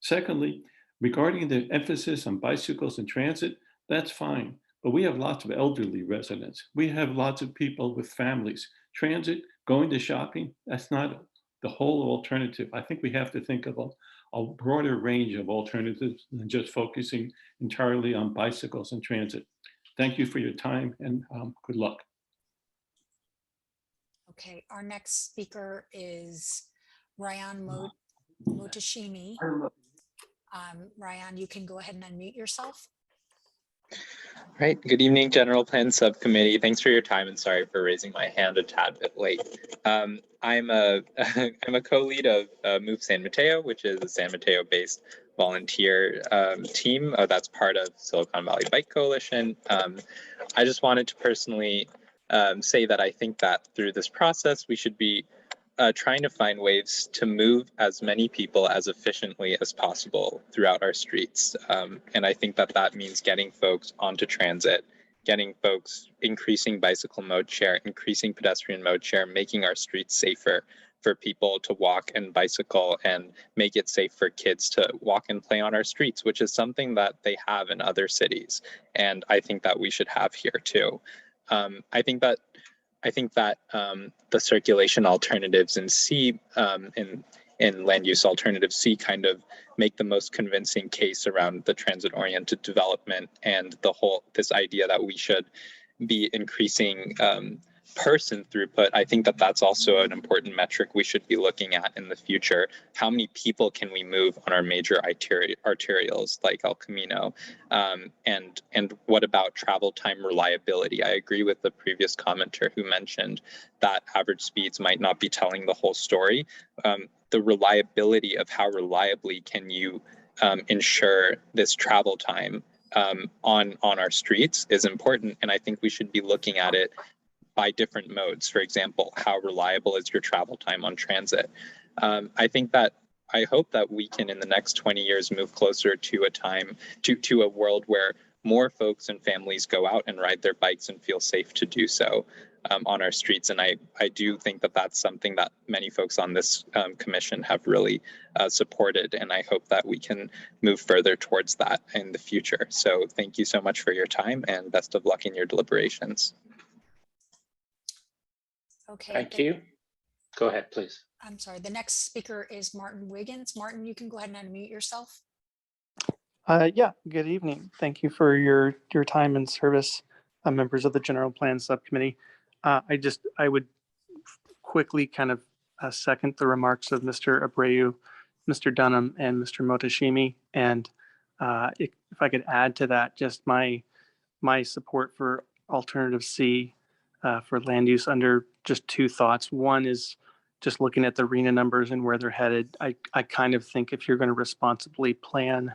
Secondly, regarding the emphasis on bicycles and transit, that's fine, but we have lots of elderly residents. We have lots of people with families. Transit, going to shopping, that's not the whole alternative. I think we have to think of a broader range of alternatives than just focusing entirely on bicycles and transit. Thank you for your time and good luck. Okay, our next speaker is Ryan Motashimi. Ryan, you can go ahead and unmute yourself. Right. Good evening, General Plan Subcommittee. Thanks for your time and sorry for raising my hand a tad bit late. I'm a co-lead of Move San Mateo, which is a San Mateo-based volunteer team that's part of Silicon Valley Bike Coalition. I just wanted to personally say that I think that through this process, we should be trying to find ways to move as many people as efficiently as possible throughout our streets. And I think that that means getting folks onto transit, getting folks increasing bicycle mode share, increasing pedestrian mode share, making our streets safer for people to walk and bicycle and make it safe for kids to walk and play on our streets, which is something that they have in other cities. And I think that we should have here too. I think that the circulation alternatives in C, in land use alternative C, kind of make the most convincing case around the transit-oriented development and this idea that we should be increasing person throughput. I think that that's also an important metric we should be looking at in the future. How many people can we move on our major arterials like El Camino? And what about travel time reliability? I agree with the previous commenter who mentioned that average speeds might not be telling the whole story. The reliability of how reliably can you ensure this travel time on our streets is important. And I think we should be looking at it by different modes. For example, how reliable is your travel time on transit? I hope that we can, in the next 20 years, move closer to a world where more folks and families go out and ride their bikes and feel safe to do so on our streets. And I do think that that's something that many folks on this commission have really supported. And I hope that we can move further towards that in the future. So thank you so much for your time and best of luck in your deliberations. Okay. Thank you. Go ahead, please. I'm sorry. The next speaker is Martin Wiggins. Martin, you can go ahead and unmute yourself. Yeah, good evening. Thank you for your time and service, members of the General Plan Subcommittee. I would quickly kind of second the remarks of Mr. Abreu, Mr. Dunham, and Mr. Motashimi. And if I could add to that, just my support for alternative C for land use under just two thoughts. One is just looking at the RENA numbers and where they're headed. I kind of think if you're going to responsibly plan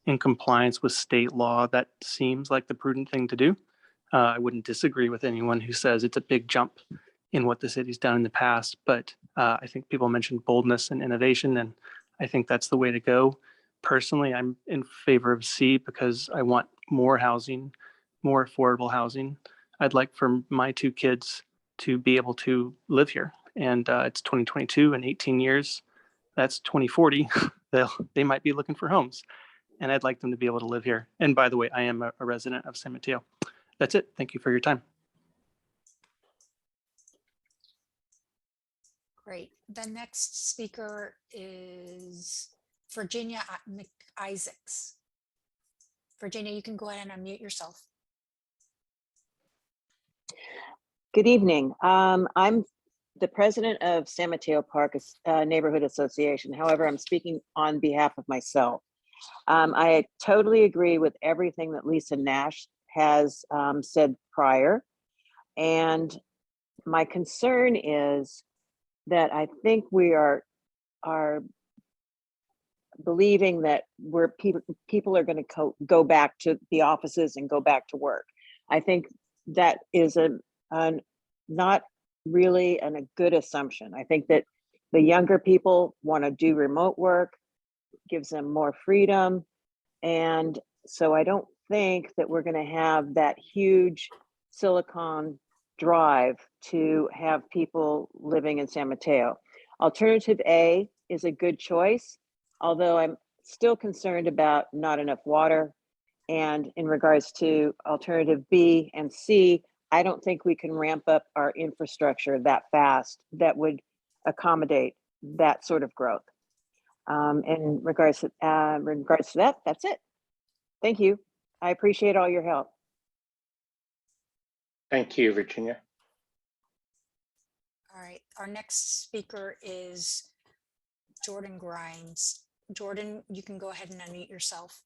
in compliance with state law, that seems like the prudent thing to do. I wouldn't disagree with anyone who says it's a big jump in what the city's done in the past, but I think people mentioned boldness and innovation, and I think that's the way to go. Personally, I'm in favor of C because I want more housing, more affordable housing. I'd like for my two kids to be able to live here, and it's 2022. In 18 years, that's 2040. They might be looking for homes, and I'd like them to be able to live here. And by the way, I am a resident of San Mateo. That's it. Thank you for your time. Great. The next speaker is Virginia McIsaacs. Virginia, you can go ahead and unmute yourself. Good evening. I'm the president of San Mateo Park Neighborhood Association. However, I'm speaking on behalf of myself. I totally agree with everything that Lisa Nash has said prior. And my concern is that I think we are believing that people are going to go back to the offices and go back to work. I think that is not really a good assumption. I think that the younger people want to do remote work, gives them more freedom. And so I don't think that we're going to have that huge Silicon drive to have people living in San Mateo. Alternative A is a good choice, although I'm still concerned about not enough water. And in regards to alternative B and C, I don't think we can ramp up our infrastructure that fast that would accommodate that sort of growth. In regards to that, that's it. Thank you. I appreciate all your help. Thank you, Virginia. All right, our next speaker is Jordan Grimes. Jordan, you can go ahead and unmute yourself.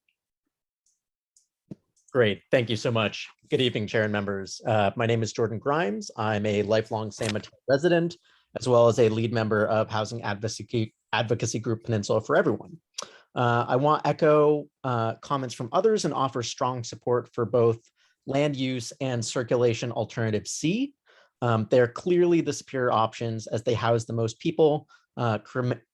Great, thank you so much. Good evening, Chair and members. My name is Jordan Grimes. I'm a lifelong San Mateo resident, as well as a lead member of housing advocacy group Peninsula for Everyone. I want to echo comments from others and offer strong support for both land use and circulation alternative C. They're clearly the superior options as they house the most people,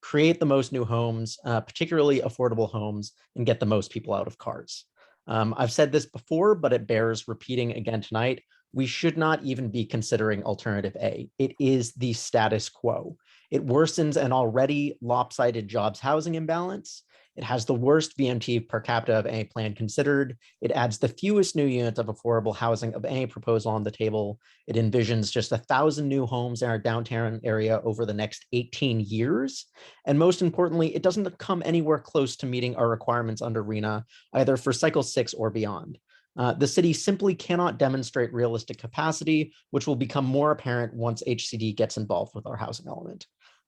create the most new homes, particularly affordable homes, and get the most people out of cars. I've said this before, but it bears repeating again tonight. We should not even be considering alternative A. It is the status quo. It worsens an already lopsided jobs housing imbalance. It has the worst VMT per capita of any plan considered. It adds the fewest new units of affordable housing of any proposal on the table. It envisions just 1,000 new homes in our downtown area over the next 18 years. And most importantly, it doesn't come anywhere close to meeting our requirements under RENA, either for cycle 6 or beyond. The city simply cannot demonstrate realistic capacity, which will become more apparent once HCD gets involved with our housing element.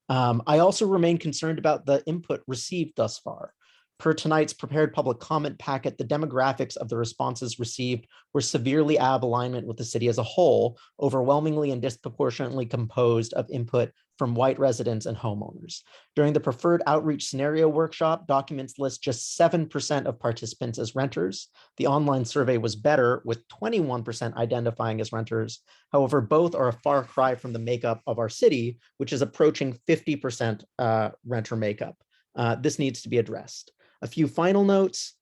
I also remain concerned about the input received thus far. Per tonight's prepared public comment packet, the demographics of the responses received were severely out of alignment with the city as a whole, overwhelmingly and disproportionately composed of input from white residents and homeowners. During the preferred outreach scenario workshop, documents list just 7% of participants as renters. The online survey was better, with 21% identifying as renters. However, both are a far cry from the makeup of our city, which is approaching 50% renter makeup. This needs to be addressed. A few final notes.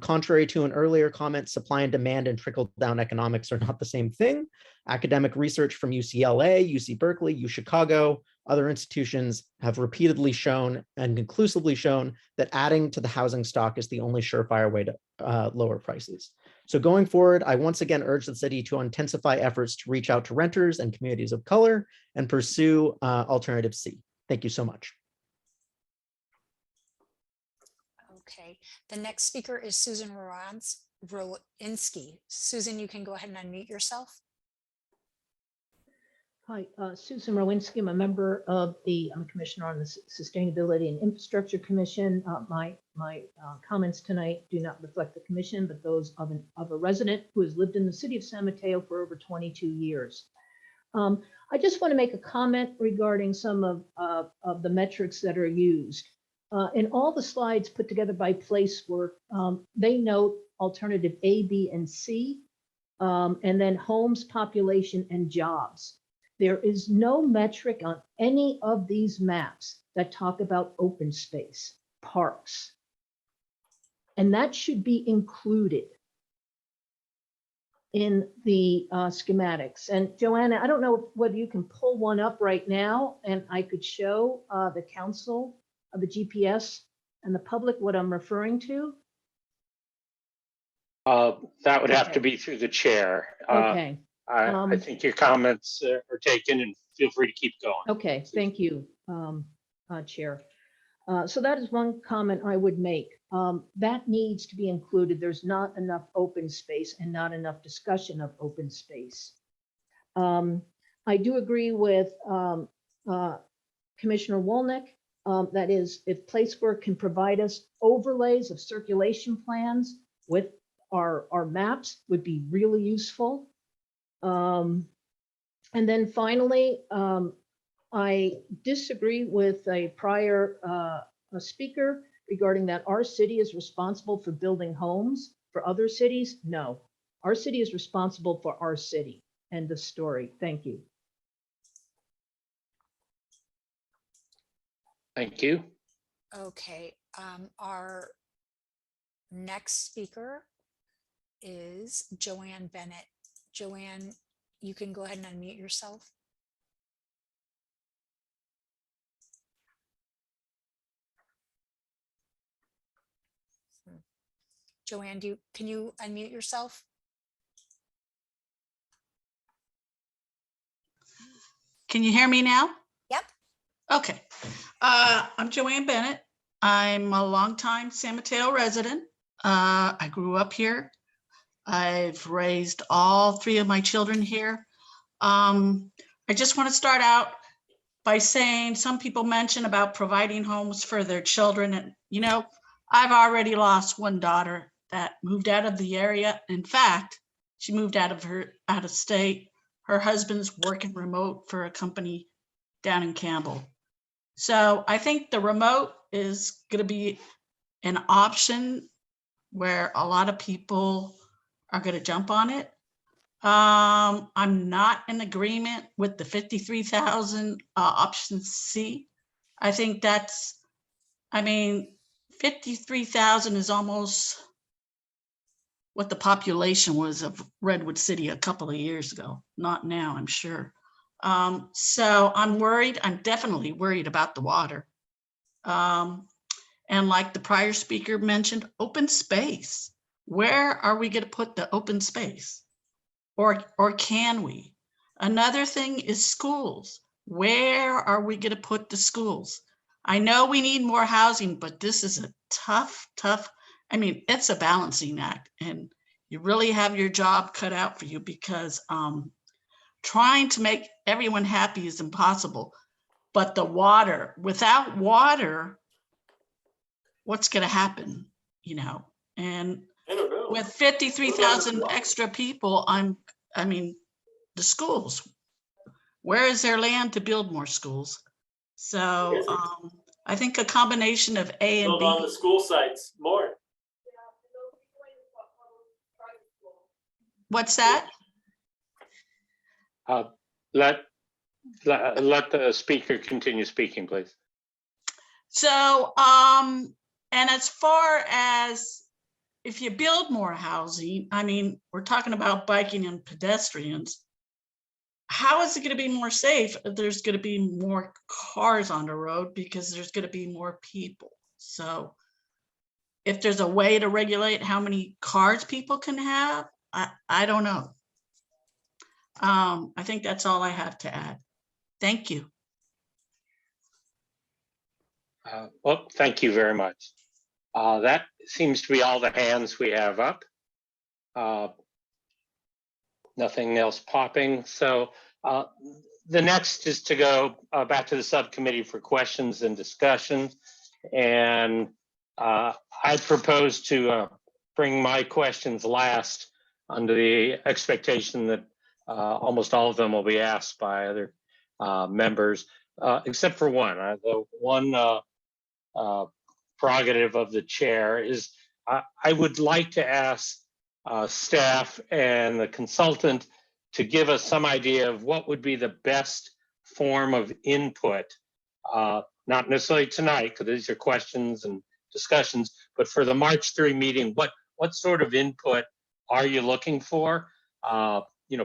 Contrary to an earlier comment, supply and demand and trickle-down economics are not the same thing. Academic research from UCLA, UC Berkeley, UChicago, other institutions have repeatedly shown and conclusively shown that adding to the housing stock is the only surefire way to lower prices. So going forward, I once again urge the city to intensify efforts to reach out to renters and communities of color and pursue alternative C. Thank you so much. Okay, the next speaker is Susan Roinski. Susan, you can go ahead and unmute yourself. Hi, Susan Rowinski. I'm a member of the Commissioner on the Sustainability and Infrastructure Commission. My comments tonight do not reflect the commission, but those of a resident who has lived in the city of San Mateo for over 22 years. I just want to make a comment regarding some of the metrics that are used. In all the slides put together by Placework, they note alternative A, B, and C, and then homes, population, and jobs. There is no metric on any of these maps that talk about open space, parks. And that should be included in the schematics. And Joanna, I don't know whether you can pull one up right now and I could show the council of the GPS and the public what I'm referring to. That would have to be through the chair. Okay. I think your comments are taken and feel free to keep going. Okay, thank you, Chair. So that is one comment I would make. That needs to be included. There's not enough open space and not enough discussion of open space. I do agree with Commissioner Wolnick. That is, if Placework can provide us overlays of circulation plans with our maps, would be really useful. And then finally, I disagree with a prior speaker regarding that our city is responsible for building homes for other cities. No, our city is responsible for our city. End of story. Thank you. Thank you. Okay, our next speaker is Joanne Bennett. Joanne, you can go ahead and unmute yourself. Joanne, can you unmute yourself? Can you hear me now? Yep. Okay. I'm Joanne Bennett. I'm a longtime San Mateo resident. I grew up here. I've raised all three of my children here. I just want to start out by saying some people mention about providing homes for their children. And, you know, I've already lost one daughter that moved out of the area. In fact, she moved out of state. Her husband's working remote for a company down in Campbell. So I think the remote is going to be an option where a lot of people are going to jump on it. I'm not in agreement with the 53,000 option C. I think that's, 53,000 is almost what the population was of Redwood City a couple of years ago. Not now, I'm sure. So I'm worried. I'm definitely worried about the water. And like the prior speaker mentioned, open space. Where are we going to put the open space? Or can we? Another thing is schools. Where are we going to put the schools? I know we need more housing, but this is a tough, it's a balancing act, and you really have your job cut out for you because trying to make everyone happy is impossible. But the water, without water, what's going to happen? You know, and I don't know. with 53,000 extra people, the schools, where is there land to build more schools? So I think a combination of A and Build B. on the school sites more. What's that? Let the speaker continue speaking, please. So, and as far as if you build more housing, we're talking about biking and pedestrians. How is it going to be more safe if there's going to be more cars on the road because there's going to be more people? So if there's a way to regulate how many cars people can have, I don't know. I think that's all I have to add. Thank you. Well, thank you very much. That seems to be all the hands we have up. Nothing else popping. So The next is to go back to the subcommittee for questions and discussions. And I propose to bring my questions last under the expectation that almost all of them will be asked by other members, except for one. The one prerogative of the chair is I would like to ask staff and the consultant to give us some idea of what would be the best form of input, not necessarily tonight, because these are questions and discussions, but for the March 3 meeting, what sort of input are you looking for?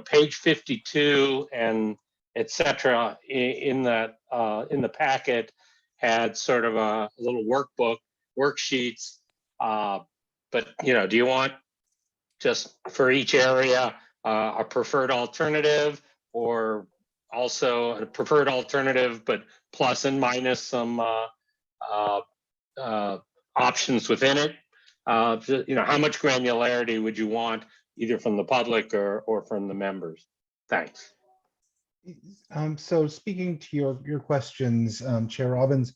Page 52 and et cetera in the packet had sort of a little workbook, worksheets. But do you want just for each area a preferred alternative, or also a preferred alternative but plus and minus some options within it? How much granularity would you want either from the public or from the members? Thanks. So speaking to your questions, Chair Robbins,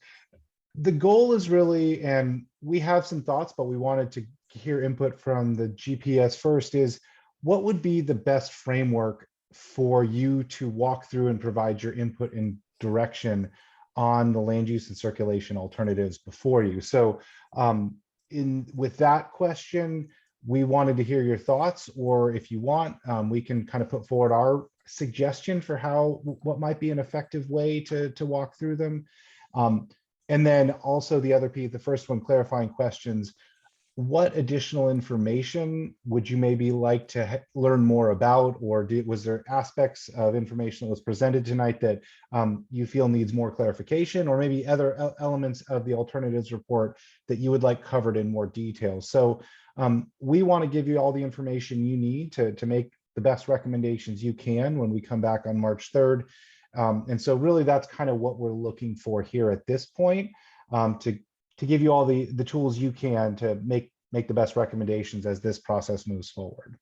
the goal is really, and we have some thoughts, but we wanted to hear input from the GPS first, is what would be the best framework for you to walk through and provide your input and direction on the land use and circulation alternatives before you. So with that question, we wanted to hear your thoughts, or if you want, we can kind of put forward our suggestion for what might be an effective way to walk through them. And then also the other piece, the first one, clarifying questions. What additional information would you maybe like to learn more about, or was there aspects of information that was presented tonight that you feel needs more clarification, or maybe other elements of the alternatives report that you would like covered in more detail? So we want to give you all the information you need to make the best recommendations you can when we come back on March 3rd. And so really that's kind of what we're looking for here at this point, to give you all the tools you can to make the best recommendations as this process moves forward.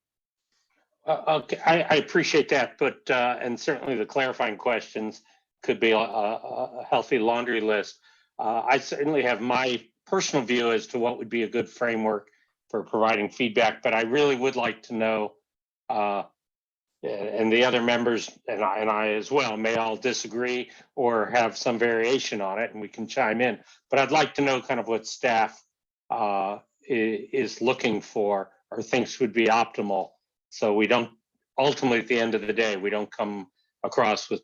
Okay, I appreciate that, but and certainly the clarifying questions could be a healthy laundry list. I certainly have my personal view as to what would be a good framework for providing feedback, but I really would like to know, and the other members and I as well may all disagree or have some variation on it, and we can chime in. But I'd like to know kind of what staff is looking for or thinks would be optimal, so we don't ultimately at the end of the day we don't come across with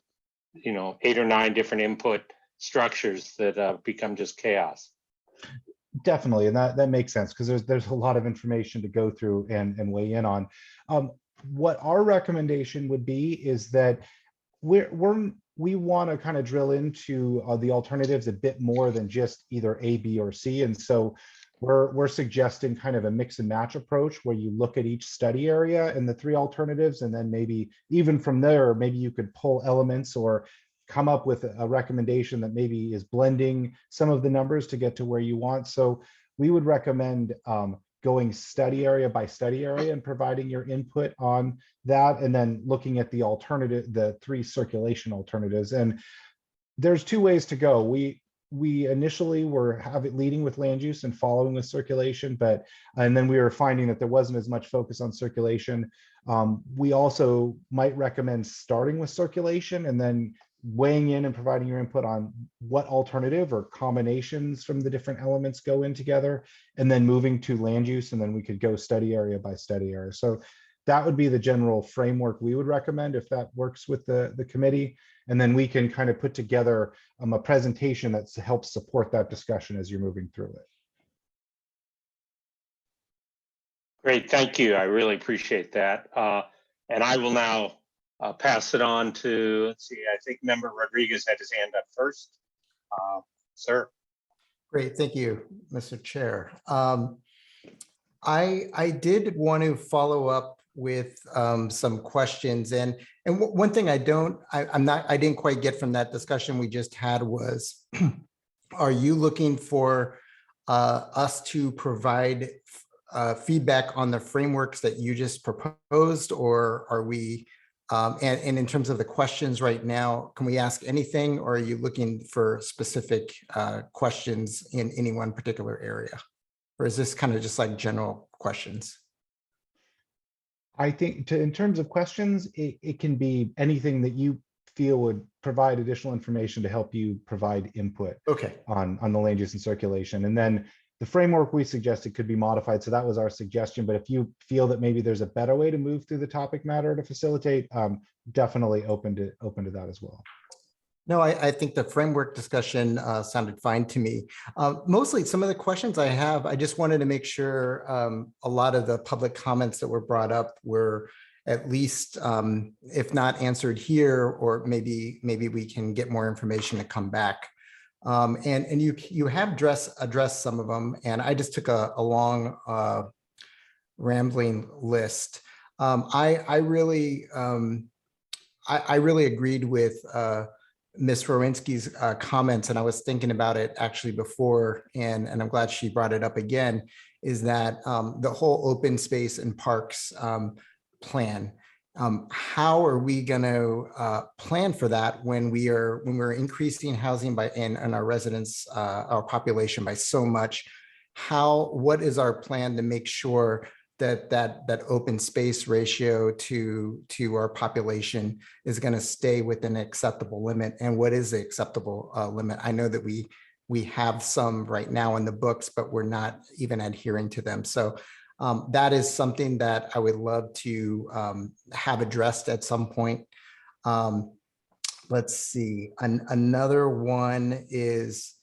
8 or 9 different input structures that become just chaos. Definitely, and that makes sense, because there's a lot of information to go through and weigh in on. What our recommendation would be is that we want to kind of drill into the alternatives a bit more than just either A, B, or C. And so we're suggesting kind of a mix and match approach where you look at each study area and the 3 alternatives, and then maybe even from there, maybe you could pull elements or come up with a recommendation that maybe is blending some of the numbers to get to where you want. So we would recommend going study area by study area and providing your input on that, and then looking at the alternative, the 3 circulation alternatives. And there's 2 ways to go. We initially were leading with land use and following with circulation, and then we were finding that there wasn't as much focus on circulation. We also might recommend starting with circulation and then weighing in and providing your input on what alternative or combinations from the different elements go in together, and then moving to land use, and then we could go study area by study area. So that would be the general framework we would recommend if that works with the committee. And then we can kind of put together a presentation that helps support that discussion as you're moving through it. Great, thank you. I really appreciate that. And I will now pass it on to, let's see, I think Member Rodriguez had his hand up first. Sir. Great, thank you, Mr. Chair. I did want to follow up with some questions, and one thing I didn't quite get from that discussion we just had was, are you looking for us to provide feedback on the frameworks that you just proposed, or are we And in terms of the questions right now, can we ask anything, or are you looking for specific questions in any one particular area? Or is this kind of just like general questions? I think in terms of questions, it can be anything that you feel would provide additional information to help you provide input on the land use and circulation. And then the framework we suggested could be modified. So that was our suggestion. But if you feel that maybe there's a better way to move through the topic matter to facilitate, definitely open to that as well. No, I think the framework discussion sounded fine to me. Mostly some of the questions I have, I just wanted to make sure a lot of the public comments that were brought up were at least, if not answered here, or maybe we can get more information to come back. And you have addressed some of them, and I just took a long rambling list. I really agreed with Ms. Rowinski's comments, and I was thinking about it actually before, and I'm glad she brought it up again, is that the whole open space and parks plan. How are we going to plan for that when we're increasing housing and our residents, our population by so much? What is our plan to make sure that open space ratio to our population is going to stay within an acceptable limit? And what is the acceptable limit? I know that we have some right now in the books, but we're not even adhering to them. So that is something that I would love to have addressed at some point. Let's see. Another one is,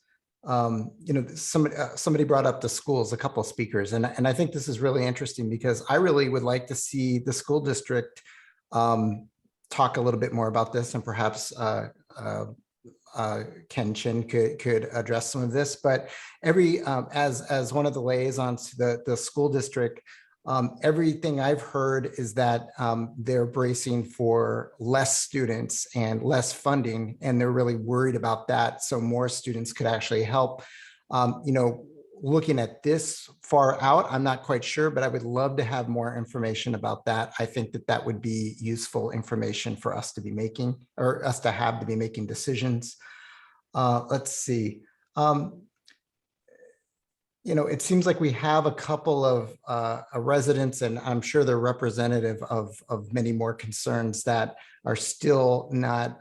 somebody brought up the schools, a couple of speakers, and I think this is really interesting because I really would like to see the school district talk a little bit more about this, and perhaps Ken Chin could address some of this. But as one of the liaisons to the school district, everything I've heard is that they're bracing for less students and less funding, and they're really worried about that. So more students could actually help. Looking at this far out, I'm not quite sure, but I would love to have more information about that. I think that would be useful information for us to be making, or us to have to be making decisions. Let's see. It seems like we have a couple of residents, and I'm sure they're representative of many more concerns that are still not,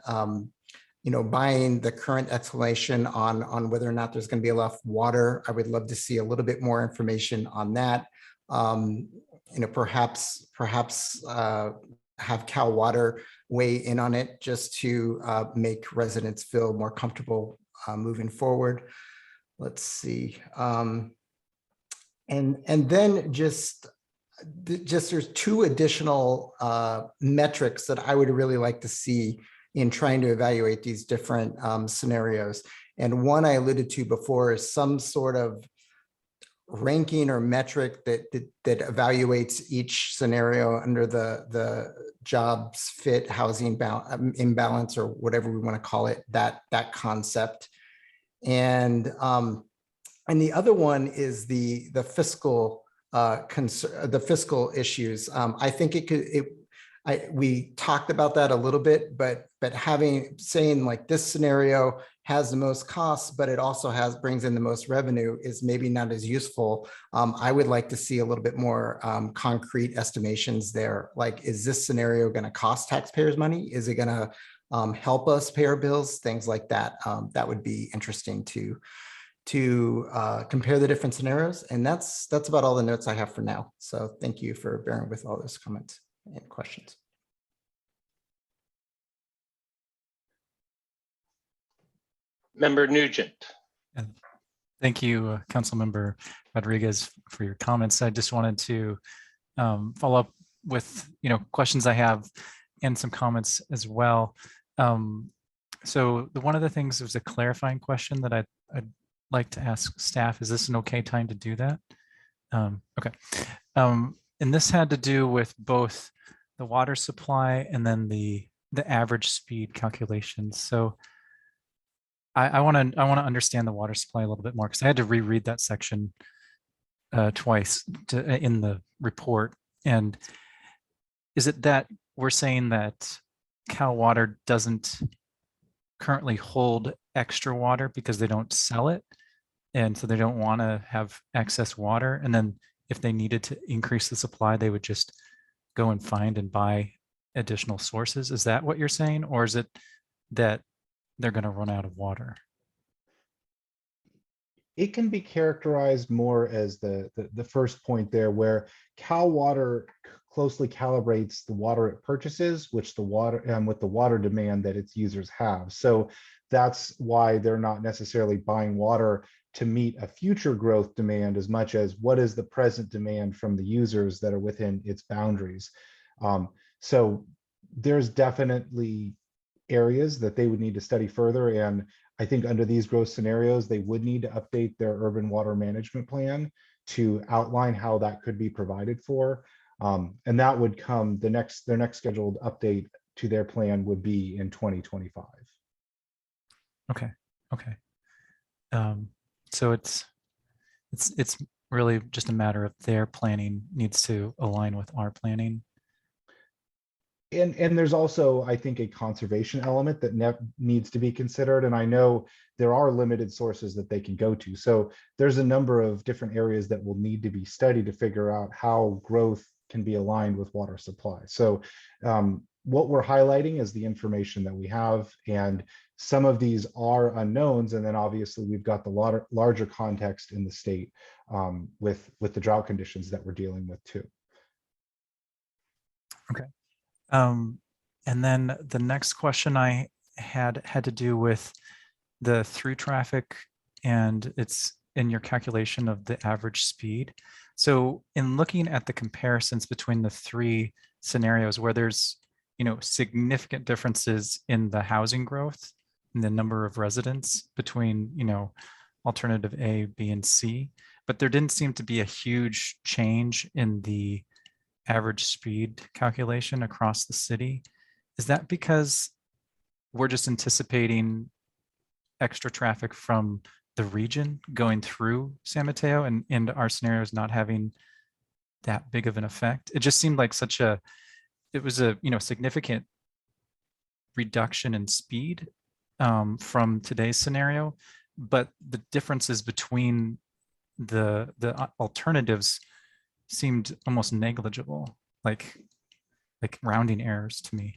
buying the current explanation on whether or not there's going to be enough water. I would love to see a little bit more information on that. Perhaps have Cal Water weigh in on it just to make residents feel more comfortable moving forward. Let's see. And then just there's two additional metrics that I would really like to see in trying to evaluate these different scenarios. And one I alluded to before is some sort of ranking or metric that evaluates each scenario under the jobs fit housing imbalance, or whatever we want to call it, that concept. And the other one is the fiscal the fiscal issues. I think we talked about that a little bit, but saying like this scenario has the most costs, but it also brings in the most revenue is maybe not as useful. I would like to see a little bit more concrete estimations there. Like, is this scenario going to cost taxpayers money? Is it going to help us pay our bills? Things like that. That would be interesting to compare the different scenarios. And that's about all the notes I have for now. So thank you for bearing with all those comments and questions. Member Nugent. Thank you, Councilmember Rodriguez, for your comments. I just wanted to follow up with questions I have and some comments as well. So one of the things was a clarifying question that I'd like to ask staff. Is this an okay time to do that? Okay. And this had to do with both the water supply and then the average speed calculations. So I want to understand the water supply a little bit more, because I had to reread that section twice in the report. And is it that we're saying that Cal Water doesn't currently hold extra water because they don't sell it. And so they don't want to have excess water. And then if they needed to increase the supply, they would just go and find and buy additional sources. Is that what you're saying? Or is it that they're going to run out of water? It can be characterized more as the first point there, where Cal Water closely calibrates the water it purchases, which the water with the water demand that its users have. So that's why they're not necessarily buying water to meet a future growth demand as much as what is the present demand from the users that are within its boundaries. So there's definitely areas that they would need to study further. And I think under these growth scenarios, they would need to update their urban water management plan to outline how that could be provided for. And that would come, their next scheduled update to their plan would be in 2025. Okay. So it's really just a matter of their planning needs to align with our planning. And there's also, I think, a conservation element that needs to be considered. And I know there are limited sources that they can go to. So there's a number of different areas that will need to be studied to figure out how growth can be aligned with water supply. So what we're highlighting is the information that we have, and some of these are unknowns. And then obviously we've got the larger context in the state with the drought conditions that we're dealing with too. Okay. And then the next question I had to do with the through traffic, and it's in your calculation of the average speed. So in looking at the comparisons between the three scenarios where there's, significant differences in the housing growth and the number of residents between, alternative A, B, and C, but there didn't seem to be a huge change in the average speed calculation across the city. Is that because we're just anticipating extra traffic from the region going through San Mateo and our scenario is not having that big of an effect? It just seemed like it was a significant reduction in speed from today's scenario, but the differences between the alternatives seemed almost negligible, like rounding errors to me.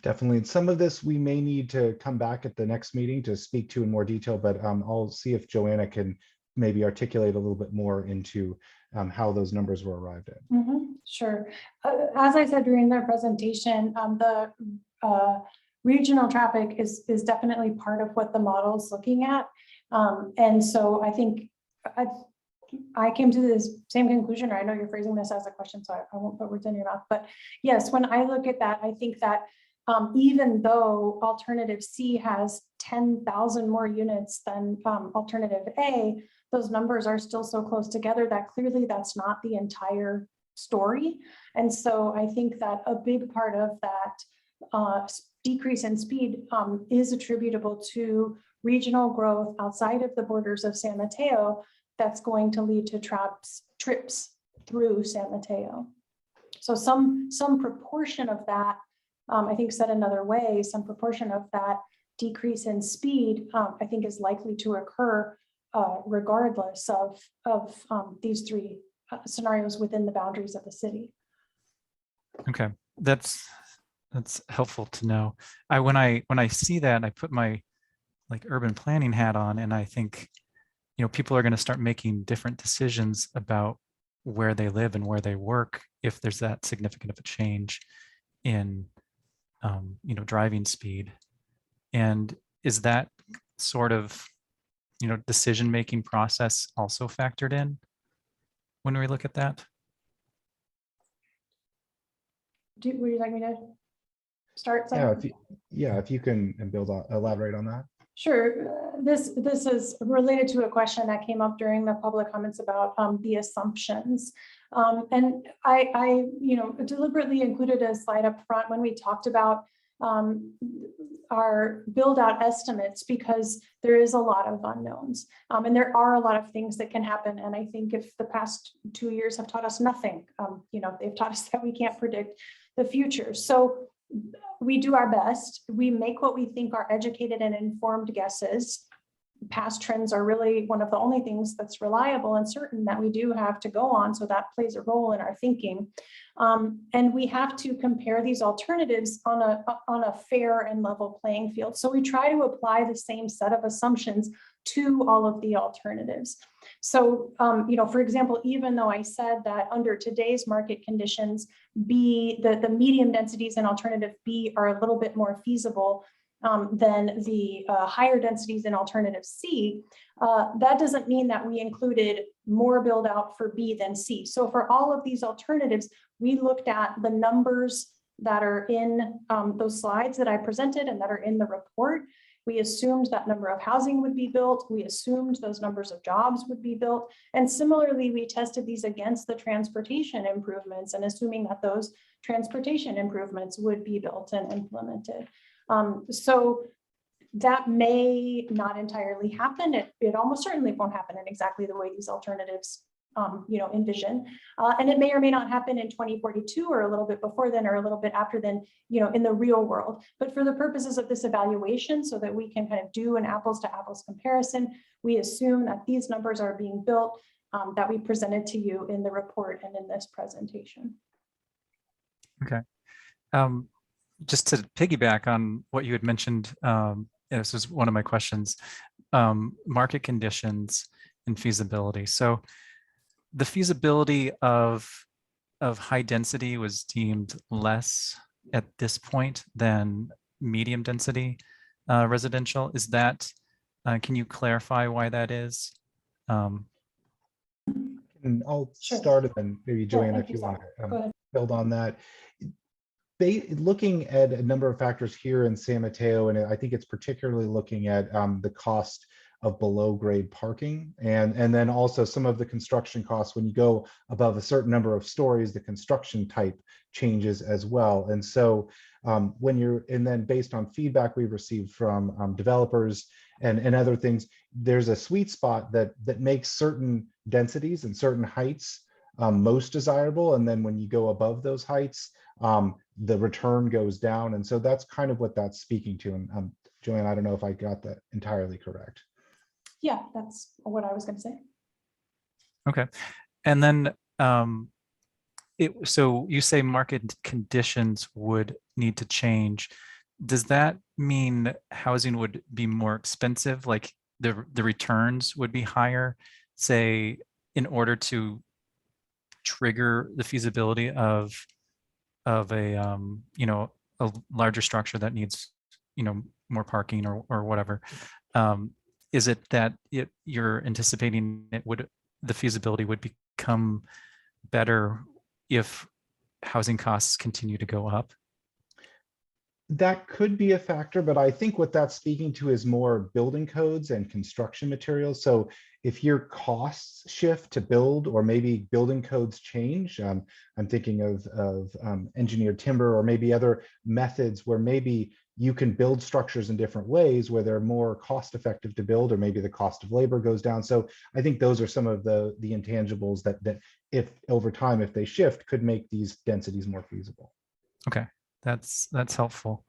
Definitely. Some of this we may need to come back at the next meeting to speak to in more detail, but I'll see if Joanna can maybe articulate a little bit more into how those numbers were arrived at. Sure. As I said during the presentation, the regional traffic is definitely part of what the model is looking at. And so I think I came to this same conclusion, or I know you're phrasing this as a question, so I won't put words in your mouth, but yes, when I look at that, I think that even though alternative C has 10,000 more units than alternative A, those numbers are still so close together that clearly that's not the entire story. And so I think that a big part of that decrease in speed is attributable to regional growth outside of the borders of San Mateo that's going to lead to trips through San Mateo. So some proportion of that, I think said another way, some proportion of that decrease in speed, I think is likely to occur regardless of these three scenarios within the boundaries of the city. Okay, that's helpful to know. When I see that, I put my urban planning hat on, and I think people are going to start making different decisions about where they live and where they work if there's that significant of a change in driving speed. And is that sort of decision-making process also factored in when we look at that? Would you like me to start? If you can elaborate on that. Sure. This is related to a question that came up during the public comments about the assumptions. And I deliberately included a slide up front when we talked about our build out estimates because there is a lot of unknowns. And there are a lot of things that can happen. And I think if the past 2 years have taught us nothing, they've taught us that we can't predict the future. So we do our best. We make what we think are educated and informed guesses. Past trends are really one of the only things that's reliable and certain that we do have to go on. So that plays a role in our thinking. And we have to compare these alternatives on a fair and level playing field. So we try to apply the same set of assumptions to all of the alternatives. So, for example, even though I said that under today's market conditions, the medium densities in alternative B are a little bit more feasible than the higher densities in alternative C, that doesn't mean that we included more build out for B than C. So for all of these alternatives, we looked at the numbers that are in those slides that I presented and that are in the report. We assumed that number of housing would be built. We assumed those numbers of jobs would be built. And similarly, we tested these against the transportation improvements and assuming that those transportation improvements would be built and implemented. So that may not entirely happen. It almost certainly won't happen in exactly the way these alternatives envision. And it may or may not happen in 2042 or a little bit before then or a little bit after then, in the real world. But for the purposes of this evaluation, so that we can kind of do an apples to apples comparison, we assume that these numbers are being built that we presented to you in the report and in this presentation. Okay. Just to piggyback on what you had mentioned, this was one of my questions, market conditions and feasibility. So the feasibility of high density was deemed less at this point than medium density residential. Is that, can you clarify why that is? And I'll start and then maybe Joanne, if you want to build on that. Looking at a number of factors here in San Mateo, and I think it's particularly looking at the cost of below grade parking and then also some of the construction costs. When you go above a certain number of stories, the construction type changes as well. And so and then based on feedback we've received from developers and other things, there's a sweet spot that makes certain densities and certain heights most desirable. And then when you go above those heights, the return goes down. And so that's kind of what that's speaking to. And Joanne, I don't know if I got that entirely correct. Yeah, that's what I was going to say. Okay. And then so you say market conditions would need to change. Does that mean housing would be more expensive? Like the returns would be higher, say, in order to trigger the feasibility of a a larger structure that needs more parking or whatever? Is it that you're anticipating the feasibility would become better if housing costs continue to go up? That could be a factor, but I think what that's speaking to is more building codes and construction materials. So if your costs shift to build, or maybe building codes change, I'm thinking of engineered timber or maybe other methods where maybe you can build structures in different ways where they're more cost effective to build, or maybe the cost of labor goes down. So I think those are some of the intangibles that if over time, if they shift, could make these densities more feasible. Okay, that's helpful.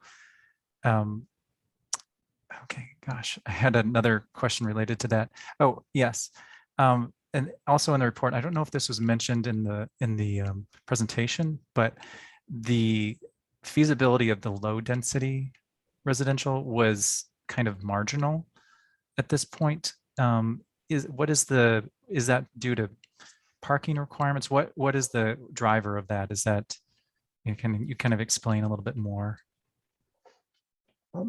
Okay, gosh, I had another question related to that. Oh, yes. And also in the report, I don't know if this was mentioned in the presentation, but the feasibility of the low density residential was kind of marginal at this point. Is that due to parking requirements? What is the driver of that? Is that, can you kind of explain a little bit more?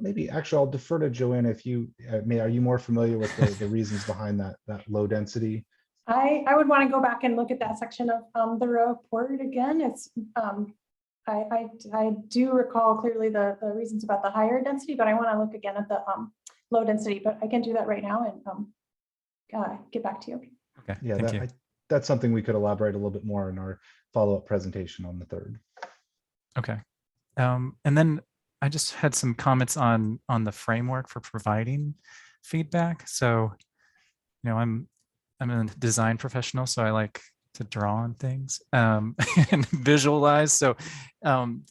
Maybe actually I'll defer to Joanne if you are you more familiar with the reasons behind that low density? I would want to go back and look at that section of the report again. It's I do recall clearly the reasons about the higher density, but I want to look again at the low density, but I can do that right now and get back to you. Okay. Yeah, that's something we could elaborate a little bit more in our follow-up presentation on the 3rd. Okay. And then I just had some comments on the framework for providing feedback. So, you know, I'm a design professional, so I like to draw on things and visualize. So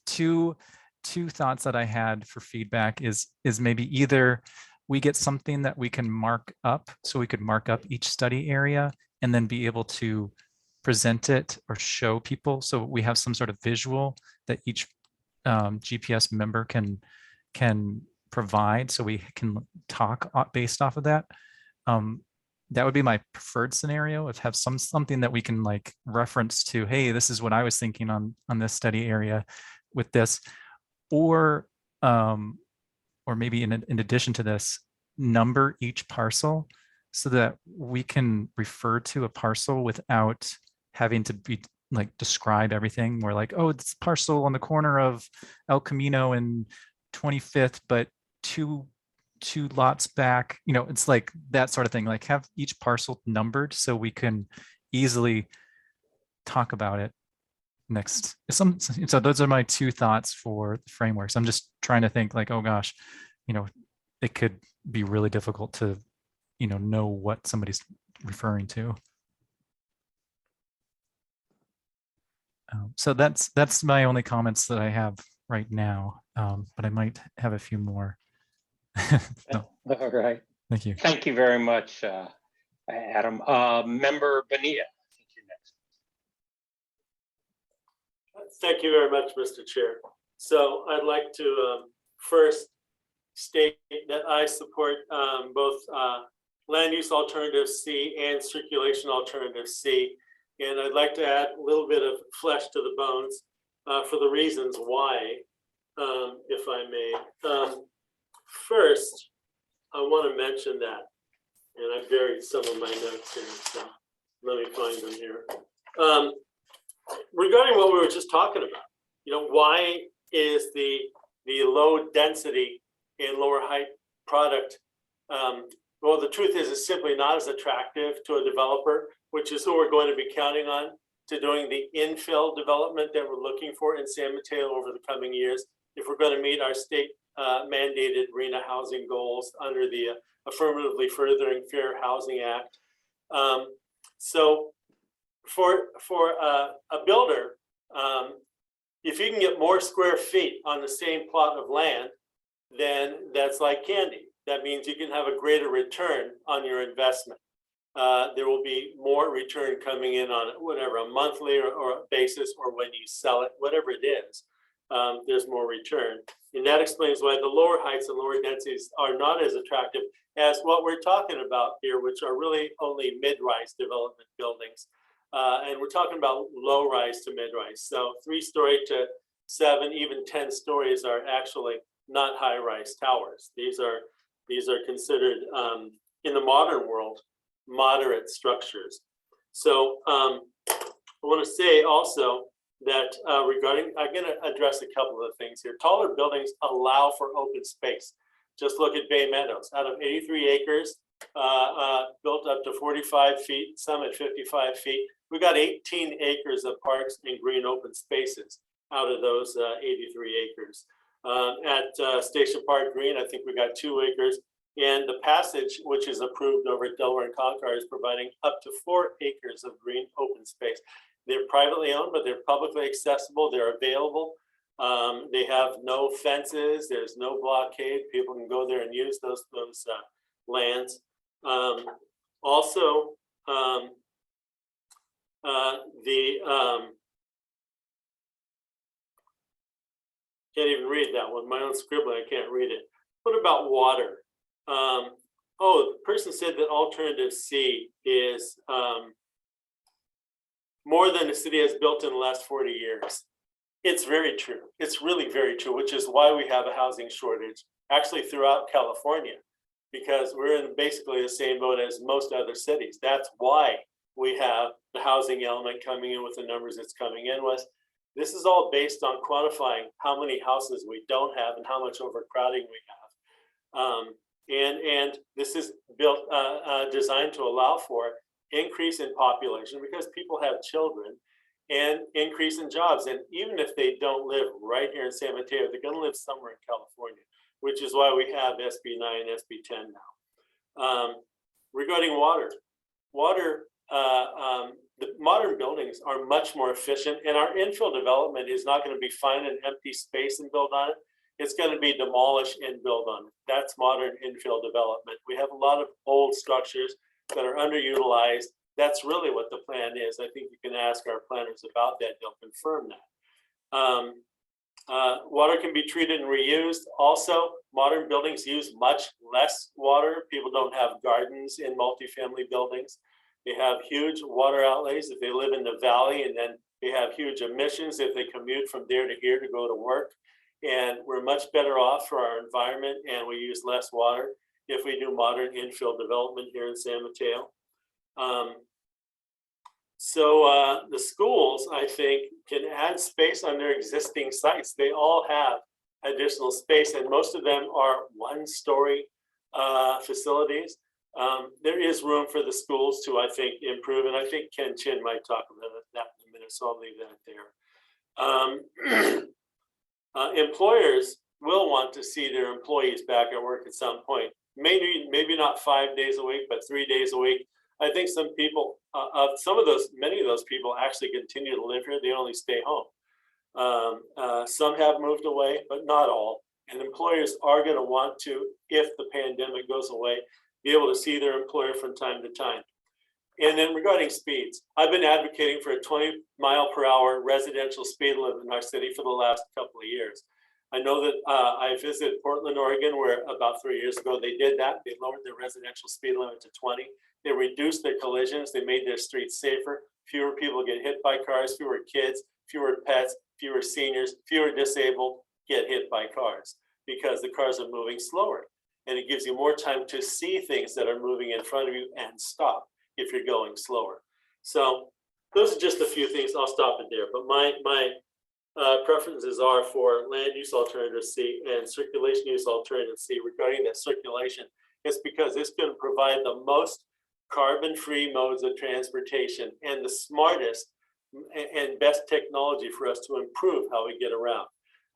two thoughts that I had for feedback is maybe either we get something that we can mark up, so we could mark up each study area and then be able to present it or show people, so we have some sort of visual that each GPS member can provide, so we can talk based off of that. That would be my preferred scenario, of have something that we can like reference to, hey, this is what I was thinking on this study area with this, or maybe in addition to this, number each parcel so that we can refer to a parcel without having to be like describe everything. We're like, oh, it's parcel on the corner of El Camino and 25th, but two lots back, you know, it's like that sort of thing, like have each parcel numbered so we can easily talk about it next. So those are my two thoughts for the frameworks. I'm just trying to think like, oh gosh, you know, it could be really difficult to, you know what somebody's referring to. So that's my only comments that I have right now, but I might have a few more. No. All right. Thank you. Thank you very much, Adam. Member Bonilla. Thank you very much, Mr. Chair. So I'd like to first state that I support both land use alternative C and circulation alternative C. And I'd like to add a little bit of flesh to the bones for the reasons why, if I may. First, I want to mention that, and I buried some of my notes here, so let me find them here. Regarding what we were just talking about, you know, why is the low density and lower height product, well, the truth is it's simply not as attractive to a developer, which is who we're going to be counting on to doing the infill development that we're looking for in San Mateo over the coming years, if we're going to meet our state mandated RHNA housing goals under the Affirmatively Furthering Fair Housing Act. So for a builder, if you can get more square feet on the same plot of land, then that's like candy. That means you can have a greater return on your investment. There will be more return coming in on whatever, a monthly or a basis, or when you sell it, whatever it is, there's more return. And that explains why the lower heights and lower densities are not as attractive as what we're talking about here, which are really only mid-rise development buildings. And we're talking about low-rise to mid-rise. So 3-story to 7, even 10 stories are actually not high-rise towers. These are considered, in the modern world, moderate structures. So I want to say also that regarding, I'm going to address a couple of things here. Taller buildings allow for open space. Just look at Bay Meadows. Out of 83 acres, built up to 45 feet, some at 55 feet. We got 18 acres of parks and green open spaces out of those 83 acres. At Station Park Green, I think we got 2 acres. And the Passage, which is approved over at Delaware and Concord, is providing up to 4 acres of green open space. They're privately owned, but they're publicly accessible. They're available. They have no fences. There's no blockade. People can go there and use those lands. Also, can't even read that one. My own scribbling, I can't read it. What about water? The person said that alternative C is more than the city has built in the last 40 years. It's very true. It's really very true, which is why we have a housing shortage actually throughout California, because we're in basically the same boat as most other cities. That's why we have the housing element coming in with the numbers it's coming in with. This is all based on quantifying how many houses we don't have and how much overcrowding we have. And this is built, designed to allow for increase in population because people have children, and increase in jobs. And even if they don't live right here in San Mateo, they're going to live somewhere in California, which is why we have SB 9, SB 10 now. Regarding water, the modern buildings are much more efficient, and our infill development is not going to be find an empty space and build on it. It's going to be demolish and build on it. That's modern infill development. We have a lot of old structures that are underutilized. That's really what the plan is. I think you can ask our planners about that. They'll confirm that. Water can be treated and reused. Also, modern buildings use much less water. People don't have gardens in multifamily buildings. They have huge water outlays if they live in the valley, and then they have huge emissions if they commute from there to here to go to work. And we're much better off for our environment, and we use less water if we do modern infill development here in San Mateo. The schools, I think, can add space on their existing sites. They all have additional space, and most of them are one-story facilities. There is room for the schools to, I think, improve, and I think Ken Chin might talk about that in a minute, so I'll leave that there. Employers will want to see their employees back at work at some point. Maybe not 5 days a week, but 3 days a week. I think some people, many of those people actually continue to live here. They only stay home. Some have moved away, but not all. And employers are going to want to, if the pandemic goes away, be able to see their employer from time to time. And then regarding speeds, I've been advocating for a 20-mile-per-hour residential speed limit in our city for the last couple of years. I know that I visited Portland, Oregon, where about 3 years ago they did that. They lowered their residential speed limit to 20. They reduced their collisions. They made their streets safer. Fewer people get hit by cars, fewer kids, fewer pets, fewer seniors, fewer disabled get hit by cars because the cars are moving slower. And it gives you more time to see things that are moving in front of you and stop if you're going slower. So those are just a few things. I'll stop it there. But my preferences are for land use alternative C and circulation use alternative C. Regarding that circulation, it's because it's going to provide the most carbon-free modes of transportation and the smartest and best technology for us to improve how we get around.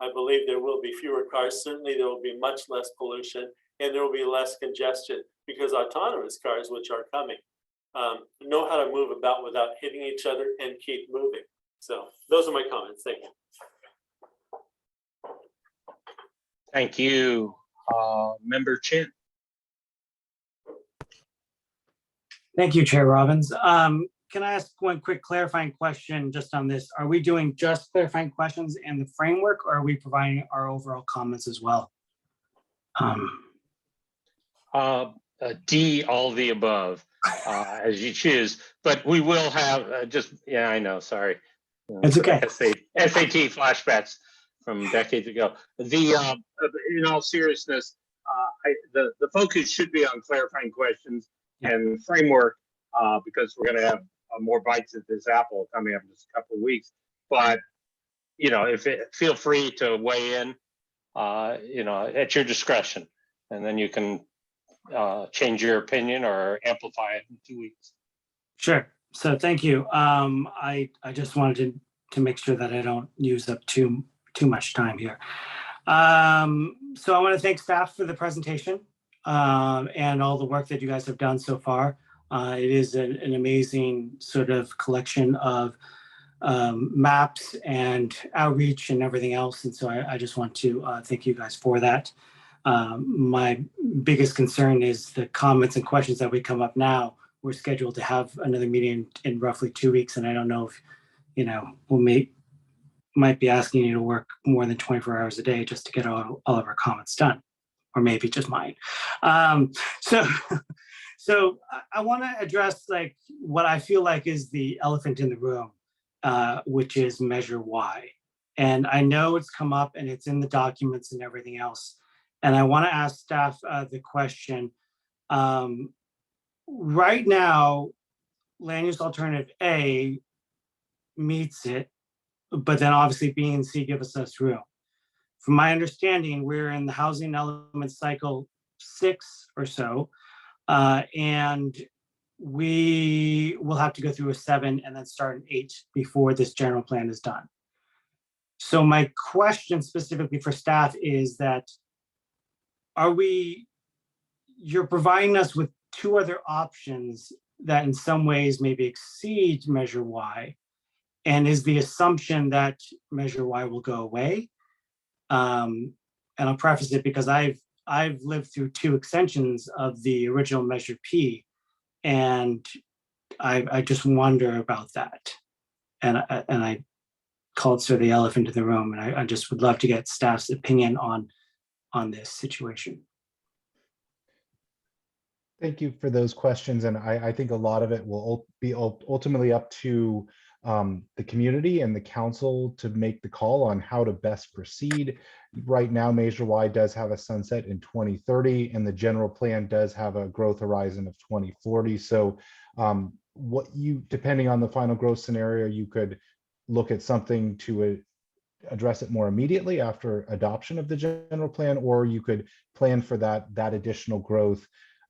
I believe there will be fewer cars. Certainly there will be much less pollution, and there will be less congestion because autonomous cars, which are coming, know how to move about without hitting each other and keep moving. So those are my comments. Thank you. Thank you. Member Chin. Thank you, Chair Robbins. Can I ask one quick clarifying question just on this? Are we doing just clarifying questions and the framework, or are we providing our overall comments as well? D, all the above, as you choose. But we will have yeah, I know, sorry. It's okay. SAT flashbacks from decades ago. In all seriousness, the focus should be on clarifying questions and framework because we're going to have more bites at this apple coming up in just a couple of weeks. But feel free to weigh in, at your discretion, and then you can change your opinion or amplify it in 2 weeks. Sure. So thank you. I just wanted to make sure that I don't use up too much time here. So I want to thank staff for the presentation and all the work that you guys have done so far. It is an amazing sort of collection of maps and outreach and everything else. And so I just want to thank you guys for that. My biggest concern is the comments and questions that we come up now. We're scheduled to have another meeting in roughly 2 weeks. And I don't know if, we might be asking you to work more than 24 hours a day just to get all of our comments done, or maybe just mine. So I want to address what I feel like is the elephant in the room, which is Measure Y. And I know it's come up and it's in the documents and everything else. And I want to ask staff the question. Right now, land use alternative A meets it, but then obviously B and C give us room. From my understanding, we're in the housing element cycle 6 or so. And we will have to go through a 7 and then start an 8 before this general plan is done. So my question specifically for staff is that, you're providing us with 2 other options that in some ways maybe exceed Measure Y, and is the assumption that Measure Y will go away? And I'll preface it because I've lived through 2 extensions of the original Measure P, and I just wonder about that. And I call it sort of the elephant in the room, and I just would love to get staff's opinion on this situation. Thank you for those questions. And I think a lot of it will be ultimately up to the community and the council to make the call on how to best proceed. Right now, Measure Y does have a sunset in 2030, and the general plan does have a growth horizon of 2040. So depending on the final growth scenario, you could look at something to address it more immediately after adoption of the general plan, or you could plan for that additional growth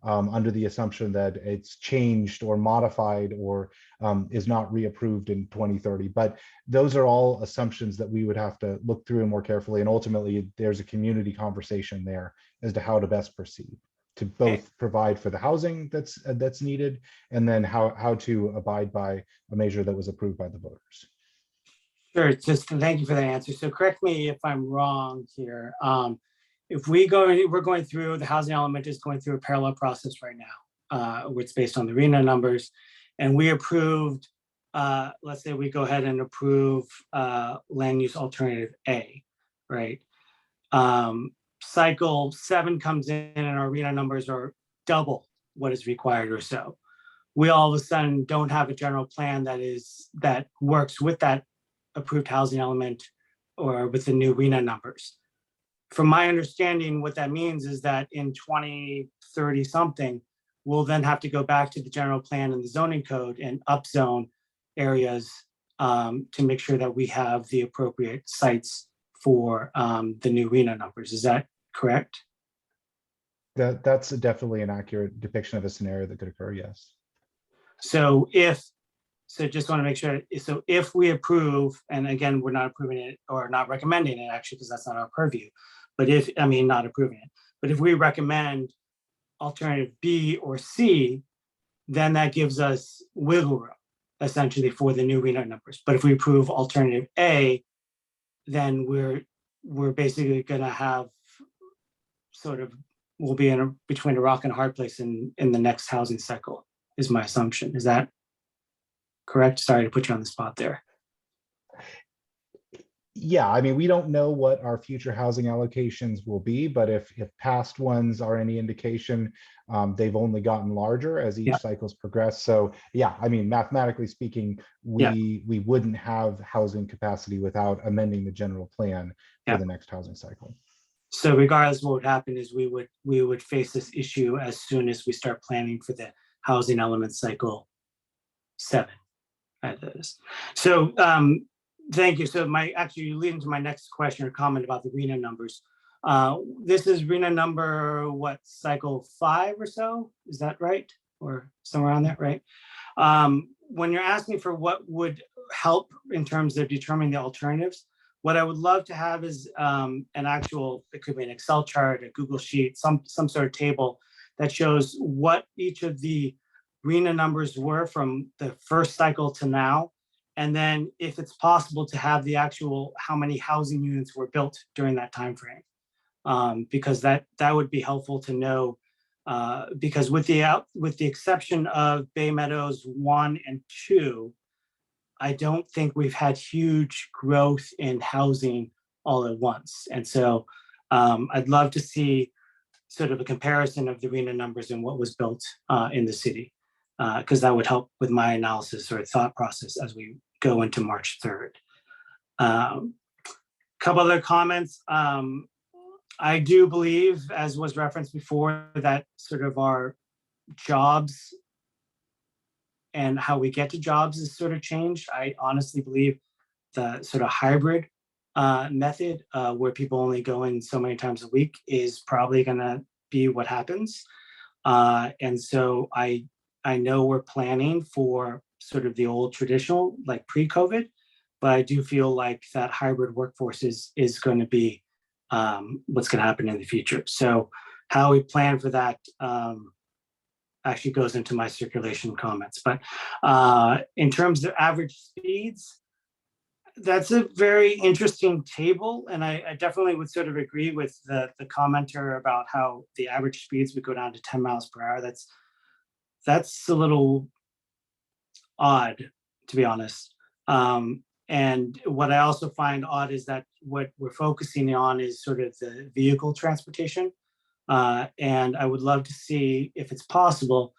under the assumption that it's changed or modified or is not reapproved in 2030. But those are all assumptions that we would have to look through more carefully. And ultimately, there's a community conversation there as to how to best proceed to both provide for the housing that's needed, and then how to abide by a measure that was approved by the voters. Sure, just thank you for that answer. So correct me if I'm wrong here. If we're going through, the housing element is going through a parallel process right now, which is based on the RENA numbers, and we approved, let's say we go ahead and approve land use alternative A, right? Cycle 7 comes in and our RENA numbers are double what is required or so. We all of a sudden don't have a general plan that works with that approved housing element or with the new RENA numbers. From my understanding, what that means is that in 2030 something, we'll then have to go back to the general plan and the zoning code and upzone areas to make sure that we have the appropriate sites for the new RENA numbers. Is that correct? That's definitely an accurate depiction of a scenario that could occur, yes. So just want to make sure, so if we approve, and again, we're not approving it or not recommending it actually, because that's not our purview, but not approving it, but if we recommend alternative B or C, then that gives us wiggle room essentially for the new RENA numbers. But if we approve alternative A, then we're basically going to have we'll be between a rock and a hard place in the next housing cycle, is my assumption. Is that correct? Sorry to put you on the spot there. Yeah, I mean, we don't know what our future housing allocations will be, but if past ones are any indication, they've only gotten larger as each cycle's progressed. So yeah, I mean, mathematically speaking, we wouldn't have housing capacity without amending the general plan for the next housing cycle. So regardless, what would happen is we would face this issue as soon as we start planning for the housing element cycle 7. So thank you. So you lead into my next question or comment about the RENA numbers. This is RENA number, what, cycle 5 or so? Is that right? Or somewhere around that, right? When you're asking for what would help in terms of determining the alternatives, what I would love to have is an actual, it could be an Excel chart, a Google sheet, some sort of table that shows what each of the RENA numbers were from the first cycle to now. And then if it's possible to have the actual, how many housing units were built during that time frame. Because that would be helpful to know, because with the exception of Bay Meadows 1 and 2, I don't think we've had huge growth in housing all at once. And so I'd love to see sort of a comparison of the RENA numbers and what was built in the city, because that would help with my analysis or thought process as we go into March 3rd. Couple other comments. I do believe, as was referenced before, that sort of our jobs and how we get to jobs is sort of changed. I honestly believe the sort of hybrid method where people only go in so many times a week is probably going to be what happens. And so I I know we're planning for sort of the old traditional, like pre-COVID, but I do feel like that hybrid workforce is going to be what's going to happen in the future. So how we plan for that actually goes into my circulation comments. But in terms of average speeds, that's a very interesting table. And I definitely would sort of agree with the commenter about how the average speeds would go down to 10 miles per hour. That's a little odd, to be honest. And what I also find odd is that what we're focusing on is sort of the vehicle transportation. And I would love to see, if it's possible,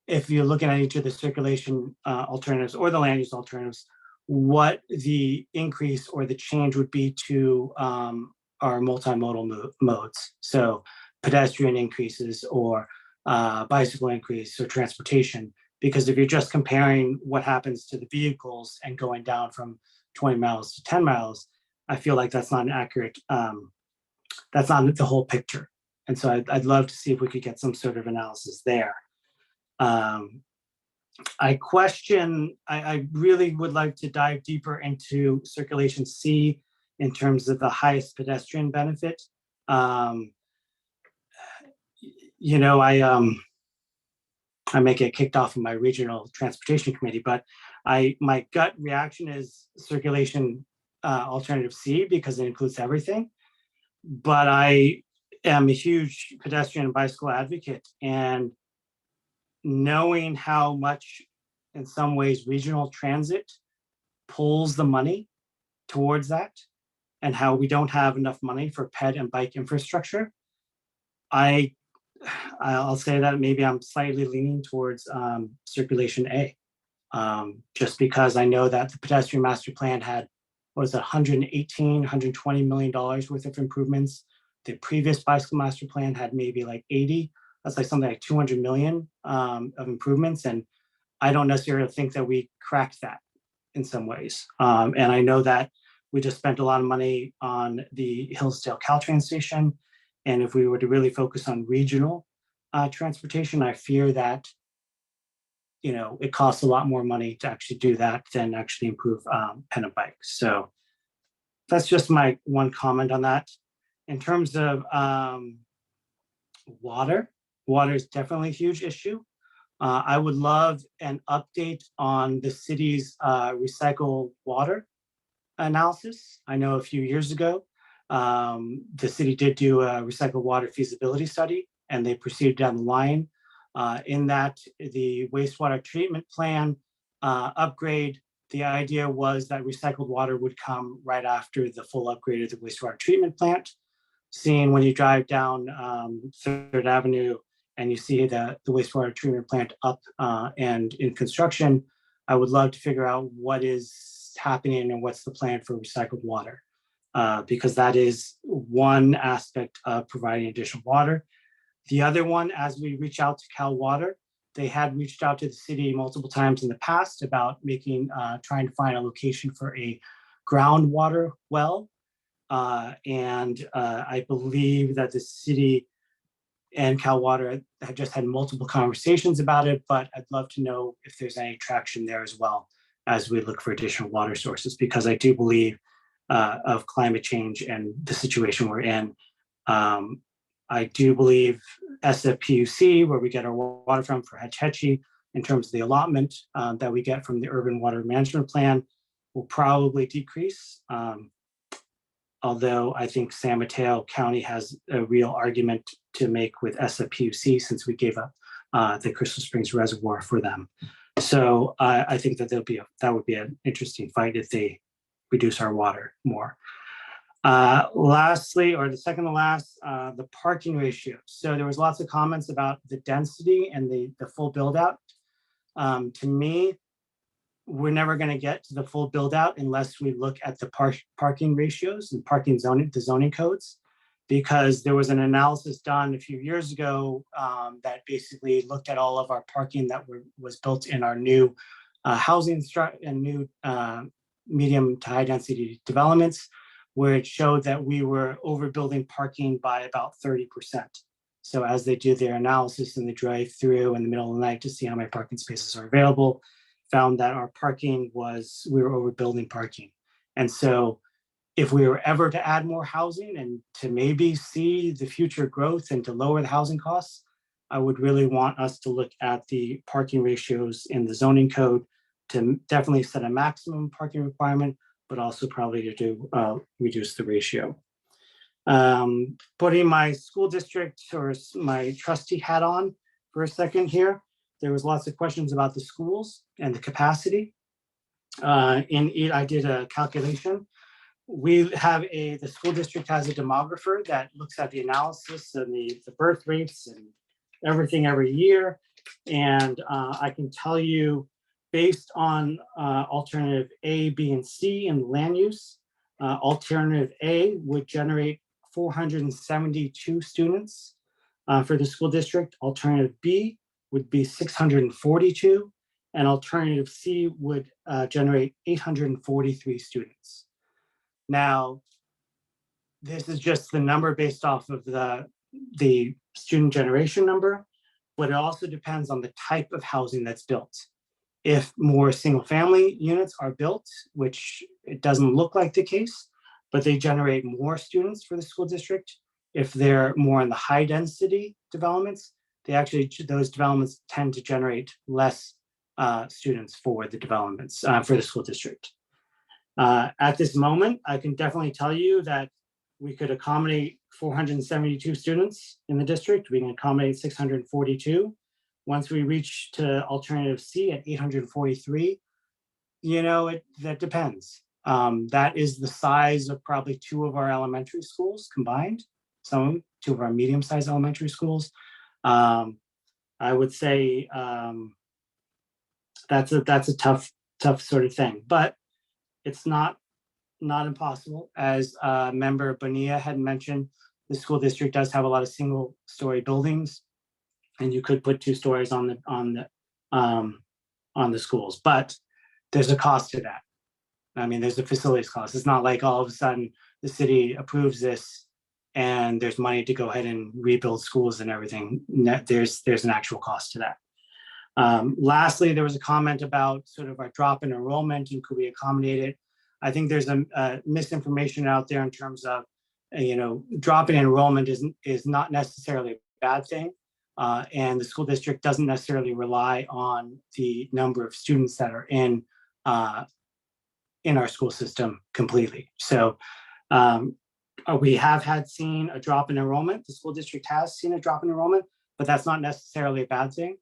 if you're looking at each of the circulation alternatives or the land use alternatives, what the increase or the change would be to our multimodal modes. So pedestrian increases or bicycle increase or transportation. Because if you're just comparing what happens to the vehicles and going down from 20 miles to 10 miles, I feel like that's not an accurate, that's not the whole picture. And so I'd love to see if we could get some sort of analysis there. I really would like to dive deeper into circulation C in terms of the highest pedestrian benefit. You know, I may get kicked off of my regional transportation committee, but my gut reaction is circulation alternative C because it includes everything. But I am a huge pedestrian and bicycle advocate, and knowing how much, in some ways, regional transit pulls the money towards that, and how we don't have enough money for ped and bike infrastructure, I'll say that maybe I'm slightly leaning towards circulation A, just because I know that the pedestrian master plan had, what was it, $120 million worth of improvements. The previous bicycle master plan had maybe like 80. That's like something like 200 million of improvements. And I don't necessarily think that we cracked that in some ways. And I know that we just spent a lot of money on the Hillsdale Caltrain station. And if we were to really focus on regional transportation, I fear that, you know, it costs a lot more money to actually do that than actually improve pen and bike. So that's just my one comment on that. In terms of water is definitely a huge issue. I would love an update on the city's recycled water analysis. I know a few years ago, the city did do a recycled water feasibility study, and they proceeded down the line. In that, the wastewater treatment plan upgrade, the idea was that recycled water would come right after the full upgrade of the wastewater treatment plant. Seeing when you drive down 3rd Avenue and you see the wastewater treatment plant up and in construction, I would love to figure out what is happening and what's the plan for recycled water. Because that is one aspect of providing additional water. The other one, as we reach out to Cal Water, they had reached out to the city multiple times in the past about trying to find a location for a groundwater well. And I believe that the city and Cal Water have just had multiple conversations about it, but I'd love to know if there's any traction there as well as we look for additional water sources, because I do believe of climate change and the situation we're in. I do believe SFPUC, where we get our water from for Hetch Hetchy, in terms of the allotment that we get from the urban water management plan, will probably decrease. Although I think San Mateo County has a real argument to make with SFPUC since we gave up the Crystal Springs Reservoir for them. So I think that that would be an interesting fight if they reduce our water more. Lastly, or the second to last, the parking ratio. So there was lots of comments about the density and the full build out. To me, we're never going to get to the full build out unless we look at the parking ratios and the zoning codes, because there was an analysis done a few years ago that basically looked at all of our parking that was built in our new housing and new medium to high density developments, where it showed that we were overbuilding parking by about 30%. So as they do their analysis and they drive through in the middle of the night to see how many parking spaces are available, found that our parking we were overbuilding parking. And so if we were ever to add more housing and to maybe see the future growth and to lower the housing costs, I would really want us to look at the parking ratios in the zoning code to definitely set a maximum parking requirement, but also probably to reduce the ratio. Putting my school district or my trustee hat on for a second here, there was lots of questions about the schools and the capacity. I did a calculation. We have the school district has a demographer that looks at the analysis and the birth rates and everything every year. And I can tell you, based on alternative A, B, and C in land use, alternative A would generate 472 students for the school district. Alternative B would be 642, and alternative C would generate 843 students. Now, this is just the number based off of the student generation number, but it also depends on the type of housing that's built. If more single family units are built, which it doesn't look like the case, but they generate more students for the school district. If they're more in the high density developments, those developments tend to generate less students for the developments for the school district. At this moment, I can definitely tell you that we could accommodate 472 students in the district. We can accommodate 642. Once we reach to alternative C at 843, that depends. That is the size of probably 2 of our elementary schools combined, 2 of our medium-sized elementary schools. I would say that's a tough sort of thing, but it's not impossible. As member Bonilla had mentioned, the school district does have a lot of single-story buildings, and you could put 2 stories on the schools, but there's a cost to that. I mean, there's a facilities cost. It's not like all of a sudden the city approves this and there's money to go ahead and rebuild schools and everything. There's an actual cost to that. Lastly, there was a comment about sort of our drop in enrollment and could we accommodate it? I think there's a misinformation out there in terms of, drop in enrollment is not necessarily a bad thing. And the school district doesn't necessarily rely on the number of students that are in our school system completely. So we have seen a drop in enrollment. The school district has seen a drop in enrollment, but that's not necessarily a bad thing.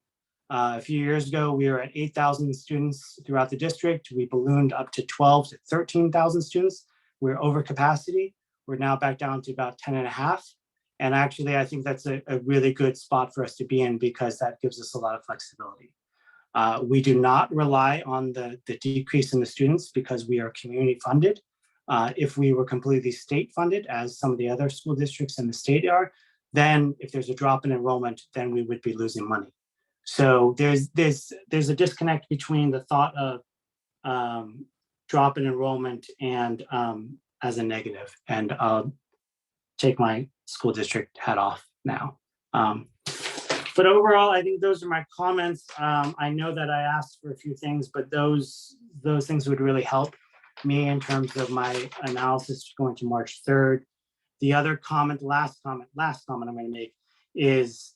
A few years ago, we were at 8,000 students throughout the district. We ballooned up to 12 to 13,000 students. We're over capacity. We're now back down to about 10 and a half. And actually, I think that's a really good spot for us to be in because that gives us a lot of flexibility. We do not rely on the decrease in the students because we are community funded. If we were completely state funded, as some of the other school districts in the state are, then if there's a drop in enrollment, then we would be losing money. So there's a disconnect between the thought of drop in enrollment and as a negative. And I'll take my school district hat off now. But overall, I think those are my comments. I know that I asked for a few things, but those things would really help me in terms of my analysis going to March 3rd. The other last comment I'm going to make is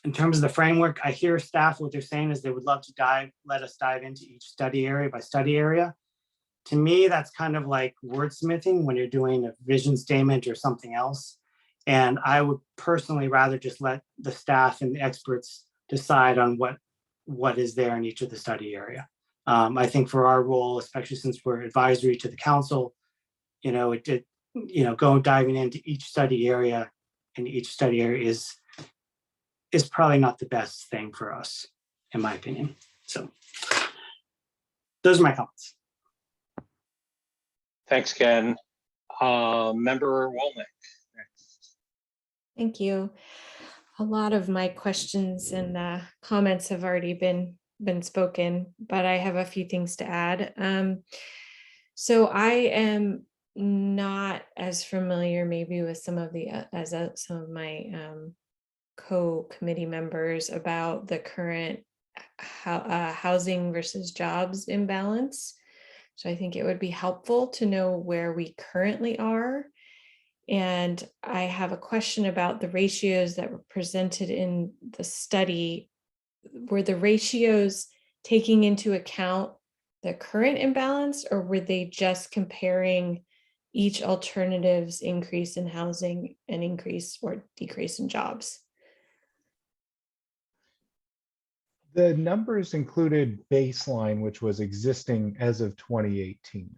in terms of the framework, I hear staff, what they're saying is they would love to let us dive into each study area by study area. To me, that's kind of like wordsmithing when you're doing a vision statement or something else. And I would personally rather just let the staff and the experts decide on what is there in each of the study area. I think for our role, especially since we're advisory to the council, go diving into each study area, and each study area is probably not the best thing for us, in my opinion. So those are my comments. Thanks, Ken. Member Womack. Thank you. A lot of my questions and comments have already been spoken, but I have a few things to add. So I am not as familiar maybe with some of the, some of my co-committee members about the current housing versus jobs imbalance. So I think it would be helpful to know where we currently are. And I have a question about the ratios that were presented in the study. Were the ratios taking into account the current imbalance, or were they just comparing each alternative's increase in housing and increase or decrease in jobs? The numbers included baseline, which was existing as of 2018.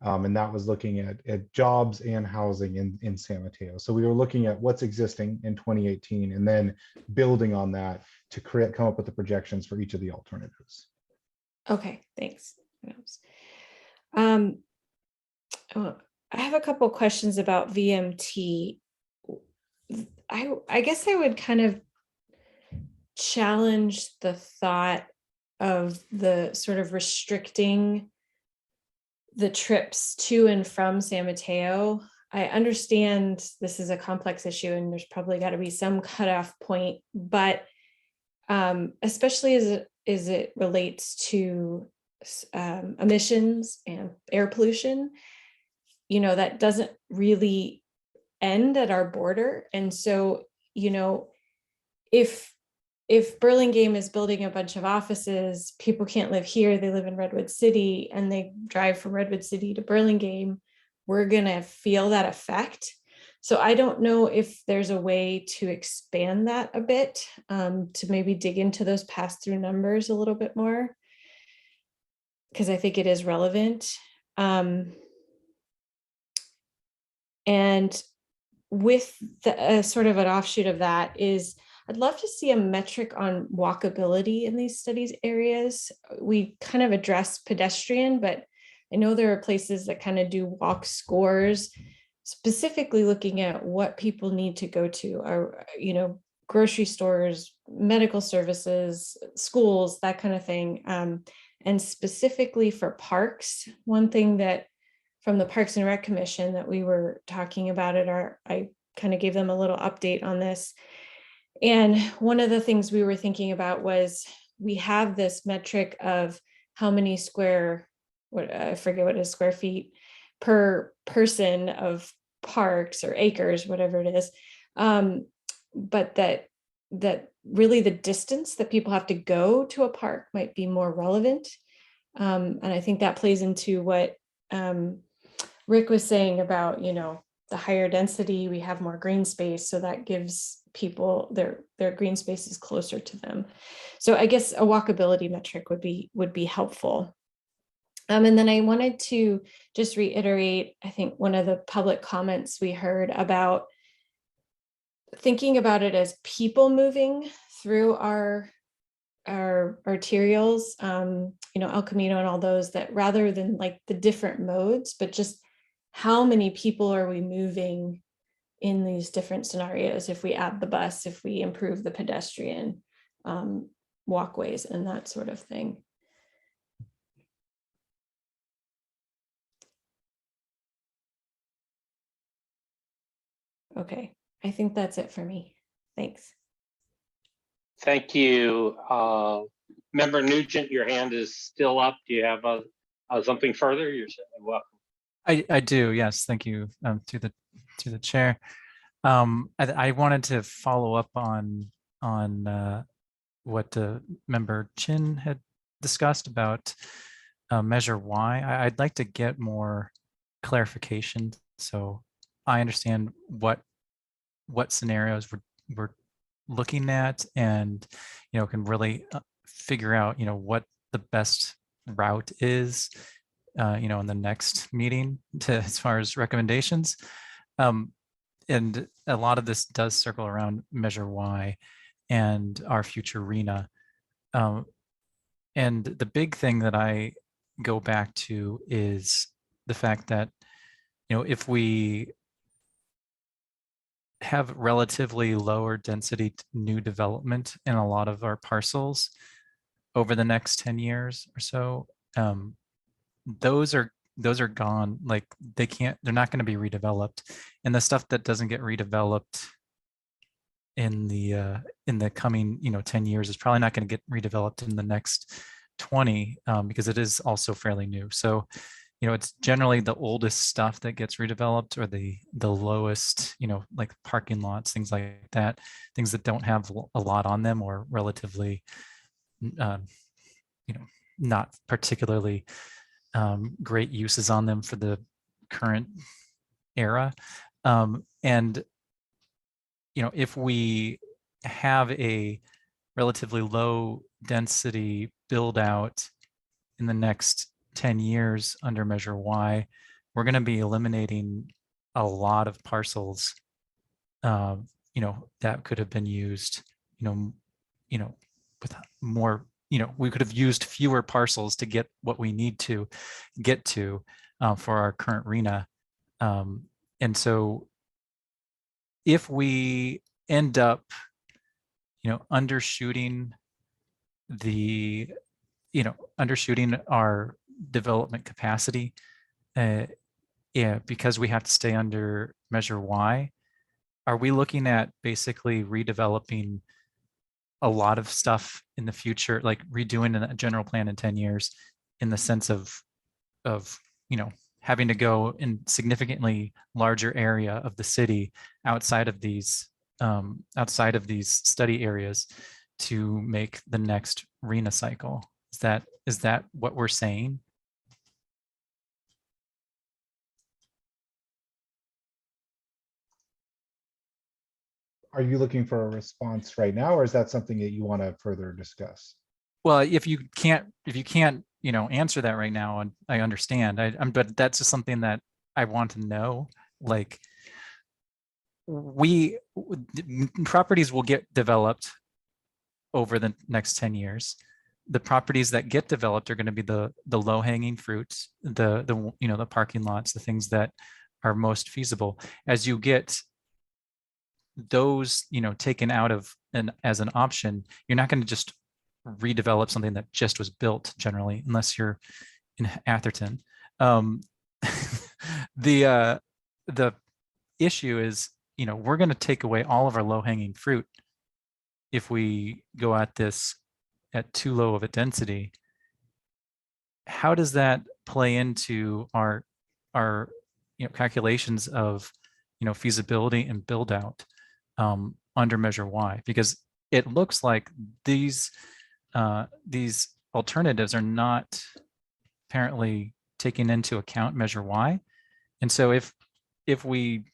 And that was looking at jobs and housing in San Mateo. So we were looking at what's existing in 2018 and then building on that to come up with the projections for each of the alternatives. Okay, thanks. I have a couple questions about VMT. I guess I would kind of challenge the thought of the sort of restricting the trips to and from San Mateo. I understand this is a complex issue and there's probably got to be some cutoff point, but especially as it relates to emissions and air pollution, you know, that doesn't really end at our border. And so, you know, if Burlingame is building a bunch of offices, people can't live here, they live in Redwood City, and they drive from Redwood City to Burlingame, we're gonna feel that effect. So I don't know if there's a way to expand that a bit, to maybe dig into those pass-through numbers a little bit more, because I think it is relevant. And with the sort of an offshoot of that is, I'd love to see a metric on walkability in these studies areas. We kind of address pedestrian, but I know there are places that kind of do walk scores, specifically looking at what people need to go to, or, you know, grocery stores, medical services, schools, that kind of thing. And specifically for parks, one thing that from the Parks and Rec Commission that we were talking about I kind of gave them a little update on this. And one of the things we were thinking about was we have this metric of how many I forget what is square feet per person of parks or acres, whatever it is. But that really the distance that people have to go to a park might be more relevant. And I think that plays into what Rick was saying about, you know, the higher density, we have more green space, so that gives people their green spaces closer to them. So I guess a walkability metric would be helpful. And then I wanted to just reiterate, I think one of the public comments we heard about thinking about it as people moving through our arterials, you know, El Camino and all those, that rather than like the different modes, but just how many people are we moving in these different scenarios if we add the bus, if we improve the pedestrian walkways and that sort of thing. Okay, I think that's it for me. Thanks. Thank you. Member Nugent, your hand is still up. Do you have something further? You're certainly welcome. I do, yes, thank you to the chair. I wanted to follow up on what Member Chin had discussed about Measure Y. I'd like to get more clarification, so I understand what scenarios we're looking at, and you know, can really figure out, you know, what the best route is, you know, in the next meeting as far as recommendations. And a lot of this does circle around Measure Y and our future RENA. And the big thing that I go back to is the fact that, you know, if we have relatively lower density new development in a lot of our parcels over the next 10 years or so, those are those are gone. Like they're not going to be redeveloped. And the stuff that doesn't get redeveloped in the coming 10 years is probably not going to get redeveloped in the next 20 because it is also fairly new. So it's generally the oldest stuff that gets redeveloped, or the lowest, like parking lots, things like that, things that don't have a lot on them, or relatively not particularly great uses on them for the current era. And if we have a relatively low density build out in the next 10 years under Measure Y, we're going to be eliminating a lot of parcels, that could have been used, with more, we could have used fewer parcels to get what we need to get to for our current RENA. And so if we end up, undershooting undershooting our development capacity, because we have to stay under Measure Y, are we looking at basically redeveloping a lot of stuff in the future, like redoing a general plan in 10 years, in the sense of having to go in significantly larger area of the city outside of these study areas to make the next RENA cycle? Is that what we're saying? Are you looking for a response right now, or is that something that you want to further discuss? Well, if you can't, answer that right now, and I understand, but that's just something that I want to know. Like, properties will get developed over the next 10 years. The properties that get developed are going to be the low hanging fruits, the parking lots, the things that are most feasible. As you get those, taken out of as an option, you're not going to just redevelop something that just was built generally, unless you're in Atherton. The issue is, we're going to take away all of our low hanging fruit if we go at this at too low of a density. How does that play into our calculations of feasibility and build out under Measure Y? Because it looks like these alternatives are not apparently taking into account Measure Y. And so if we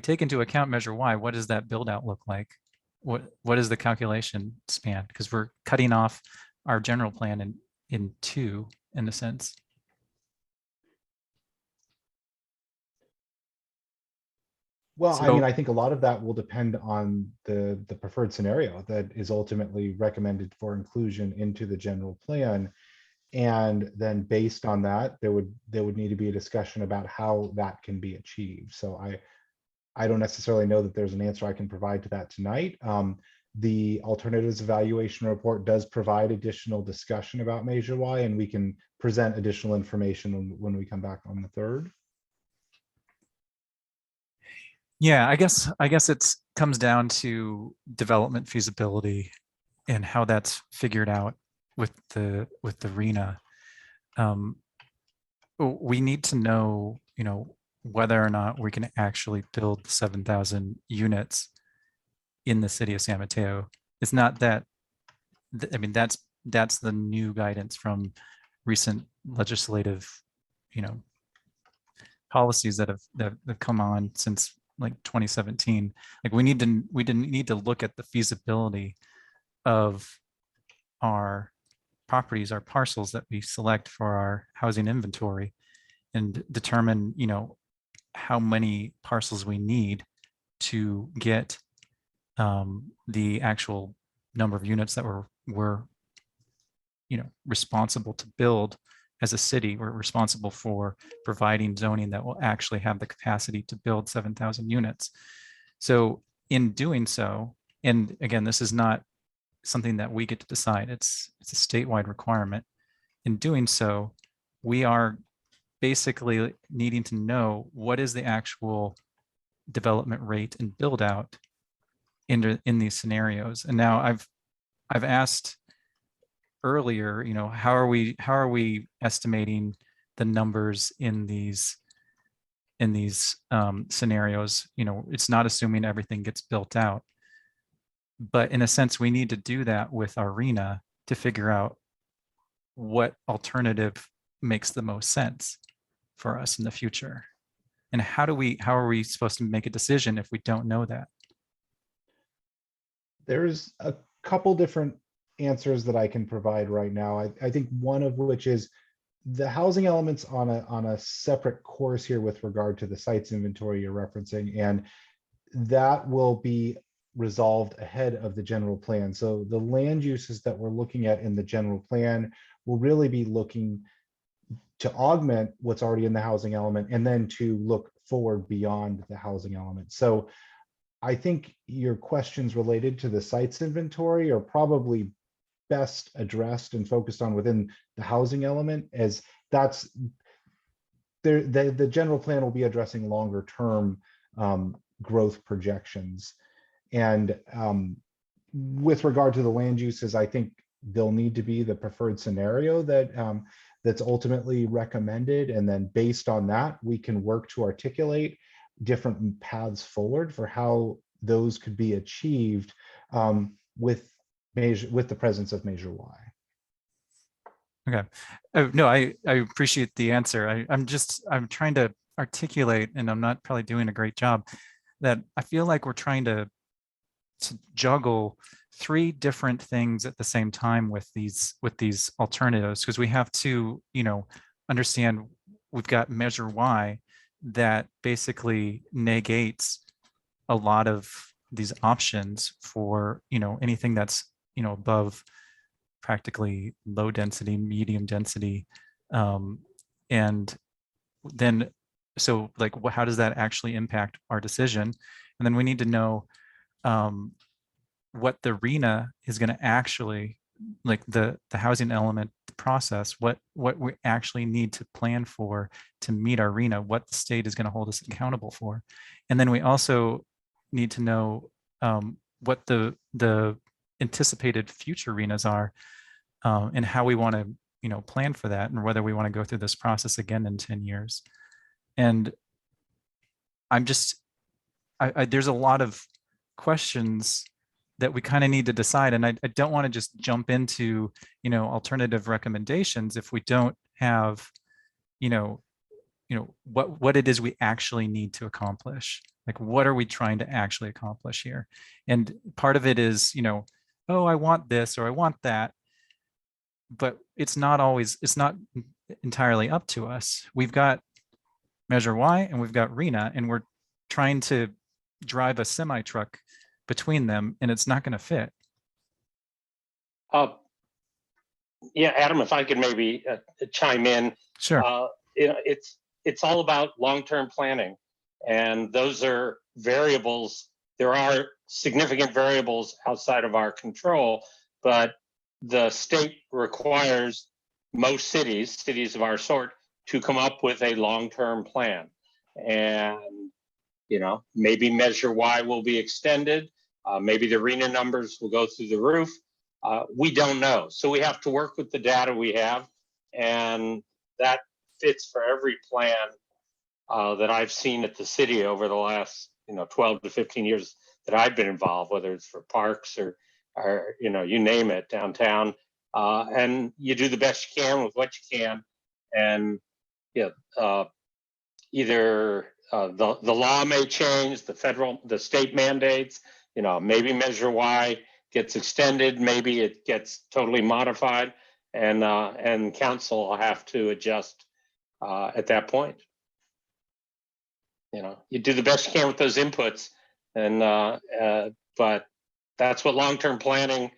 take into account Measure Y, what does that build out look like? What is the calculation span? Because we're cutting off our general plan in two, in a sense. Well, I mean, I think a lot of that will depend on the preferred scenario that is ultimately recommended for inclusion into the general plan. And then based on that, there would need to be a discussion about how that can be achieved. So I don't necessarily know that there's an answer I can provide to that tonight. The alternatives evaluation report does provide additional discussion about Measure Y, and we can present additional information when we come back on the 3rd. Yeah, I guess it comes down to development feasibility and how that's figured out with the RENA. We need to know, whether or not we can actually build 7,000 units in the city of San Mateo. It's not that, I mean, that's the new guidance from recent legislative, policies that have come on since like 2017. Like we didn't need to look at the feasibility of our properties, our parcels that we select for our housing inventory, and determine, how many parcels we need to get the actual number of units that we're responsible to build as a city. We're responsible for providing zoning that will actually have the capacity to build 7,000 units. So in doing so, and again, this is not something that we get to decide, it's a statewide requirement. In doing so, we are basically needing to know what is the actual development rate and build out in these scenarios. And now I've asked earlier, you know, how are we estimating the numbers in these scenarios? You know, it's not assuming everything gets built out, but in a sense, we need to do that with our RENA to figure out what alternative makes the most sense for us in the future. And how are we supposed to make a decision if we don't know that? There's a couple different answers that I can provide right now. I think one of which is the housing elements on a separate course here with regard to the sites inventory you're referencing, and that will be resolved ahead of the general plan. So the land uses that we're looking at in the general plan will really be looking to augment what's already in the housing element and then to look forward beyond the housing element. So I think your questions related to the sites inventory are probably best addressed and focused on within the housing element, as that's the general plan will be addressing longer term growth projections. And with regard to the land uses, I think they'll need to be the preferred scenario that that's ultimately recommended. And then based on that, we can work to articulate different paths forward for how those could be achieved with the presence of Measure Y. Okay. No, I appreciate the answer. I'm trying to articulate, and I'm not probably doing a great job, that I feel like we're trying to juggle three different things at the same time with these alternatives, because we have to, you know, understand we've got Measure Y that basically negates a lot of these options for, you know, anything that's, you know, above practically low density, medium density. And then, so like, how does that actually impact our decision? And then we need to know what the RENA is going to actually, like the housing element process, what we actually need to plan for to meet our RENA, what the state is going to hold us accountable for. And then we also need to know what the anticipated future RENAs are, and how we want to, you know, plan for that, and whether we want to go through this process again in 10 years. And I'm just, there's a lot of questions that we kind of need to decide. And I don't want to just jump into, you know, alternative recommendations if we don't have, you know, what it is we actually need to accomplish. Like, what are we trying to actually accomplish here? And part of it is, you know, oh, I want this or I want that, but it's not entirely up to us. We've got Measure Y and we've got RENA, and we're trying to drive a semi truck between them, and it's not going to fit. Yeah, Adam, if I could maybe chime in. Sure. You know, it's all about long-term planning, and those are variables. There are significant variables outside of our control, but the state requires most cities of our sort to come up with a long-term plan. And, you know, maybe Measure Y will be extended. Maybe the RENA numbers will go through the roof. We don't know. So we have to work with the data we have, and that fits for every plan that I've seen at the city over the last, you know, 12 to 15 years that I've been involved, whether it's for parks or you know, you name it, downtown. And you do the best you can with what you can. And yeah, either the law may change, the state mandates, you know, maybe Measure Y gets extended, maybe it gets totally modified, and council will have to adjust at that point. You know, you do the best you can with those inputs, and but that's what long-term planning,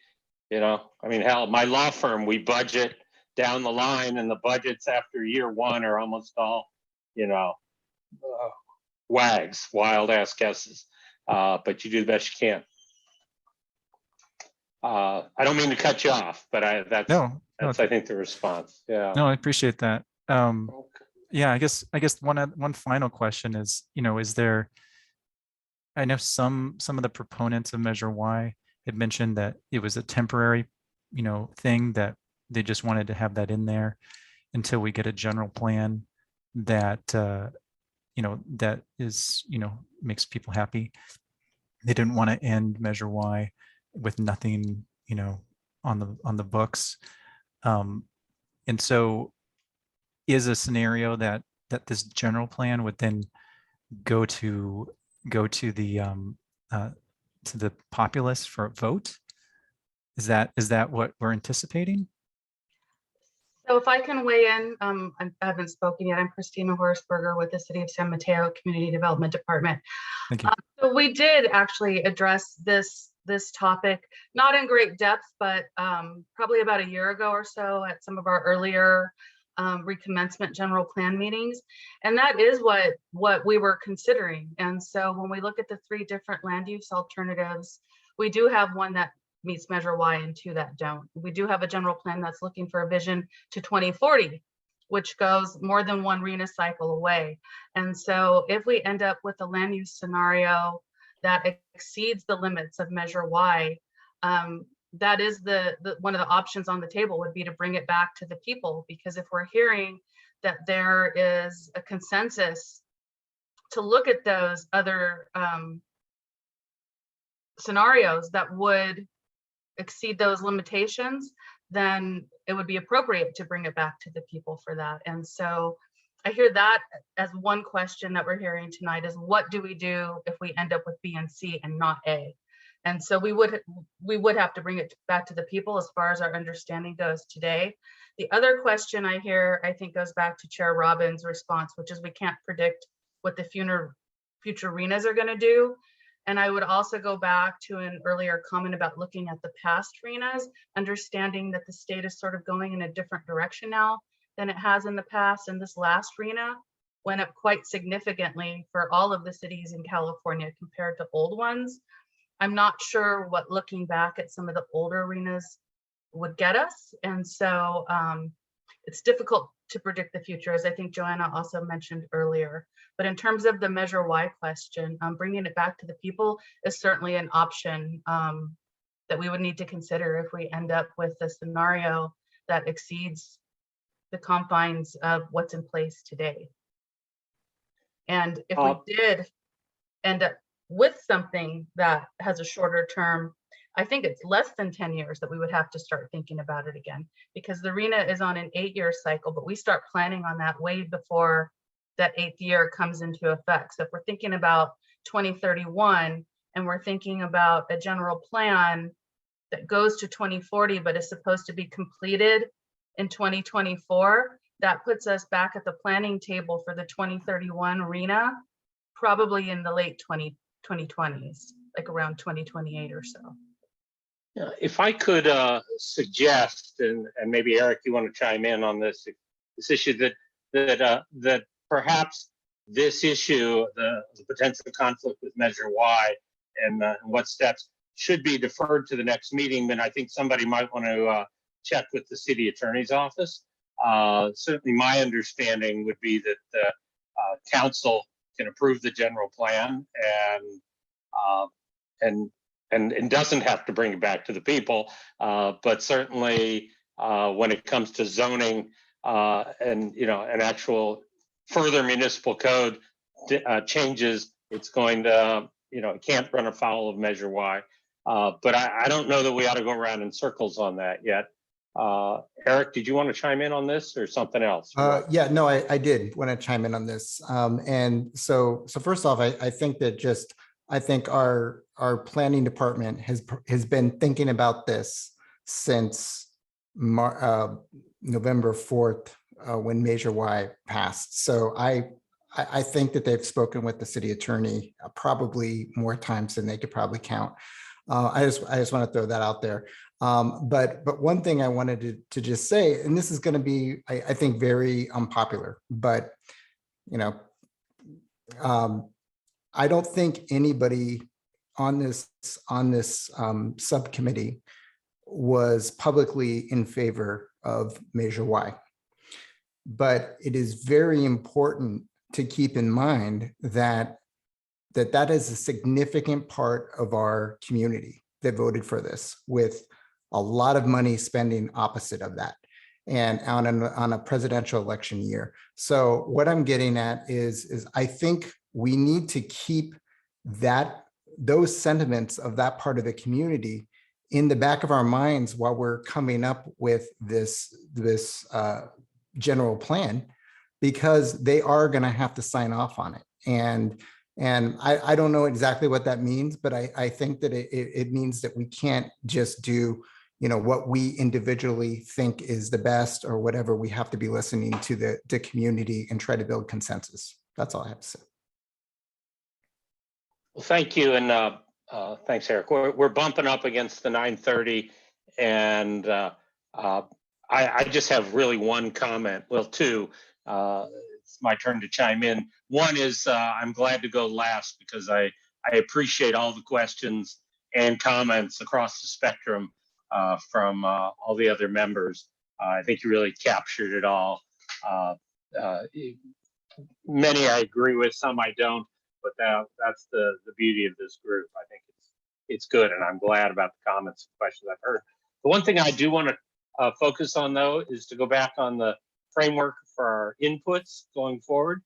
you know, I mean, hell, my law firm, we budget down the line, and the budgets after year one are almost all, you know, wags, wild ass guesses, but you do the best you can. I don't mean to cut you off, but that's I think the response. Yeah. No, I appreciate that. Yeah, I guess one final question is, is there, I know some of the proponents of Measure Y had mentioned that it was a temporary, thing that they just wanted to have that in there until we get a general plan that, that is, makes people happy. They didn't want to end Measure Y with nothing, on the books. And so is a scenario that this general plan would then go to the populace for a vote? Is that what we're anticipating? So if I can weigh in, I haven't spoken yet. I'm Christina Horsberger with the City of San Mateo Community Development Department. Thank you. So we did actually address this topic, not in great depth, but probably about a year ago or so at some of our earlier recommencement general plan meetings. And that is what we were considering. And so when we look at the 3 different land use alternatives, we do have one that meets Measure Y and 2 that don't. We do have a general plan that's looking for a vision to 2040, which goes more than 1 RENA cycle away. And so if we end up with a land use scenario that exceeds the limits of Measure Y, that is the one of the options on the table would be to bring it back to the people, because if we're hearing that there is a consensus to look at those other scenarios that would exceed those limitations, then it would be appropriate to bring it back to the people for that. And so I hear that as one question that we're hearing tonight is, what do we do if we end up with B and C and not A? And so we would have to bring it back to the people as far as our understanding goes today. The other question I hear, I think, goes back to Chair Robbins' response, which is we can't predict what the future RENAs are going to do. And I would also go back to an earlier comment about looking at the past RENAs, understanding that the state is sort of going in a different direction now than it has in the past. And this last RENA went up quite significantly for all of the cities in California compared to old ones. I'm not sure what looking back at some of the older RENAs would get us. And so it's difficult to predict the future, as I think Joanna also mentioned earlier. But in terms of the Measure Y question, bringing it back to the people is certainly an option that we would need to consider if we end up with a scenario that exceeds the confines of what's in place today. And if we did end up with something that has a shorter term, I think it's less than 10 years that we would have to start thinking about it again, because the RENA is on an 8-year cycle, but we start planning on that way before that 8th year comes into effect. So if we're thinking about 2031 and we're thinking about a general plan that goes to 2040, but is supposed to be completed in 2024, that puts us back at the planning table for the 2031 RENA, probably in the late 2020s, like around 2028 or so. Yeah, if I could suggest, and maybe Eric, you want to chime in on this issue, that perhaps this issue, the potential conflict with Measure Y and what steps should be deferred to the next meeting, then I think somebody might want to check with the city attorney's office. Certainly my understanding would be that the council can approve the general plan and doesn't have to bring it back to the people. But certainly when it comes to zoning and an actual further municipal code changes, it's going to, it can't run afoul of Measure Y. But I don't know that we ought to go around in circles on that yet. Eric, did you want to chime in on this or something else? Yeah, no, I did want to chime in on this. And so first off, I think that I think our planning department has been thinking about this since November 4th, when Measure Y passed. So I think that they've spoken with the city attorney probably more times than they could probably count. I just want to throw that out there. But one thing I wanted to just say, and this is going to be, I think, very unpopular, but I don't think anybody on this subcommittee was publicly in favor of Measure Y. but it is very important to keep in mind that that is a significant part of our community that voted for this, with a lot of money spending opposite of that, and on a presidential election year. So what I'm getting at is I think we need to keep those sentiments of that part of the community in the back of our minds while we're coming up with this general plan, because they are going to have to sign off on it. And I don't know exactly what that means, but I think that it means that we can't just do, what we individually think is the best or whatever. We have to be listening to the community and try to build consensus. That's all I have to say. Well, thank you. And thanks, Eric. We're bumping up against the 9:30, and I just have really one comment. Well, two. It's my turn to chime in. One is I'm glad to go last because I appreciate all the questions and comments across the spectrum from all the other members. I think you really captured it all. Many I agree with, some I don't, but that's the beauty of this group. I think it's good, and I'm glad about the comments and questions I've heard. The one thing I do want to focus on, though, is to go back on the framework for our inputs going forward.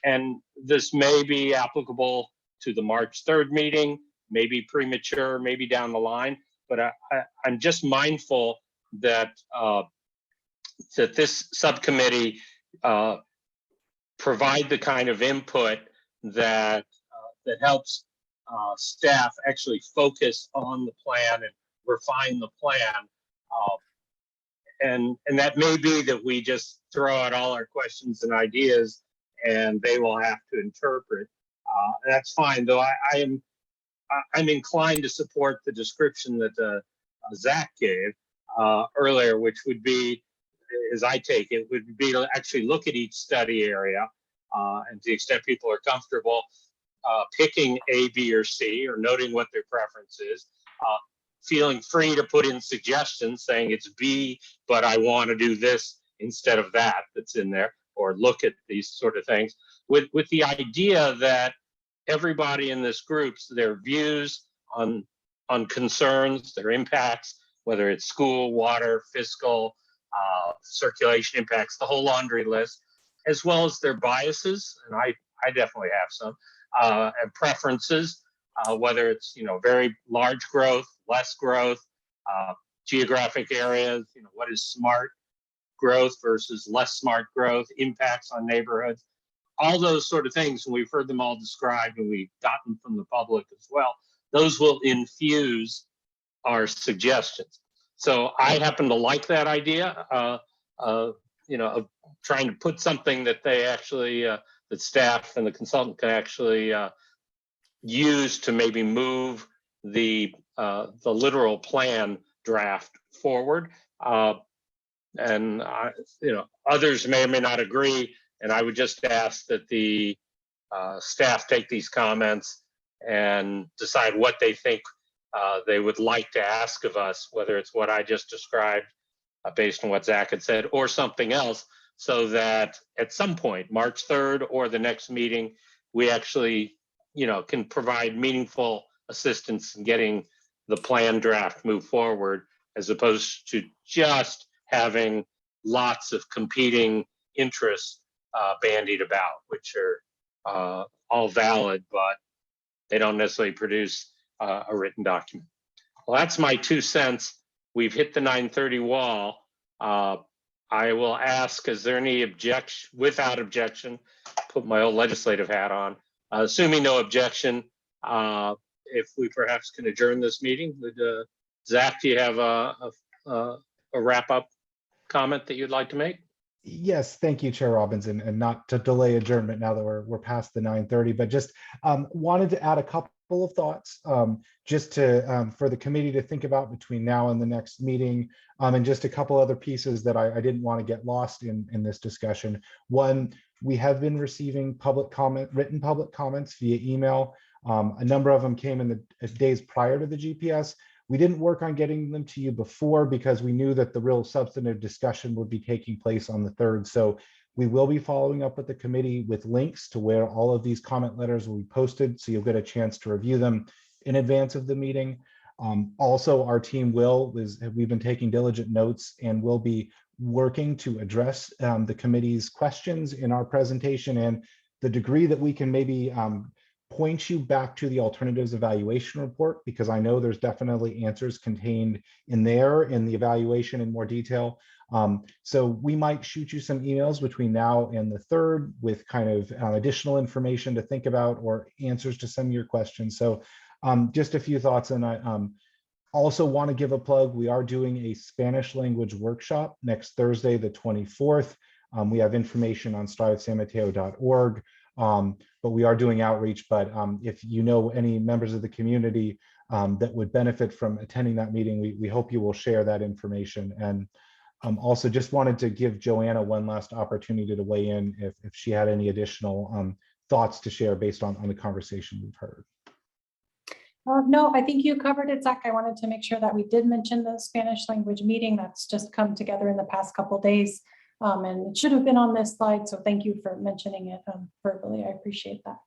And this may be applicable to the March 3rd meeting, maybe premature, maybe down the line, but I'm just mindful that that this subcommittee provide the kind of input that helps staff actually focus on the plan and refine the plan. And that may be that we just throw out all our questions and ideas and they will have to interpret. That's fine, though I'm inclined to support the description that Zach gave earlier, which would be, as I take it, would be to actually look at each study area and to the extent people are comfortable picking A, B, or C, or noting what their preference is, feeling free to put in suggestions saying it's B, but I want to do this instead of that's in there, or look at these sort of things with the idea that everybody in this group, their views on concerns, their impacts, whether it's school, water, fiscal, circulation impacts, the whole laundry list, as well as their biases, and I definitely have some, and preferences, whether it's very large growth, less growth, geographic areas, what is smart growth versus less smart growth, impacts on neighborhoods, all those sort of things. And we've heard them all described, and we've gotten from the public as well. Those will infuse our suggestions. So I happen to like that idea, of trying to put something that they actually, that staff and the consultant can actually use to maybe move the literal plan draft forward. And others may or may not agree. And I would just ask that the staff take these comments and decide what they think they would like to ask of us, whether it's what I just described based on what Zach had said, or something else, so that at some point, March 3rd or the next meeting, we actually, can provide meaningful assistance in getting the plan draft move forward, as opposed to just having lots of competing interests bandied about, which are all valid, but they don't necessarily produce a written document. Well, that's my 2 cents. We've hit the 9:30 wall. I will ask, is there any objection? Without objection, put my old legislative hat on. Assuming no objection, if we perhaps can adjourn this meeting. Zach, do you have a wrap-up comment that you'd like to make? Yes, thank you, Chair Robbins, and not to delay adjournment now that we're past the 9:30, but just wanted to add a couple of thoughts just to for the committee to think about between now and the next meeting, and just a couple other pieces that I didn't want to get lost in this discussion. One, we have been receiving written public comments via email. A number of them came in the days prior to the GPS. We didn't work on getting them to you before because we knew that the real substantive discussion would be taking place on the 3rd. So We will be following up with the committee with links to where all of these comment letters will be posted, so you'll get a chance to review them in advance of the meeting. Also, our team we've been taking diligent notes and will be working to address the committee's questions in our presentation, and the degree that we can maybe point you back to the alternatives evaluation report, because I know there's definitely answers contained in there in the evaluation in more detail. So we might shoot you some emails between now and the 3rd with kind of additional information to think about or answers to some of your questions. So just a few thoughts, and I also want to give a plug. We are doing a Spanish language workshop next Thursday, the 24th. We have information on strivesanmateo.org, but we are doing outreach. But if you know any members of the community that would benefit from attending that meeting, we hope you will share that information. And also just wanted to give Joanna one last opportunity to weigh in if she had any additional thoughts to share based on the conversation we've heard. No, I think you covered it, Zach. I wanted to make sure that we did mention the Spanish language meeting that's just come together in the past couple of days. And it should have been on this slide. So thank you for mentioning it verbally. I appreciate that.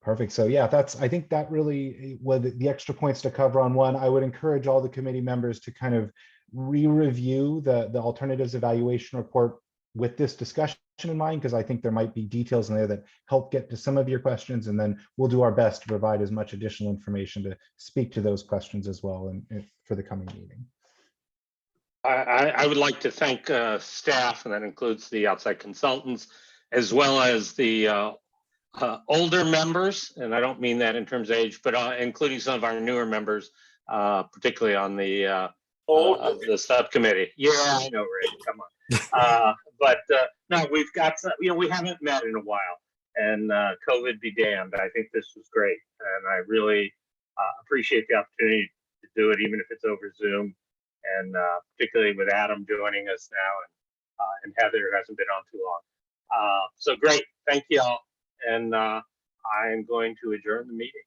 Perfect. So yeah, I think that really was the extra points to cover on one. I would encourage all the committee members to kind of re-review the alternatives evaluation report with this discussion in mind, because I think there might be details in there that help get to some of your questions, and then we'll do our best to provide as much additional information to speak to those questions as well and for the coming meeting. I would like to thank staff, and that includes the outside consultants, as well as the older members, and I don't mean that in terms of age, but including some of our newer members, particularly on the subcommittee. Yeah, I know, Ray, come on. But no, we've got, we haven't met in a while, and COVID be damned. I think this was great, and I really appreciate the opportunity to do it, even if it's over Zoom, and particularly with Adam joining us now, and Heather, who hasn't been on too long. So great, thank you all. And I am going to adjourn the meeting.